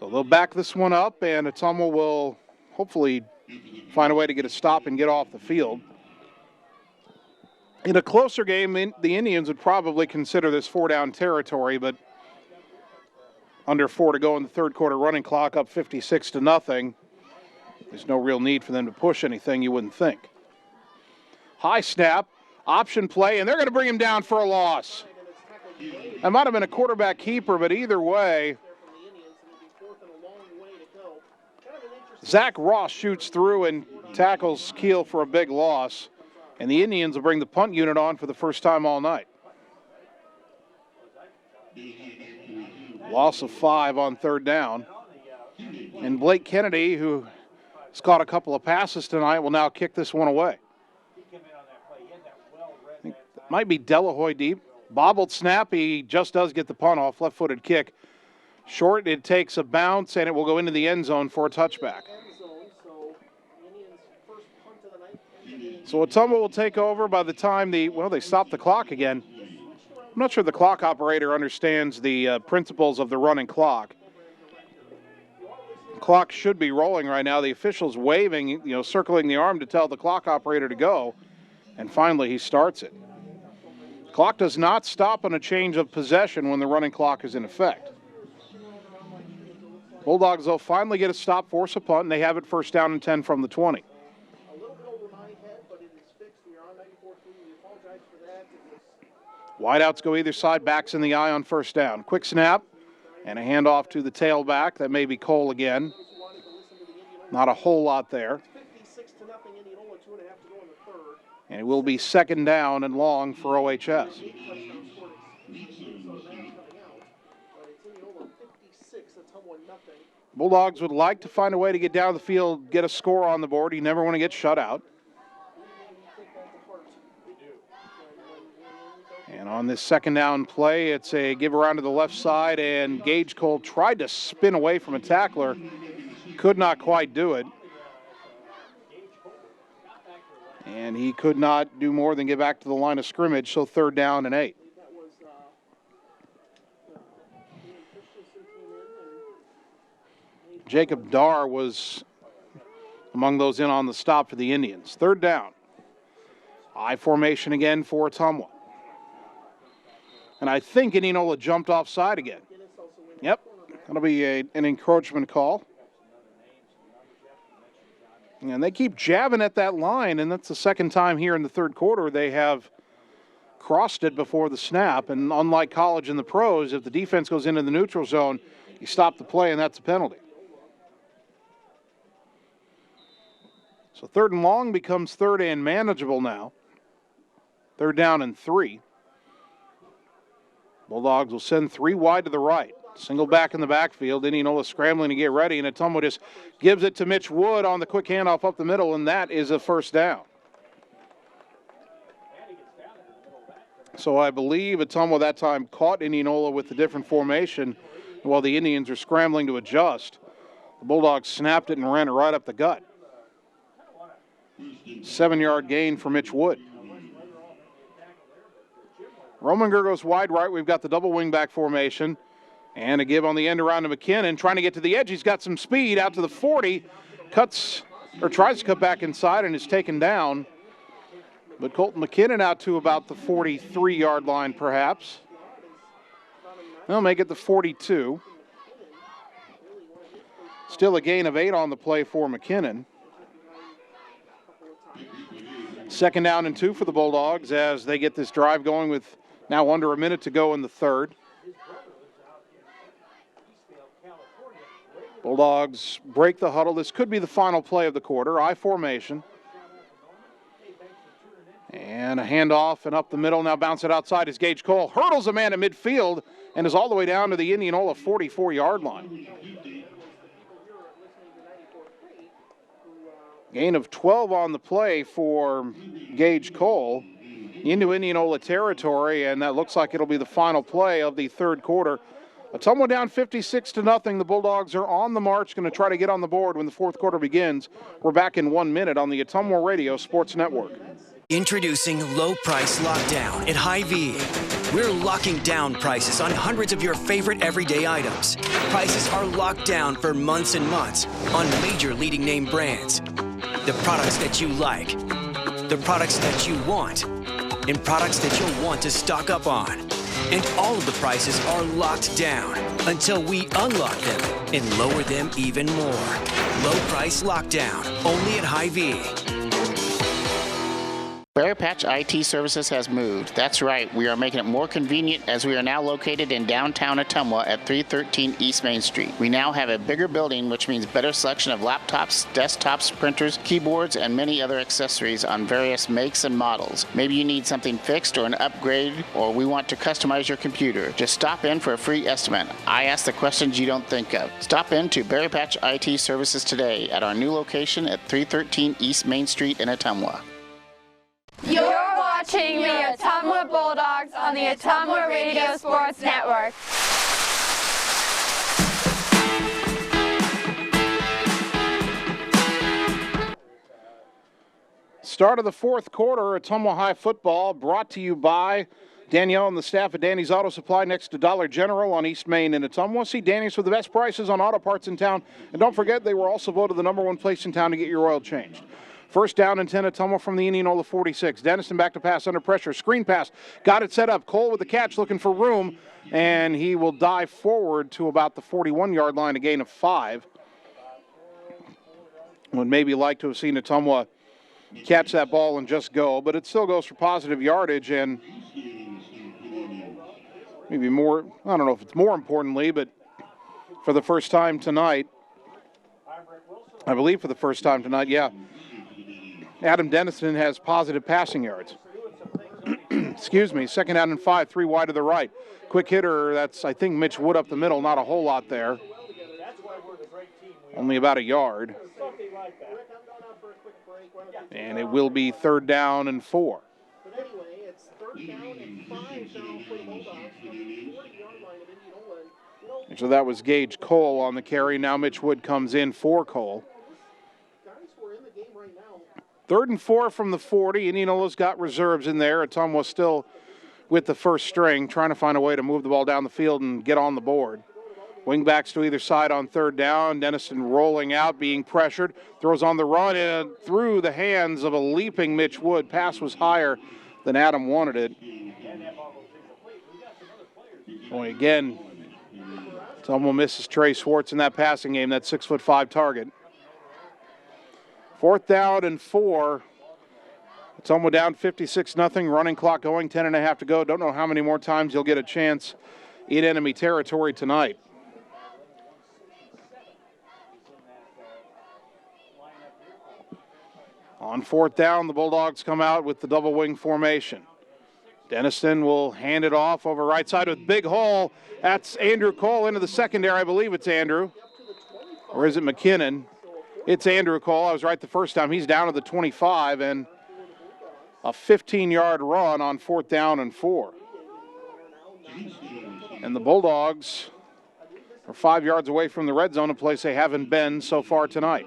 So they'll back this one up, and Ottumwa will hopefully find a way to get a stop and get off the field. In a closer game, the Indians would probably consider this 4-down territory, but under 4 to go in the third quarter, running clock up 56-0. There's no real need for them to push anything, you wouldn't think. High snap, option play, and they're going to bring him down for a loss. That might have been a quarterback keeper, but either way, Zach Ross shoots through and tackles Keel for a big loss, and the Indians will bring the punt unit on for the first time all night. Loss of 5 on 3rd down. And Blake Kennedy, who has caught a couple of passes tonight, will now kick this one away. It might be Delahoy deep. Bobbled snap. He just does get the punt off. Left-footed kick. Short, it takes a bounce, and it will go into the end zone for a touchback. So Ottumwa will take over by the time they stop the clock again. I'm not sure the clock operator understands the principles of the running clock. The clock should be rolling right now. The official's waving, circling the arm to tell the clock operator to go. And finally, he starts it. The clock does not stop on a change of possession when the running clock is in effect. Bulldogs, though, finally get a stop, force a punt, and they have it 1st down and 10 from the 20. Wideouts go either side, backs in the eye on 1st down. Quick snap and a handoff to the tailback. That may be Cole again. Not a whole lot there. And it will be 2nd down and long for OHS. Bulldogs would like to find a way to get down the field, get a score on the board. You never want to get shut out. And on this 2nd down play, it's a give around to the left side, and Gage Cole tried to spin away from a tackler. Could not quite do it. And he could not do more than get back to the line of scrimmage, so 3rd down and 8. Jacob Darr was among those in on the stop for the Indians. Third down. I formation again for Ottumwa. And I think Indianola jumped offside again. Yep, that'll be an encroachment call. And they keep jabbing at that line, and that's the second time here in the third quarter they have crossed it before the snap. And unlike college and the pros, if the defense goes into the neutral zone, you stop the play, and that's a penalty. So third and long becomes third and manageable now. Third down and 3. Bulldogs will send 3 wide to the right. Single back in the backfield. Indianola scrambling to get ready, and Ottumwa just gives it to Mitch Wood on the quick handoff up the middle, and that is a first down. So I believe Ottumwa that time caught Indianola with the different formation while the Indians are scrambling to adjust. The Bulldogs snapped it and ran it right up the gut. 7-yard gain for Mitch Wood. Rominger goes wide right. We've got the double wingback formation. And a give on the end around to McKinnon. Trying to get to the edge. He's got some speed out to the 40. Cuts, or tries to cut back inside and is taken down. But Colton McKinnon out to about the 43-yard line, perhaps. They'll make it the 42. Still a gain of 8 on the play for McKinnon. Second down and 2 for the Bulldogs as they get this drive going with now under a minute to go in the third. Bulldogs break the huddle. This could be the final play of the quarter. I formation. And a handoff and up the middle. Now bounce it outside as Gage Cole hurdles a man at midfield and is all the way down to the Indianola 44-yard line. Gain of 12 on the play for Gage Cole into Indianola territory, and that looks like it'll be the final play of the third quarter. Ottumwa down 56-0. The Bulldogs are on the march, going to try to get on the board when the fourth quarter begins. We're back in 1 minute on the Ottumwa Radio Sports Network. Introducing Low Price Lockdown at Hy-Vee. We're locking down prices on hundreds of your favorite everyday items. Prices are locked down for months and months on major leading name brands. The products that you like, the products that you want, and products that you'll want to stock up on. And all of the prices are locked down until we unlock them and lower them even more. Low Price Lockdown, only at Hy-Vee. Berry Patch IT Services has moved. That's right, we are making it more convenient as we are now located in downtown Ottumwa at 313 East Main Street. We now have a bigger building, which means better selection of laptops, desktops, printers, keyboards, and many other accessories on various makes and models. Maybe you need something fixed or an upgrade, or we want to customize your computer. Just stop in for a free estimate. I ask the questions you don't think of. Stop in to Berry Patch IT Services today at our new location at 313 East Main Street in Ottumwa. You're watching the Ottumwa Bulldogs on the Ottumwa Radio Sports Network. Start of the fourth quarter, Ottumwa High football brought to you by Danielle and the staff at Danny's Auto Supply next to Dollar General on East Main in Ottumwa. See Danny's for the best prices on auto parts in town. And don't forget, they were also voted the #1 place in town to get your oil changed. First down and 10, Ottumwa from the Indianola 46. Dennison back to pass under pressure. Screen pass. Got it set up. Cole with the catch looking for room. And he will dive forward to about the 41-yard line, a gain of 5. Would maybe like to have seen Ottumwa catch that ball and just go. But it still goes for positive yardage and maybe more, I don't know if it's more importantly, but for the first time tonight, I believe for the first time tonight, yeah, Adam Dennison has positive passing yards. Excuse me, second down and 5, 3 wide to the right. Quick hitter, that's, I think, Mitch Wood up the middle, not a whole lot there. Only about a yard. And it will be third down and 4. So that was Gage Cole on the carry. Now Mitch Wood comes in for Cole. Third and 4 from the 40. Indianola's got reserves in there. Ottumwa still with the first string, trying to find a way to move the ball down the field and get on the board. Wingbacks to either side on third down. Denniston rolling out, being pressured. Throws on the run and through the hands of a leaping Mitch Wood. Pass was higher than Adam wanted it. Only again, Ottumwa misses Trey Schwartz in that passing game, that 6'5" target. 4th down and 4. Ottumwa down 56-0. Running clock going, 10.5 to go. Don't know how many more times you'll get a chance in enemy territory tonight. On 4th down, the Bulldogs come out with the double wing formation. Denniston will hand it off over right side with big hole. That's Andrew Cole into the secondary. I believe it's Andrew. Or is it McKinnon? It's Andrew Cole. I was right the first time. He's down to the 25 and a 15-yard run on 4th down and 4. And the Bulldogs are 5 yards away from the red zone, a place they haven't been so far tonight.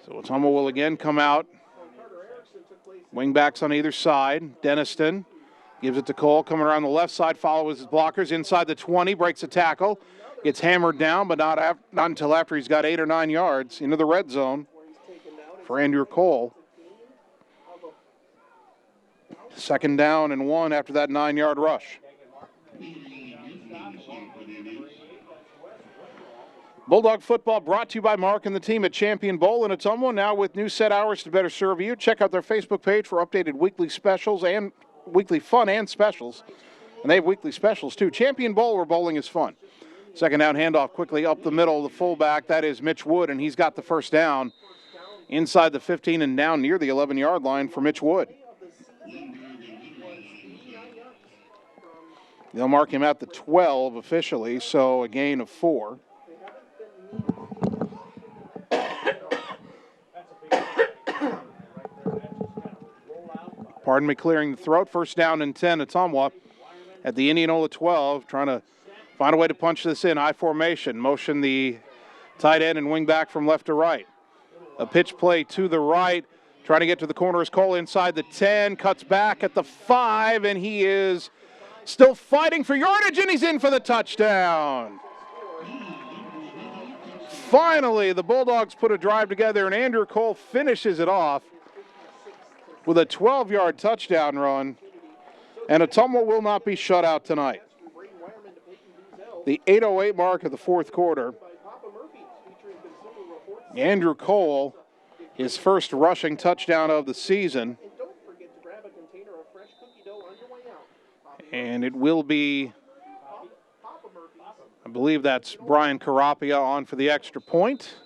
So Ottumwa will again come out. Wingbacks on either side. Denniston gives it to Cole, coming around the left side, follows his blockers inside the 20, breaks a tackle, gets hammered down, but not until after he's got 8 or 9 yards into the red zone for Andrew Cole. 2nd down and 1 after that 9-yard rush. Bulldog football brought to you by Mark and the team at Champion Bowl in Ottumwa, now with new set hours to better serve you. Check out their Facebook page for updated weekly specials and weekly fun and specials. And they have weekly specials too. Champion Bowl, where bowling is fun. 2nd down handoff quickly up the middle, the fullback, that is Mitch Wood, and he's got the 1st down inside the 15 and down near the 11-yard line for Mitch Wood. They'll mark him at the 12 officially, so a gain of 4. Pardon me, clearing the throat. 1st down and 10. Ottumwa at the Indianola 12, trying to find a way to punch this in. I formation. Motion the tight end and wing back from left to right. A pitch play to the right. Trying to get to the corner is Cole inside the 10. Cuts back at the 5, and he is still fighting for yardage, and he's in for the touchdown. Finally, the Bulldogs put a drive together, and Andrew Cole finishes it off with a 12-yard touchdown run, and Ottumwa will not be shut out tonight. The 8:08 mark of the 4th quarter. Andrew Cole, his first rushing touchdown of the season. And it will be, I believe that's Brian Carapia on for the extra point.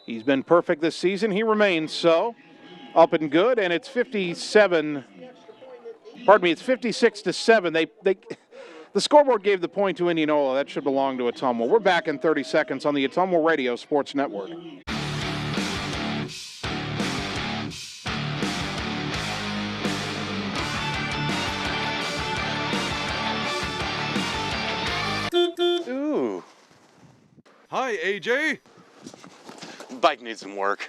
He's been perfect this season. He remains so. Up and good, and it's 56-7. The scoreboard gave the point to Indianola. That should belong to Ottumwa. We're back in 30 seconds on the Ottumwa Radio Sports Network. Ooh. Hi, AJ. Bike needs some work.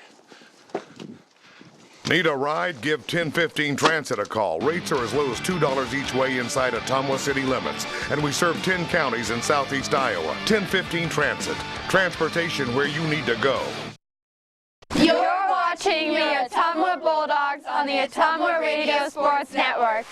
Need a ride? Give 1015 Transit a call. Rates are as low as $2 each way inside Ottumwa city limits. And we serve 10 counties in southeast Iowa. 1015 Transit. Transportation where you need to go. You're watching the Ottumwa Bulldogs on the Ottumwa Radio Sports Network.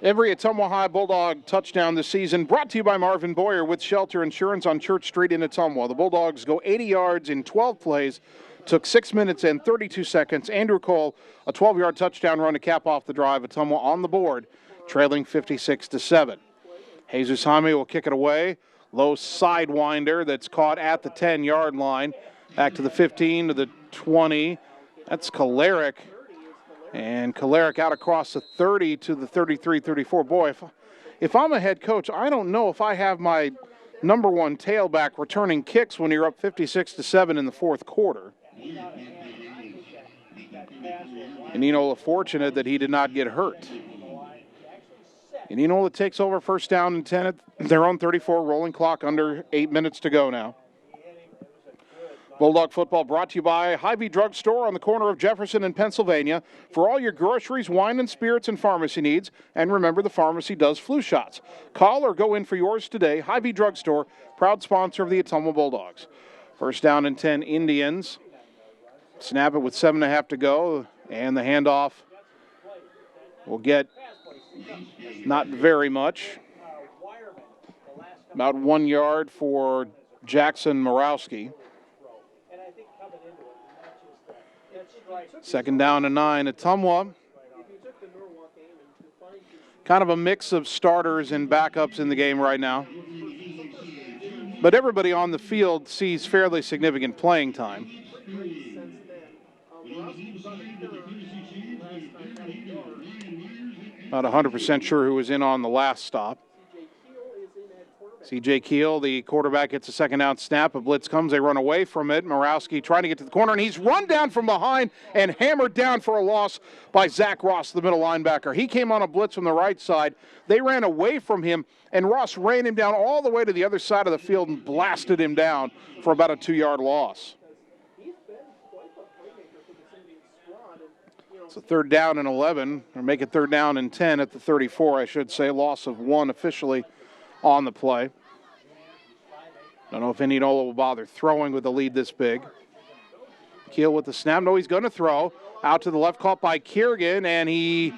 Every Ottumwa High Bulldog touchdown this season brought to you by Marvin Boyer with Shelter Insurance on Church Street in Ottumwa. The Bulldogs go 80 yards in 12 plays, took 6 minutes and 32 seconds. Andrew Cole, a 12-yard touchdown run to cap off the drive. Ottumwa on the board, trailing 56-7. Jesus Jaime will kick it away. Low sidewinder that's caught at the 10-yard line. Back to the 15, to the 20. That's Kolaric. And Kolaric out across the 30 to the 33-34. Boy, if I'm a head coach, I don't know if I have my number one tailback returning kicks when you're up 56-7 in the 4th quarter. And Indianola fortunate that he did not get hurt. And Indianola takes over 1st down and 10 at their own 34, rolling clock under 8 minutes to go now. Bulldog football brought to you by Hy-Vee Drug Store on the corner of Jefferson and Pennsylvania for all your groceries, wine and spirits, and pharmacy needs. And remember, the pharmacy does flu shots. Call or go in for yours today. Hy-Vee Drug Store, proud sponsor of the Ottumwa Bulldogs. First down and 10, Indians. Snap it with 7.5 to go, and the handoff will get not very much. About 1 yard for Jackson Morawski. Second down and 9, Ottumwa. Kind of a mix of starters and backups in the game right now. But everybody on the field sees fairly significant playing time. Not 100% sure who was in on the last stop. C.J. Keel, the quarterback, gets a second down snap. A blitz comes. They run away from it. Morawski trying to get to the corner, and he's run down from behind and hammered down for a loss by Zach Ross, the middle linebacker. He came on a blitz from the right side. They ran away from him, and Ross ran him down all the way to the other side of the field and blasted him down for about a 2-yard loss. It's a third down and 11, or make it third down and 10 at the 34, I should say. Loss of 1 officially on the play. Don't know if Indianola will bother throwing with a lead this big. Keel with the snap. No, he's going to throw. Out to the left, caught by Kiergan, and he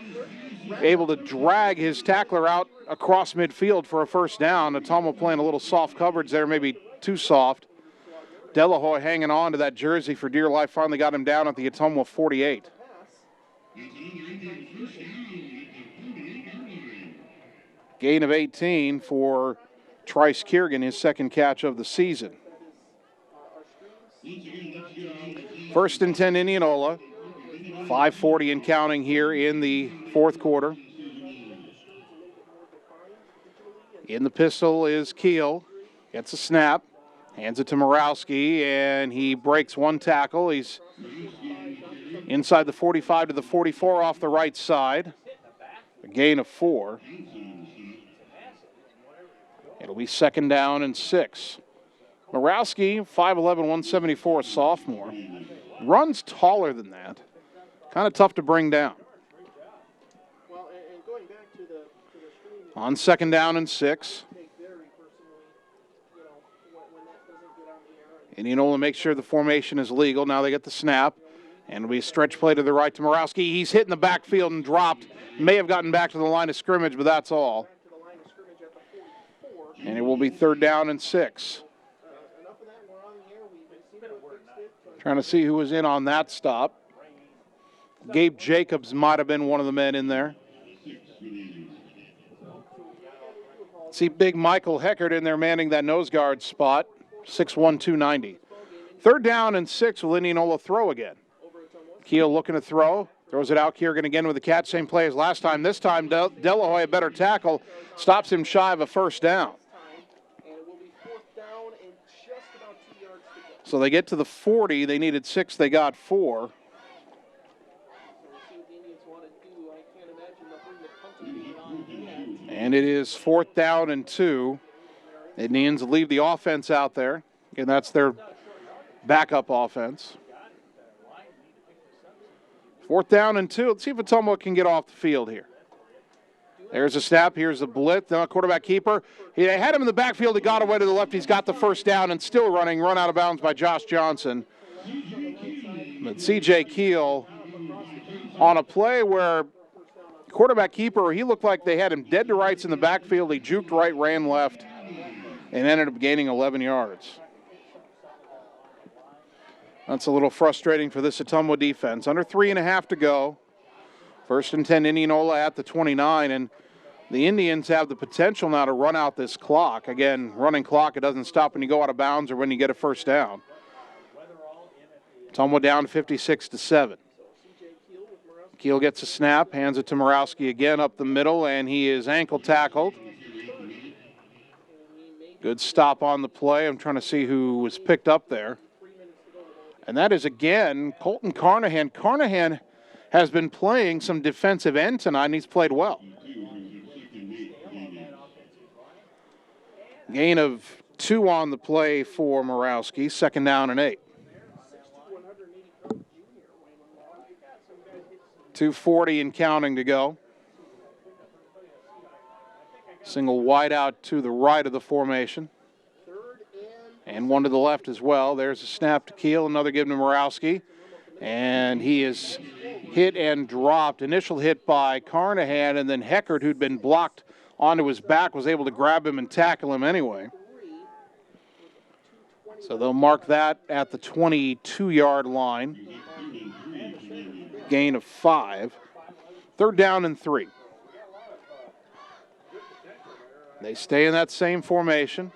able to drag his tackler out across midfield for a first down. Ottumwa playing a little soft coverage there, maybe too soft. Delahoy hanging on to that jersey for dear life. Finally got him down at the Ottumwa 48. Gain of 18 for Trice Kiergan, his second catch of the season. First and 10, Indianola. 5:40 and counting here in the fourth quarter. In the pistol is Keel. Gets a snap. Hands it to Morawski, and he breaks one tackle. He's inside the 45 to the 44 off the right side. A gain of 4. It'll be second down and 6. Morawski, 5'11", 174, a sophomore. Runs taller than that. Kind of tough to bring down. On second down and 6. Indianola makes sure the formation is legal. Now they get the snap. And it'll be a stretch play to the right to Morawski. He's hit in the backfield and dropped. May have gotten back to the line of scrimmage, but that's all. And it will be third down and 6. Trying to see who was in on that stop. Gabe Jacobs might have been one of the men in there. See big Michael Heckert in there manning that nose guard spot. 6'1", 290. Third down and 6 will Indianola throw again. Keel looking to throw. Throws it out. Kiergan again with the catch. Same play as last time. This time, Delahoy, a better tackle, stops him shy of a first down. So they get to the 40. They needed 6. They got 4. And it is fourth down and 2. Indians leave the offense out there. And that's their backup offense. Fourth down and 2. Let's see if Ottumwa can get off the field here. There's a snap. Here's a blitz. Now quarterback keeper. He had him in the backfield. He got away to the left. He's got the first down and still running. Run out of bounds by Josh Johnson. But C.J. Keel on a play where quarterback keeper, he looked like they had him dead to rights in the backfield. He juked right, ran left, and ended up gaining 11 yards. That's a little frustrating for this Ottumwa defense. Under 3.5 to go. First and 10, Indianola at the 29, and the Indians have the potential now to run out this clock. Again, running clock, it doesn't stop when you go out of bounds or when you get a first down. Ottumwa down 56-7. Keel gets a snap, hands it to Morawski again up the middle, and he is ankle tackled. Good stop on the play. I'm trying to see who was picked up there. And that is, again, Colton Carnahan. Carnahan has been playing some defensive end tonight, and he's played well. Gain of 2 on the play for Morawski, second down and 8. 2:40 and counting to go. Single wide out to the right of the formation. And one to the left as well. There's a snap to Keel, another given to Morawski. And he is hit and dropped. Initial hit by Carnahan, and then Heckert, who'd been blocked onto his back, was able to grab him and tackle him anyway. So they'll mark that at the 22-yard line. Gain of 5. 3rd down and 3. They stay in that same formation.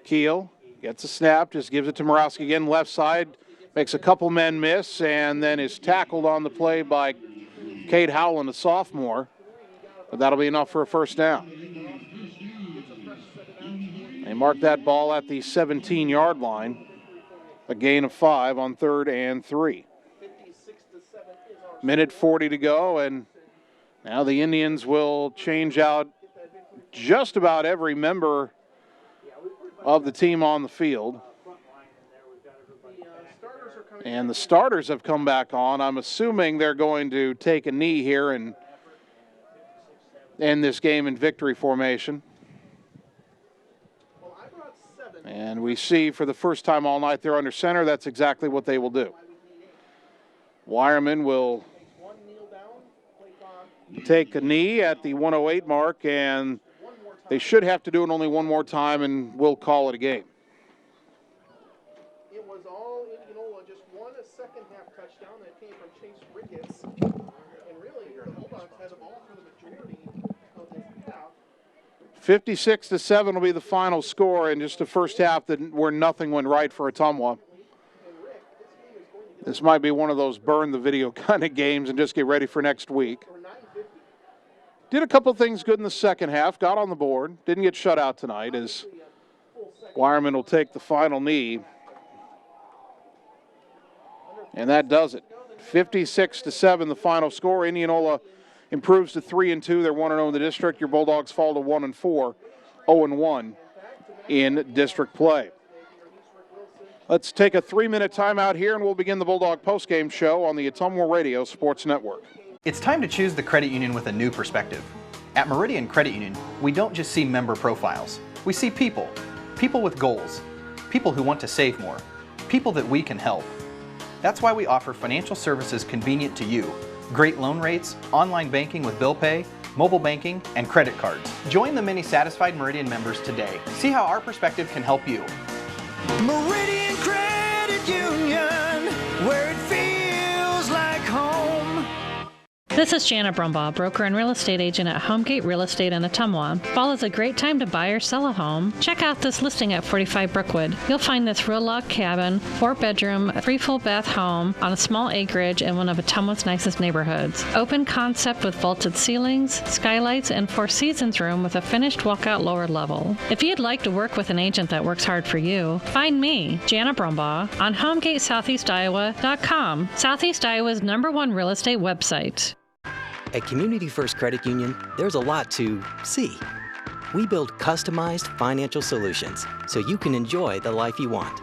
Keel gets a snap, just gives it to Morawski again, left side, makes a couple men miss, and then is tackled on the play by Cade Howland, a sophomore. But that'll be enough for a 1st down. They mark that ball at the 17-yard line. A gain of 5 on 3rd and 3. Minute 40 to go, and now the Indians will change out just about every member of the team on the field. And the starters have come back on. I'm assuming they're going to take a knee here and end this game in victory formation. And we see for the first time all night they're under center. That's exactly what they will do. Wireman will take a knee at the 108 mark, and they should have to do it only one more time, and we'll call it a game. It was all Indianola, just one second-half touchdown that came from Chase Ricketts. And really, the Bulldogs had the ball for the majority of this half. 56-7 will be the final score in just the first half where nothing went right for Ottumwa. This might be one of those burn the video kind of games and just get ready for next week. Did a couple things good in the second half, got on the board, didn't get shut out tonight as Wireman will take the final knee. And that does it. 56-7 the final score. Indianola improves to 3-2. They're 1-0 in the district. Your Bulldogs fall to 1-4, 0-1 in district play. Let's take a 3-minute timeout here, and we'll begin the Bulldog postgame show on the Ottumwa Radio Sports Network. It's time to choose the credit union with a new perspective. At Meridian Credit Union, we don't just see member profiles. We see people. People with goals. People who want to save more. People that we can help. That's why we offer financial services convenient to you. Great loan rates, online banking with bill pay, mobile banking, and credit cards. Join the many satisfied Meridian members today. See how our perspective can help you. Meridian Credit Union, where it feels like home. This is Jana Brumbaugh, broker and real estate agent at Homegate Real Estate in Ottumwa. Fall is a great time to buy or sell a home. Check out this listing at 45 Brookwood. You'll find this real log cabin, 4-bedroom, 3 full bath home on a small acreage in one of Ottumwa's nicest neighborhoods. Open concept with vaulted ceilings, skylights, and 4 seasons room with a finished walkout lower level. If you'd like to work with an agent that works hard for you, find me, Jana Brumbaugh, on HomegateSoutheastIowa.com, Southeast Iowa's #1 real estate website. At Community First Credit Union, there's a lot to see. We build customized financial solutions so you can enjoy the life you want.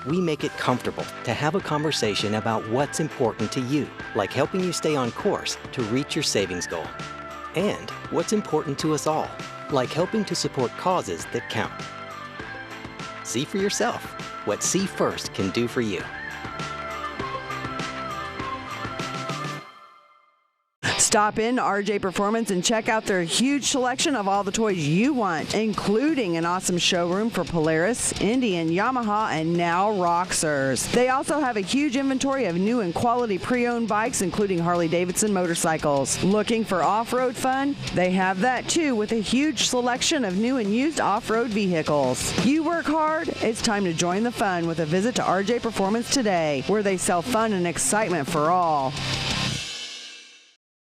We make it comfortable to have a conversation about what's important to you, like helping you stay on course to reach your savings goal. And what's important to us all, like helping to support causes that count. See for yourself what See First can do for you. Stop in RJ Performance and check out their huge selection of all the toys you want, including an awesome showroom for Polaris, Indian, Yamaha, and now Roxers. They also have a huge inventory of new and quality pre-owned bikes, including Harley-Davidson motorcycles. Looking for off-road fun? They have that too, with a huge selection of new and used off-road vehicles. You work hard? It's time to join the fun with a visit to RJ Performance today, where they sell fun and excitement for all.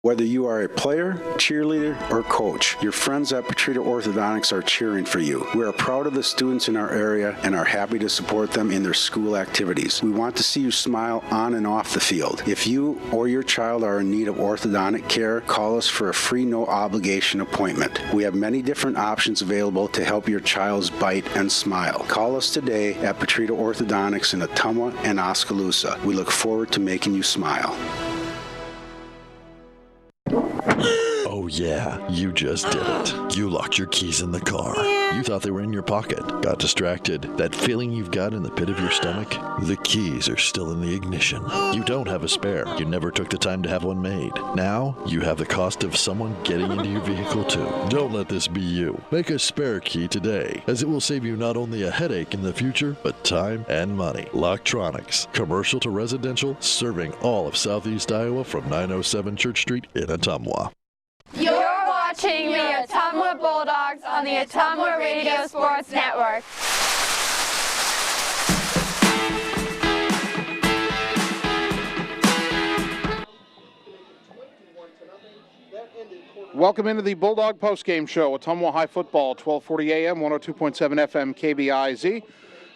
Whether you are a player, cheerleader, or coach, your friends at Petrita Orthodontics are cheering for you. We are proud of the students in our area and are happy to support them in their school activities. We want to see you smile on and off the field. If you or your child are in need of orthodontic care, call us for a free no-obligation appointment. We have many different options available to help your child's bite and smile. Call us today at Petrita Orthodontics in Ottumwa and Oskaloosa. We look forward to making you smile. Yeah, you just did it. You locked your keys in the car. You thought they were in your pocket. Got distracted. That feeling you've got in the pit of your stomach? The keys are still in the ignition. You don't have a spare. You never took the time to have one made. Now, you have the cost of someone getting into your vehicle too. Don't let this be you. Make a spare key today, as it will save you not only a headache in the future, but time and money. Locktronics. Commercial to residential, serving all of Southeast Iowa from 907 Church Street in Ottumwa. You're watching the Ottumwa Bulldogs on the Ottumwa Radio Sports Network. Welcome into the Bulldog postgame show. Ottumwa High Football, 1240 AM, 102.7 FM, KBIZ,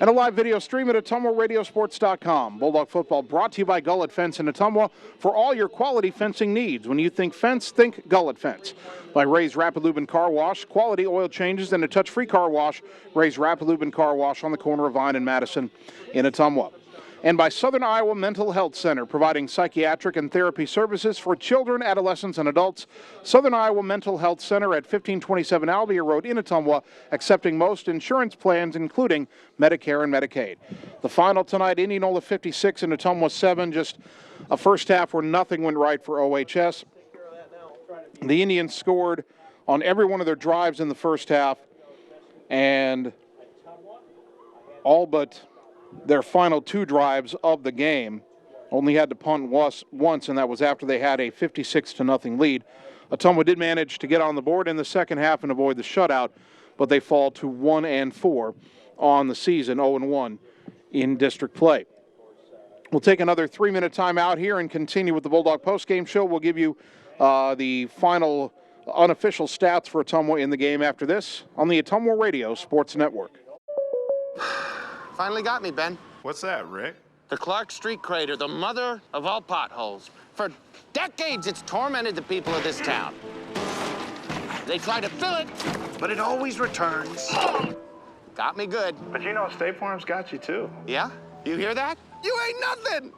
and a live video stream at OttumwaRadioSports.com. Bulldog football brought to you by Gullet Fence in Ottumwa for all your quality fencing needs. When you think fence, think Gullet Fence. By Ray's Rapid Lube and Car Wash, quality oil changes and a touch-free car wash. Ray's Rapid Lube and Car Wash on the corner of Vine and Madison in Ottumwa. And by Southern Iowa Mental Health Center, providing psychiatric and therapy services for children, adolescents, and adults. Southern Iowa Mental Health Center at 1527 Albia Road in Ottumwa, accepting most insurance plans, including Medicare and Medicaid. The final tonight, Indianola 56 and Ottumwa 7, just a first half where nothing went right for OHS. The Indians scored on every one of their drives in the first half, and all but their final two drives of the game only had to punt once, and that was after they had a 56-0 lead. Ottumwa did manage to get on the board in the second half and avoid the shutout, but they fall to 1-4 on the season, 0-1 in district play. We'll take another 3-minute timeout here and continue with the Bulldog postgame show. We'll give you the final unofficial stats for Ottumwa in the game after this on the Ottumwa Radio Sports Network. Finally got me, Ben. What's that, Rick? The Clark Street crater, the mother of all potholes. For decades, it's tormented the people of this town. They try to fill it, but it always returns. Got me good. But you know, State Farm's got you, too. Yeah? You hear that? You ain't nothing!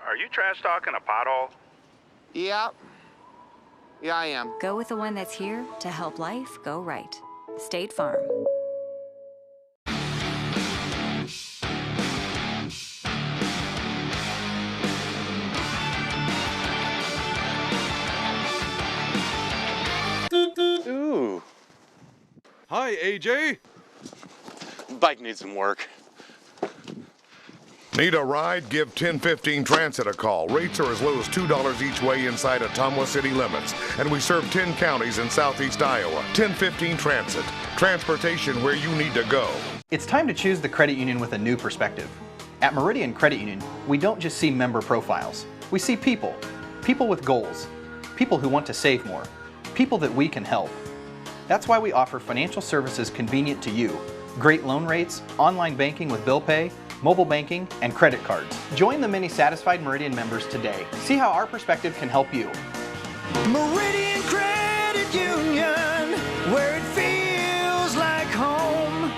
Are you trash talking a pothole? Yeah. Yeah, I am. Go with the one that's here to help life go right. State Farm. Ooh. Hi, AJ. Bike needs some work. Need a ride? Give 1015 Transit a call. Rates are as low as $2 each way inside Ottumwa city limits. And we serve 10 counties in southeast Iowa. 1015 Transit. Transportation where you need to go. It's time to choose the credit union with a new perspective. At Meridian Credit Union, we don't just see member profiles. We see people. People with goals. People who want to save more. People that we can help. That's why we offer financial services convenient to you. Great loan rates, online banking with bill pay, mobile banking, and credit cards. Join the many satisfied Meridian members today. See how our perspective can help you. Meridian Credit Union, where it feels like home.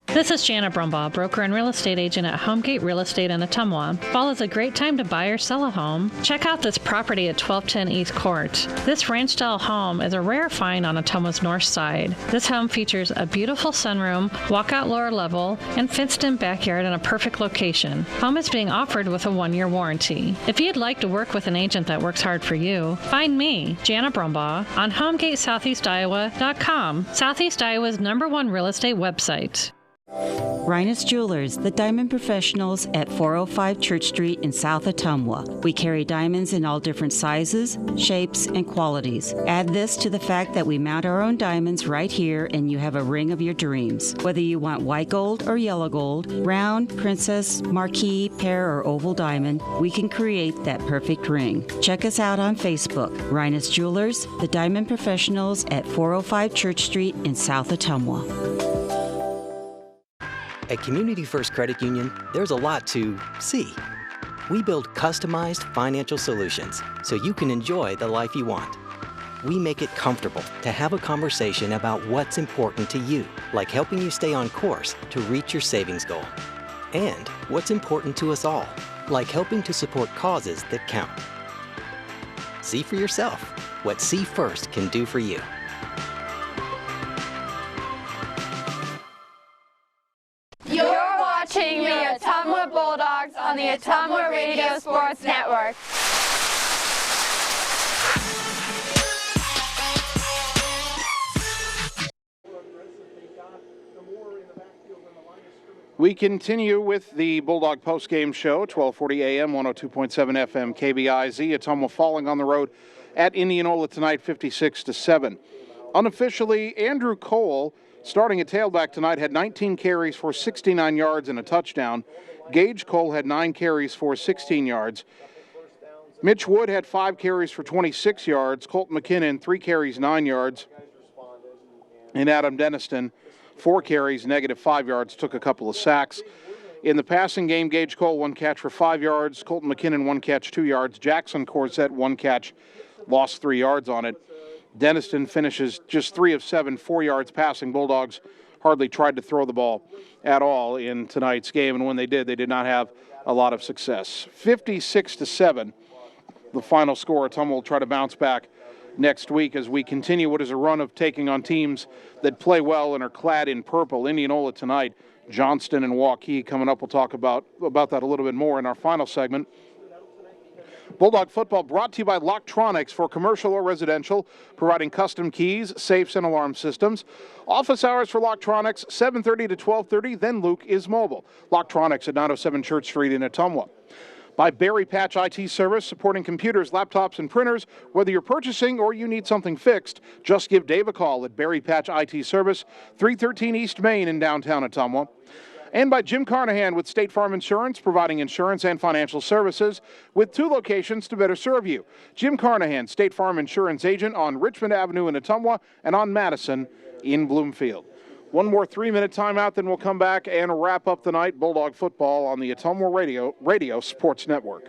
This is Janet Brumbaugh, broker and real estate agent at Homegate Real Estate in Ottumwa. Fall is a great time to buy or sell a home. Check out this property at 1210 East Court. This ranch-style home is a rare find on Ottumwa's north side. This home features a beautiful sunroom, walkout lower level, and fenced-in backyard in a perfect location. Home is being offered with a 1-year warranty. If you'd like to work with an agent that works hard for you, find me, Janet Brumbaugh, on HomegateSoutheastIowa.com, Southeast Iowa's #1 real estate website. Rhinus Jewelers, the diamond professionals at 405 Church Street in South Ottumwa. We carry diamonds in all different sizes, shapes, and qualities. Add this to the fact that we mount our own diamonds right here and you have a ring of your dreams. Whether you want white gold or yellow gold, round, princess, marquise, pear, or oval diamond, we can create that perfect ring. Check us out on Facebook. Rhinus Jewelers, the diamond professionals at 405 Church Street in South Ottumwa. At Community First Credit Union, there's a lot to see. We build customized financial solutions so you can enjoy the life you want. We make it comfortable to have a conversation about what's important to you, like helping you stay on course to reach your savings goal. And what's important to us all, like helping to support causes that count. See for yourself. what See First can do for you. You're watching the Ottumwa Bulldogs on the Ottumwa Radio Sports Network. We continue with the Bulldog postgame show, 1240 AM, 102.7 FM, KBIZ. Ottumwa falling on the road at Indianola tonight, 56-7. Unofficially, Andrew Cole, starting at tailback tonight, had 19 carries for 69 yards and a touchdown. Gage Cole had 9 carries for 16 yards. Mitch Wood had 5 carries for 26 yards. Colton McKinnon, 3 carries, 9 yards. And Adam Deniston, 4 carries, -5 yards, took a couple of sacks. In the passing game, Gage Cole, 1 catch for 5 yards. Colton McKinnon, 1 catch, 2 yards. Jackson Corsett, 1 catch, lost 3 yards on it. Deniston finishes just 3 of 7, 4 yards passing. Bulldogs hardly tried to throw the ball at all in tonight's game, and when they did not have a lot of success. 56-7, the final score. Ottumwa will try to bounce back next week as we continue what is a run of taking on teams that play well and are clad in purple. Indianola tonight, Johnston and Waukee coming up. We'll talk about that a little bit more in our final segment. Bulldog football brought to you by Locktronics for commercial or residential, providing custom keys, safes, and alarm systems. Office hours for Locktronics, 7:30 to 12:30, then Luke is mobile. Locktronics at 907 Church Street in Ottumwa. By Berry Patch IT Service, supporting computers, laptops, and printers. Whether you're purchasing or you need something fixed, just give Dave a call at Berry Patch IT Service, 313 East Main in downtown Ottumwa. And by Jim Carnahan with State Farm Insurance, providing insurance and financial services with 2 locations to better serve you. Jim Carnahan, State Farm Insurance agent on Richmond Avenue in Ottumwa and on Madison in Bloomfield. One more 3-minute timeout, then we'll come back and wrap up the night. Bulldog football on the Ottumwa Radio Sports Network.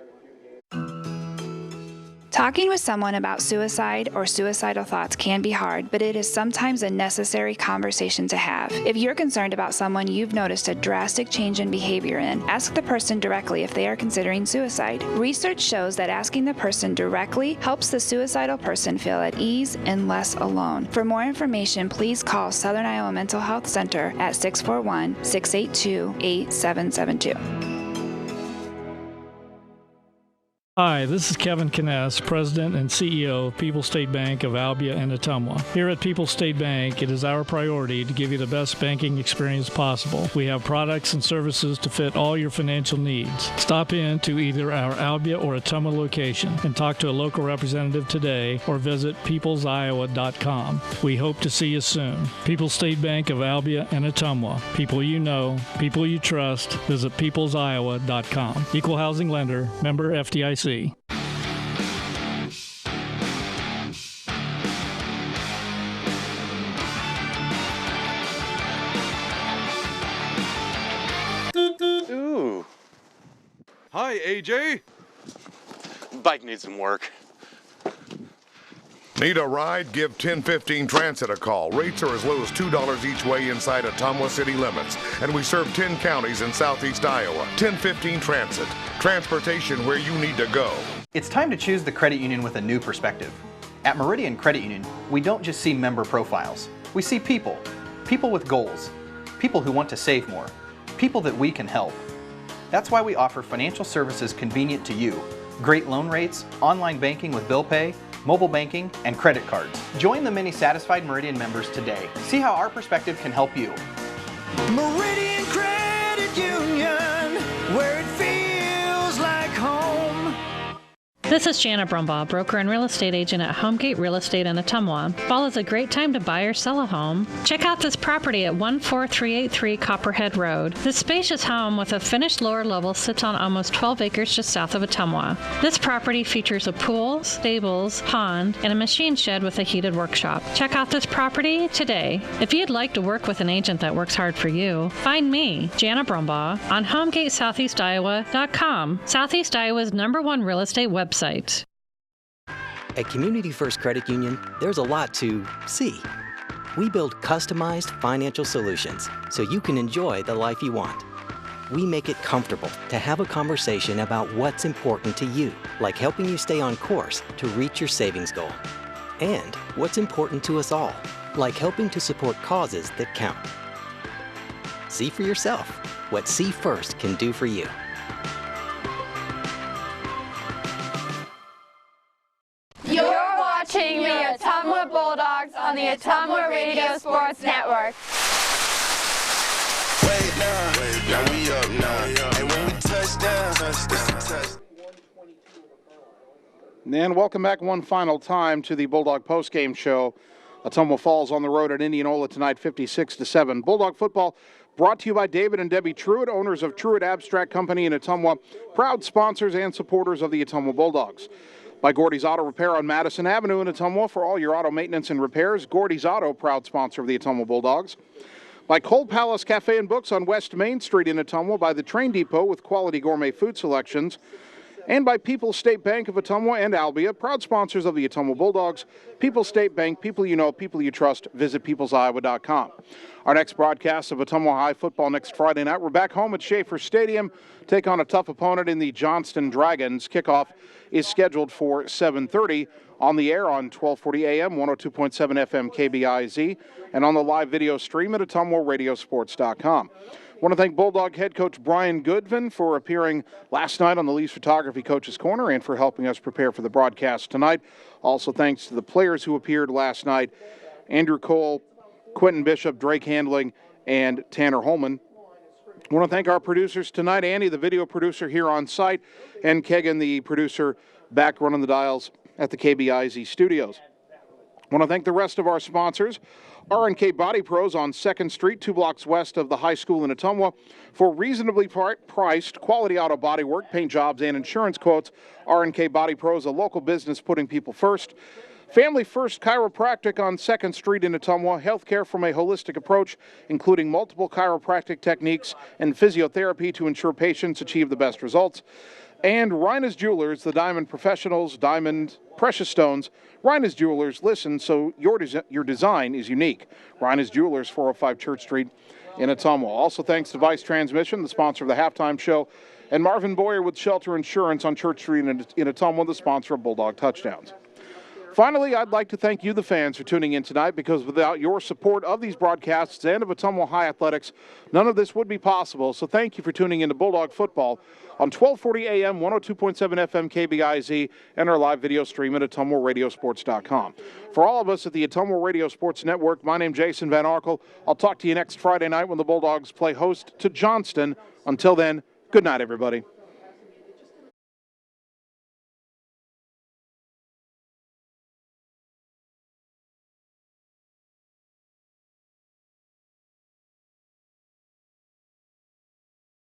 Talking with someone about suicide or suicidal thoughts can be hard, but it is sometimes a necessary conversation to have. If you're concerned about someone you've noticed a drastic change in behavior in, ask the person directly if they are considering suicide. Research shows that asking the person directly helps the suicidal person feel at ease and less alone. For more information, please call Southern Iowa Mental Health Center at 641-682-8772. Hi, this is Kevin Kness, President and CEO of People's State Bank of Albia and Ottumwa. Here at People's State Bank, it is our priority to give you the best banking experience possible. We have products and services to fit all your financial needs. Stop in to either our Albia or Ottumwa location and talk to a local representative today or visit peoplesiowa.com. We hope to see you soon. People's State Bank of Albia and Ottumwa. People you know, people you trust. Visit peoplesiowa.com. Equal housing lender, member FDIC. Ooh. Hi, AJ. Bike needs some work. Need a ride? Give 1015 Transit a call. Rates are as low as $2 each way inside Ottumwa city limits. And we serve 10 counties in southeast Iowa. 1015 Transit. Transportation where you need to go. It's time to choose the credit union with a new perspective. At Meridian Credit Union, we don't just see member profiles. We see people. People with goals. People who want to save more. People that we can help. That's why we offer financial services convenient to you. Great loan rates, online banking with bill pay, mobile banking, and credit cards. Join the many satisfied Meridian members today. See how our perspective can help you. Meridian Credit Union, where it feels like home. This is Jana Brumbaugh, broker and real estate agent at Homegate Real Estate in Ottumwa. Fall is a great time to buy or sell a home. Check out this property at 14383 Copperhead Road. This spacious home with a finished lower level sits on almost 12 acres just south of Ottumwa. This property features a pool, stables, pond, and a machine shed with a heated workshop. Check out this property today. If you'd like to work with an agent that works hard for you, find me, Jana Brumbaugh, on HomegateSoutheastIowa.com, Southeast Iowa's #1 real estate website. At Community First Credit Union, there's a lot to see. We build customized financial solutions so you can enjoy the life you want. We make it comfortable to have a conversation about what's important to you, like helping you stay on course to reach your savings goal. and what's important to us all, like helping to support causes that count. See for yourself what See First can do for you. You're watching the Ottumwa Bulldogs on the Ottumwa Radio Sports Network. Wait now we up now. And when we touch down, it's a touch. And welcome back one final time to the Bulldog postgame show. Ottumwa falls on the road at Indianola tonight, 56-7. Bulldog football brought to you by David and Debbie Truitt, owners of Truitt Abstract Company in Ottumwa, proud sponsors and supporters of the Ottumwa Bulldogs. By Gordy's Auto Repair on Madison Avenue in Ottumwa for all your auto maintenance and repairs. Gordy's Auto, proud sponsor of the Ottumwa Bulldogs. By Cold Palace Cafe and Books on West Main Street in Ottumwa. By the Train Depot with quality gourmet food selections. And by People's State Bank of Ottumwa and Albia, proud sponsors of the Ottumwa Bulldogs. People's State Bank, people you know, people you trust. Visit peoplesioiowa.com. Our next broadcast of Ottumwa High football next Friday night. We're back home at Schaefer Stadium, take on a tough opponent in the Johnston Dragons. Kickoff is scheduled for 7:30 on the air on 1240 AM, 102.7 FM KBIZ, and on the live video stream at OttumwaRadiosports.com. I want to thank Bulldog head coach Brian Goodvin for appearing last night on the Lee's Photography Coach's Corner and for helping us prepare for the broadcast tonight. Also thanks to the players who appeared last night, Andrew Cole, Quentin Bishop, Drake Handling, and Tanner Holman. I want to thank our producers tonight, Andy, the video producer here on site, and Kegan, the producer back running the dials at the KBIZ studios. I want to thank the rest of our sponsors. R&K Body Pros on 2nd Street, 2 blocks west of the high school in Ottumwa. For reasonably priced quality auto body work, paint jobs, and insurance quotes, R&K Body Pros, a local business putting people first. Family First Chiropractic on 2nd Street in Ottumwa. Healthcare from a holistic approach, including multiple chiropractic techniques and physiotherapy to ensure patients achieve the best results. And Rhina's Jewelers, the diamond professionals, diamond precious stones. Rhina's Jewelers, listen, so your design is unique. Rhina's Jewelers, 405 Church Street in Ottumwa. Also thanks to Vice Transmission, the sponsor of the halftime show, and Marvin Boyer with Shelter Insurance on Church Street in Ottumwa, the sponsor of Bulldog Touchdowns. Finally, I'd like to thank you, the fans, for tuning in tonight, because without your support of these broadcasts and of Ottumwa High Athletics, none of this would be possible. So thank you for tuning in to Bulldog Football on 1240 AM, 102.7 FM KBIZ, and our live video stream at OttumwaRadiosports.com. For all of us at the Ottumwa Radio Sports Network, my name's Jason Van Arkel. I'll talk to you next Friday night when the Bulldogs play host to Johnston. Until then, good night, everybody.